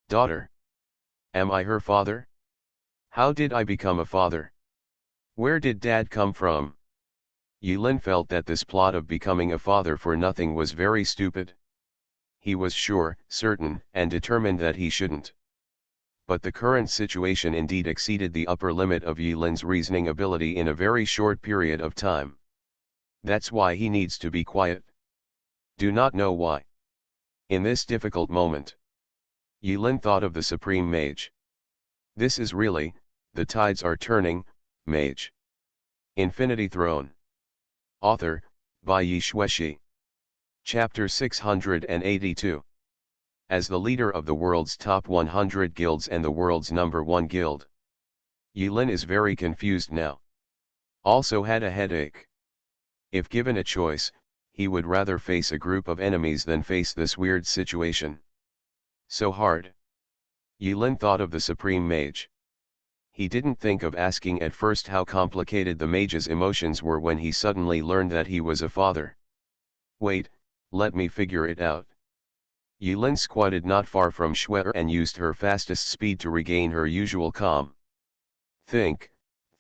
Daughter. Am I her father? How did I become a father? Where did Dad come from? Yilin felt that this plot of becoming a father for nothing was very stupid. He was sure, certain, and determined that he shouldn't. But the current situation indeed exceeded the upper limit of Yilin's reasoning ability in a very short period of time. That's why he needs to be quiet. Do not know why. In this difficult moment, Yilin thought of the Supreme Mage. This is really, the tides are turning, Mage. Infinity Throne. Author, by Yi Shueshi. Chapter 682. As the leader of the world's top 100 guilds and the world's #1 guild, Yilin is very confused now. Also had a headache. If given a choice, he would rather face a group of enemies than face this weird situation. So hard. Yilin thought of the Supreme Mage. He didn't think of asking at first how complicated the mage's emotions were when he suddenly learned that he was a father. Wait, let me figure it out. Yilin squatted not far from Schwetter and used her fastest speed to regain her usual calm. Think,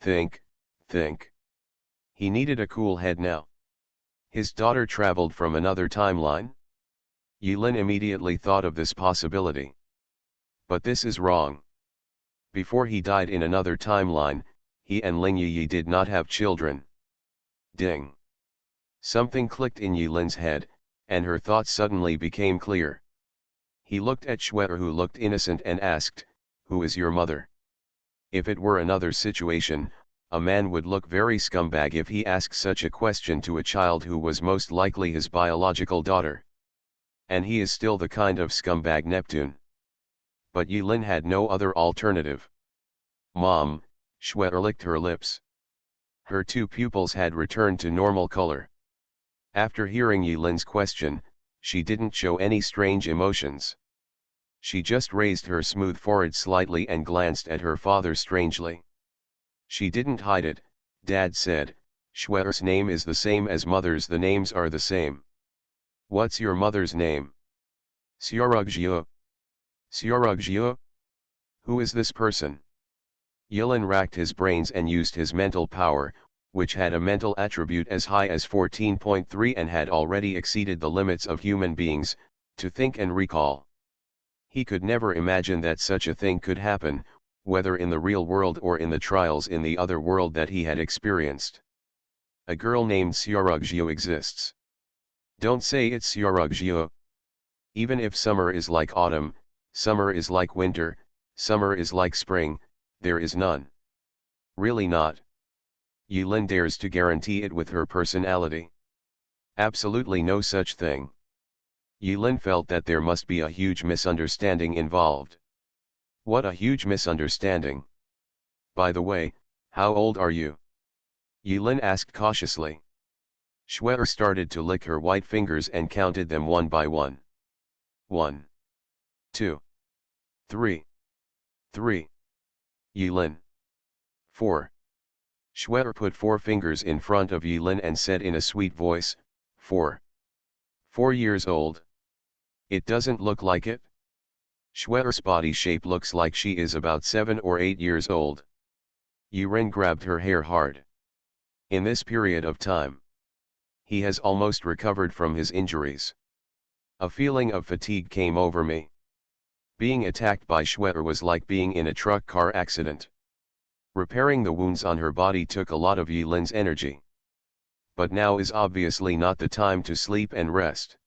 think, think. He needed a cool head now. His daughter traveled from another timeline? Yilin immediately thought of this possibility. But this is wrong. Before he died in another timeline, he and Ling Yi did not have children. Ding. Something clicked in Yilin's head, and her thoughts suddenly became clear. He looked at Schwetter, who looked innocent, and asked, "Who is your mother?" If it were another situation, a man would look very scumbag if he asked such a question to a child who was most likely his biological daughter. And he is still the kind of scumbag Neptune. But Yilin had no other alternative. "Mom," Schwetter licked her lips. Her two pupils had returned to normal color. After hearing Yilin's question, she didn't show any strange emotions. She just raised her smooth forehead slightly and glanced at her father strangely. She didn't hide it. Dad said, "Schwetter's name is the same as mother's, the names are the same." "What's your mother's name?" "Seorugjiu." "Seorugjiu? Who is this person?" Yilin racked his brains and used his mental power, which had a mental attribute as high as 14.3 and had already exceeded the limits of human beings, to think and recall. He could never imagine that such a thing could happen, whether in the real world or in the trials in the other world that he had experienced. A girl named Seorugjiu exists. Don't say it's Seorugjiu. Even if summer is like autumn, summer is like winter, summer is like spring, there is none. Really not. Yilin dares to guarantee it with her personality. Absolutely no such thing. Yilin felt that there must be a huge misunderstanding involved. What a huge misunderstanding. By the way, how old are you? Yilin asked cautiously. Schwetter started to lick her white fingers and counted them one by one. 1, 2, 3, 3. Yilin. 4. Schwetter put 4 fingers in front of Yilin and said in a sweet voice, 4. 4 years old. It doesn't look like it. Schwetter's body shape looks like she is about 7 or 8 years old. Yilin grabbed her hair hard. In this period of time, he has almost recovered from his injuries. A feeling of fatigue came over me. Being attacked by Schwetter was like being in a truck car accident. Repairing the wounds on her body took a lot of Yilin's energy. But now is obviously not the time to sleep and rest.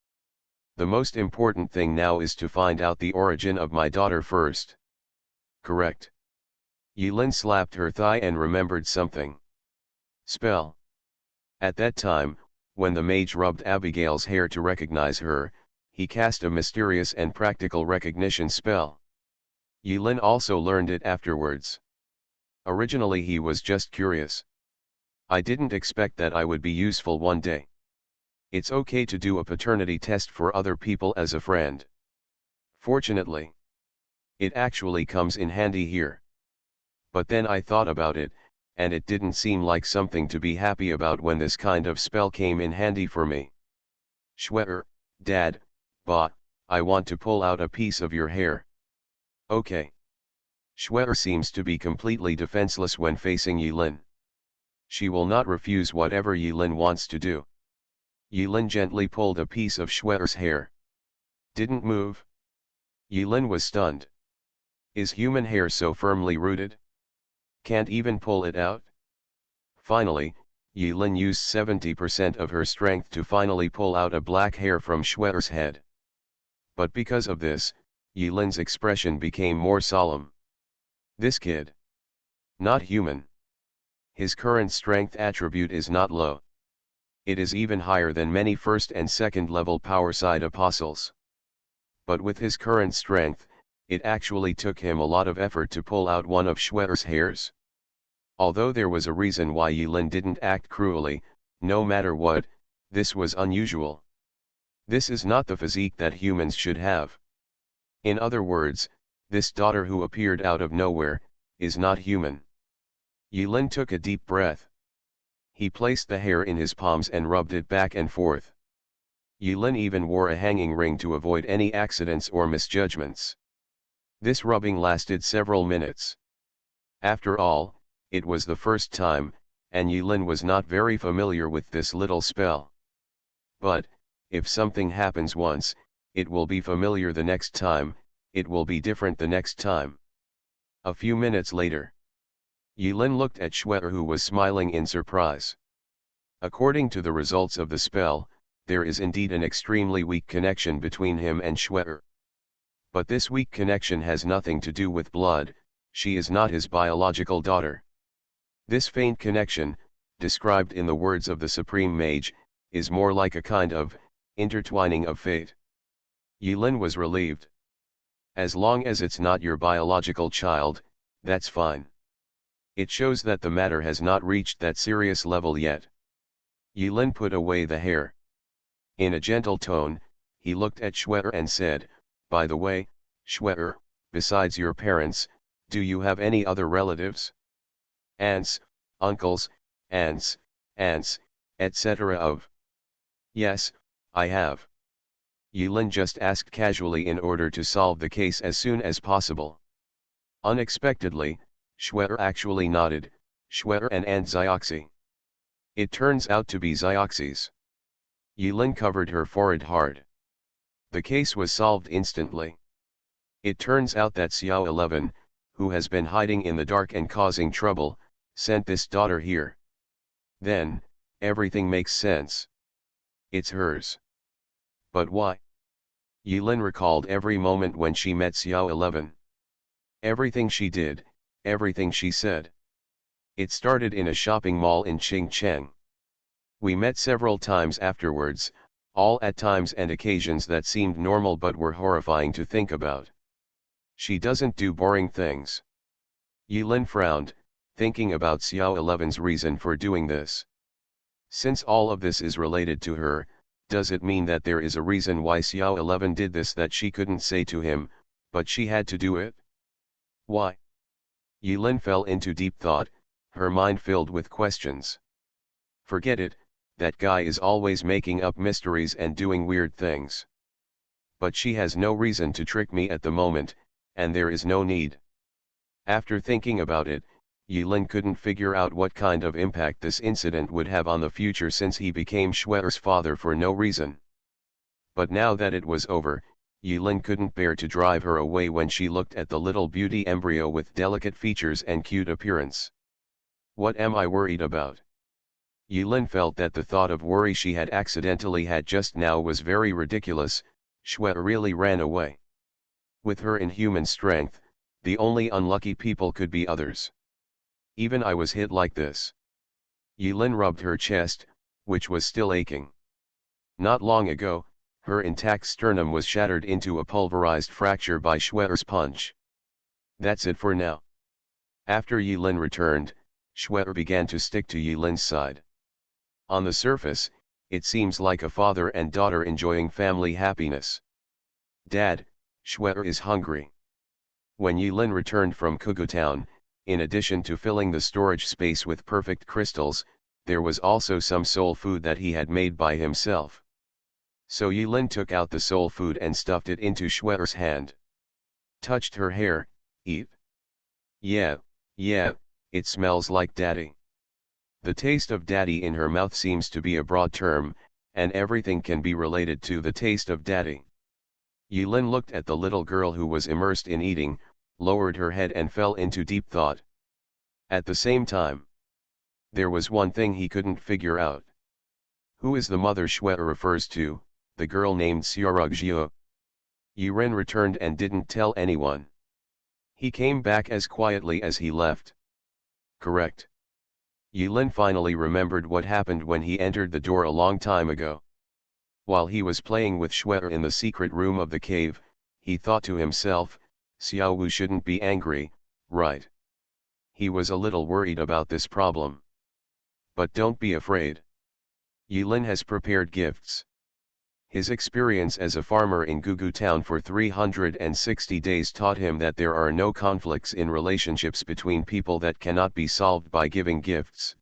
The most important thing now is to find out the origin of my daughter first. Correct. Yilin slapped her thigh and remembered something. Spell. At that time, when the mage rubbed Abigail's hair to recognize her, he cast a mysterious and practical recognition spell. Yilin also learned it afterwards. Originally he was just curious. I didn't expect that I would be useful one day. It's okay to do a paternity test for other people as a friend. Fortunately, it actually comes in handy here. But then I thought about it, and it didn't seem like something to be happy about when this kind of spell came in handy for me. Schwetter, Dad, I want to pull out a piece of your hair. Okay. Schwetter seems to be completely defenseless when facing Yilin. She will not refuse whatever Yilin wants to do. Yilin gently pulled a piece of Schwetter's hair. Didn't move. Yilin was stunned. Is human hair so firmly rooted? Can't even pull it out? Finally, Yilin used 70% of her strength to finally pull out a black hair from Schwetter's head. But because of this, Yilin's expression became more solemn. This kid. Not human. His current strength attribute is not low. It is even higher than many first and second level power side apostles. But with his current strength, it actually took him a lot of effort to pull out one of Schwetter's hairs. Although there was a reason why Yilin didn't act cruelly, no matter what, this was unusual. This is not the physique that humans should have. In other words, this daughter who appeared out of nowhere, is not human. Yilin took a deep breath. He placed the hair in his palms and rubbed it back and forth. Yilin even wore a hanging ring to avoid any accidents or misjudgments. This rubbing lasted several minutes. After all, it was the first time, and Yilin was not very familiar with this little spell. But, if something happens once, it will be familiar the next time, it will be different the next time. A few minutes later, Yilin looked at Schwetter, who was smiling in surprise. According to the results of the spell, there is indeed an extremely weak connection between him and Schwerer. But this weak connection has nothing to do with blood, she is not his biological daughter. This faint connection, described in the words of the Supreme Mage, is more like a kind of intertwining of fate. Yulin was relieved. As long as it's not your biological child, that's fine. It shows that the matter has not reached that serious level yet. Yulin put away the hair. In a gentle tone, he looked at Schwerer and said, "By the way, Schwerer, besides your parents, do you have any other relatives? Aunts, uncles, aunts, etc. Yes, I have." Yulin just asked casually in order to solve the case as soon as possible. Unexpectedly, Schwerer actually nodded, "Schwerer and Aunt Zioxy." It turns out to be Zioxys. Yulin covered her forehead hard. The case was solved instantly. It turns out that Xiao 11, who has been hiding in the dark and causing trouble, sent this daughter here. Then, everything makes sense. It's hers. But why? Yulin recalled every moment when she met Xiao 11. Everything she did, everything she said. It started in a shopping mall in Qingcheng. We met several times afterwards, all at times and occasions that seemed normal but were horrifying to think about. She doesn't do boring things. Yulin frowned, thinking about Xiao 11's reason for doing this. Since all of this is related to her, does it mean that there is a reason why Xiao 11 did this that she couldn't say to him, but she had to do it? Why? Yulin fell into deep thought, her mind filled with questions. Forget it, that guy is always making up mysteries and doing weird things. But she has no reason to trick me at the moment, and there is no need. After thinking about it, Yulin couldn't figure out what kind of impact this incident would have on the future since he became Schwerer's father for no reason. But now that it was over, Yulin couldn't bear to drive her away when she looked at the little beauty embryo with delicate features and cute appearance. What am I worried about? Yulin felt that the thought of worry she had accidentally had just now was very ridiculous. Schwerer really ran away. With her inhuman strength, the only unlucky people could be others. Even I was hit like this. Yulin rubbed her chest, which was still aching. Not long ago, her intact sternum was shattered into a pulverized fracture by Schwerer's punch. That's it for now. After Yulin returned, Schwerer began to stick to Yulin's side. On the surface, it seems like a father and daughter enjoying family happiness. "Dad, Schwerer is hungry." When Yulin returned from Kugu Town, in addition to filling the storage space with perfect crystals, there was also some soul food that he had made by himself. So Yulin took out the soul food and stuffed it into Schwerer's hand. Touched her hair, "Eat." Yeah, it smells like daddy." The taste of daddy in her mouth seems to be a broad term, and everything can be related to the taste of daddy. Yulin looked at the little girl who was immersed in eating, lowered her head and fell into deep thought. At the same time, there was one thing he couldn't figure out. Who is the mother Schwerer refers to, the girl named Xiaorugjiu? Yulin returned and didn't tell anyone. He came back as quietly as he left. Correct. Yulin finally remembered what happened when he entered the door a long time ago. While he was playing with Schwerer in the secret room of the cave, he thought to himself, Xiao Wu shouldn't be angry, right? He was a little worried about this problem. But don't be afraid. Yulin has prepared gifts. His experience as a farmer in Gugu town for 360 days taught him that there are no conflicts in relationships between people that cannot be solved by giving gifts.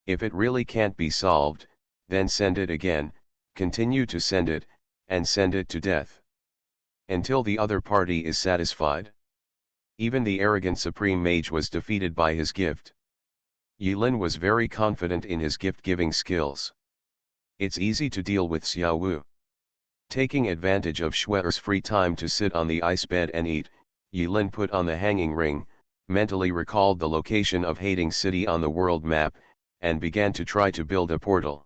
If it really can't be solved, then send it again, continue to send it, and send it to death. Until the other party is satisfied. Even the arrogant supreme mage was defeated by his gift. Yulin was very confident in his gift-giving skills. It's easy to deal with Xiao Wu. Taking advantage of Schwerer's free time to sit on the ice bed and eat, Yulin put on the hanging ring, mentally recalled the location of Hating City on the world map, and began to try to build a portal.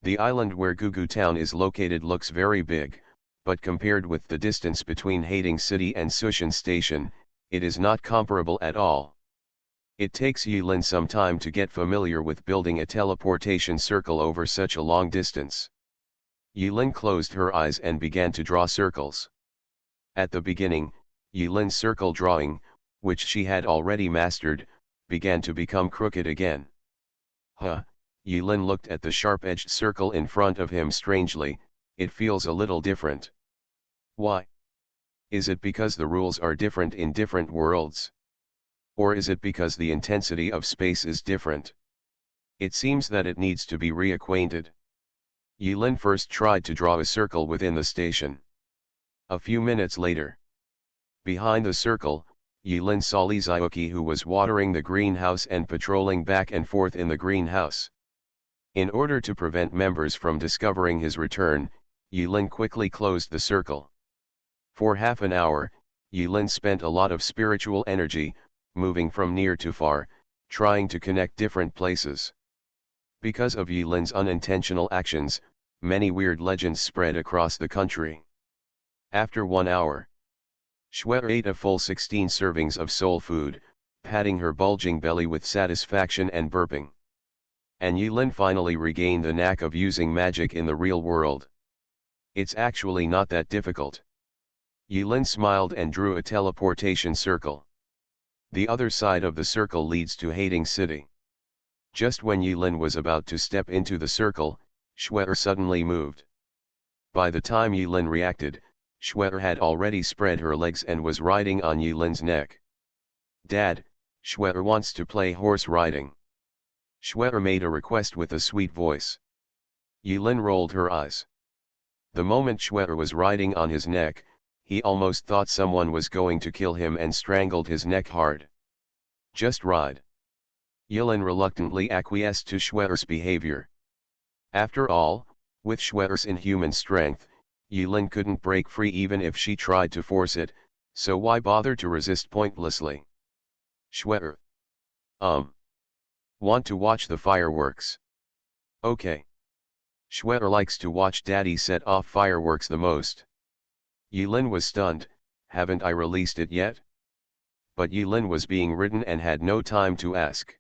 The island where Gugu Town is located looks very big, but compared with the distance between Hating City and Sushin Station, it is not comparable at all. It takes Yulin some time to get familiar with building a teleportation circle over such a long distance. Yulin closed her eyes and began to draw circles. At the beginning, Yulin's circle drawing, which she had already mastered, began to become crooked again. Yulin looked at the sharp-edged circle in front of him strangely. It feels a little different. Why? Is it because the rules are different in different worlds? Or is it because the intensity of space is different? It seems that it needs to be reacquainted. Yulin first tried to draw a circle within the station. A few minutes later, behind the circle, Yulin saw Li Xiaoqi, who was watering the greenhouse and patrolling back and forth in the greenhouse. In order to prevent members from discovering his return, Yulin quickly closed the circle. For half an hour, Yulin spent a lot of spiritual energy, moving from near to far, trying to connect different places. Because of Yulin's unintentional actions, many weird legends spread across the country. After 1 hour, Shuer ate a full 16 servings of soul food, patting her bulging belly with satisfaction and burping. And Yulin finally regained the knack of using magic in the real world. It's actually not that difficult. Yulin smiled and drew a teleportation circle. The other side of the circle leads to Hating City. Just when Yulin was about to step into the circle, Shuer suddenly moved. By the time Yulin reacted, Shuer had already spread her legs and was riding on Yulin's neck. "Dad, Shuer wants to play horse riding." Shuer made a request with a sweet voice. Yulin rolled her eyes. The moment Shuer was riding on his neck, he almost thought someone was going to kill him and strangled his neck hard. "Just ride." Yulin reluctantly acquiesced to Shuer's behavior. After all, with Shuer's inhuman strength, Yulin couldn't break free even if she tried to force it, so why bother to resist pointlessly? "Shuer. Want to watch the fireworks?" "Okay." Shuer likes to watch Daddy set off fireworks the most. Yulin was stunned. "Haven't I released it yet?" But Yulin was being ridden and had no time to ask.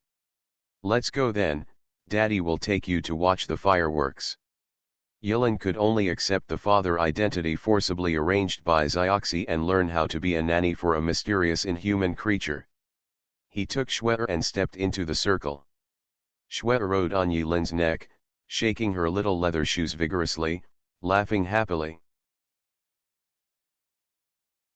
"Let's go then, Daddy will take you to watch the fireworks." Yulin could only accept the father identity forcibly arranged by Xiaoxi and learn how to be a nanny for a mysterious inhuman creature. He took Shuer and stepped into the circle. Shuer rode on Yulin's neck, shaking her little leather shoes vigorously, laughing happily.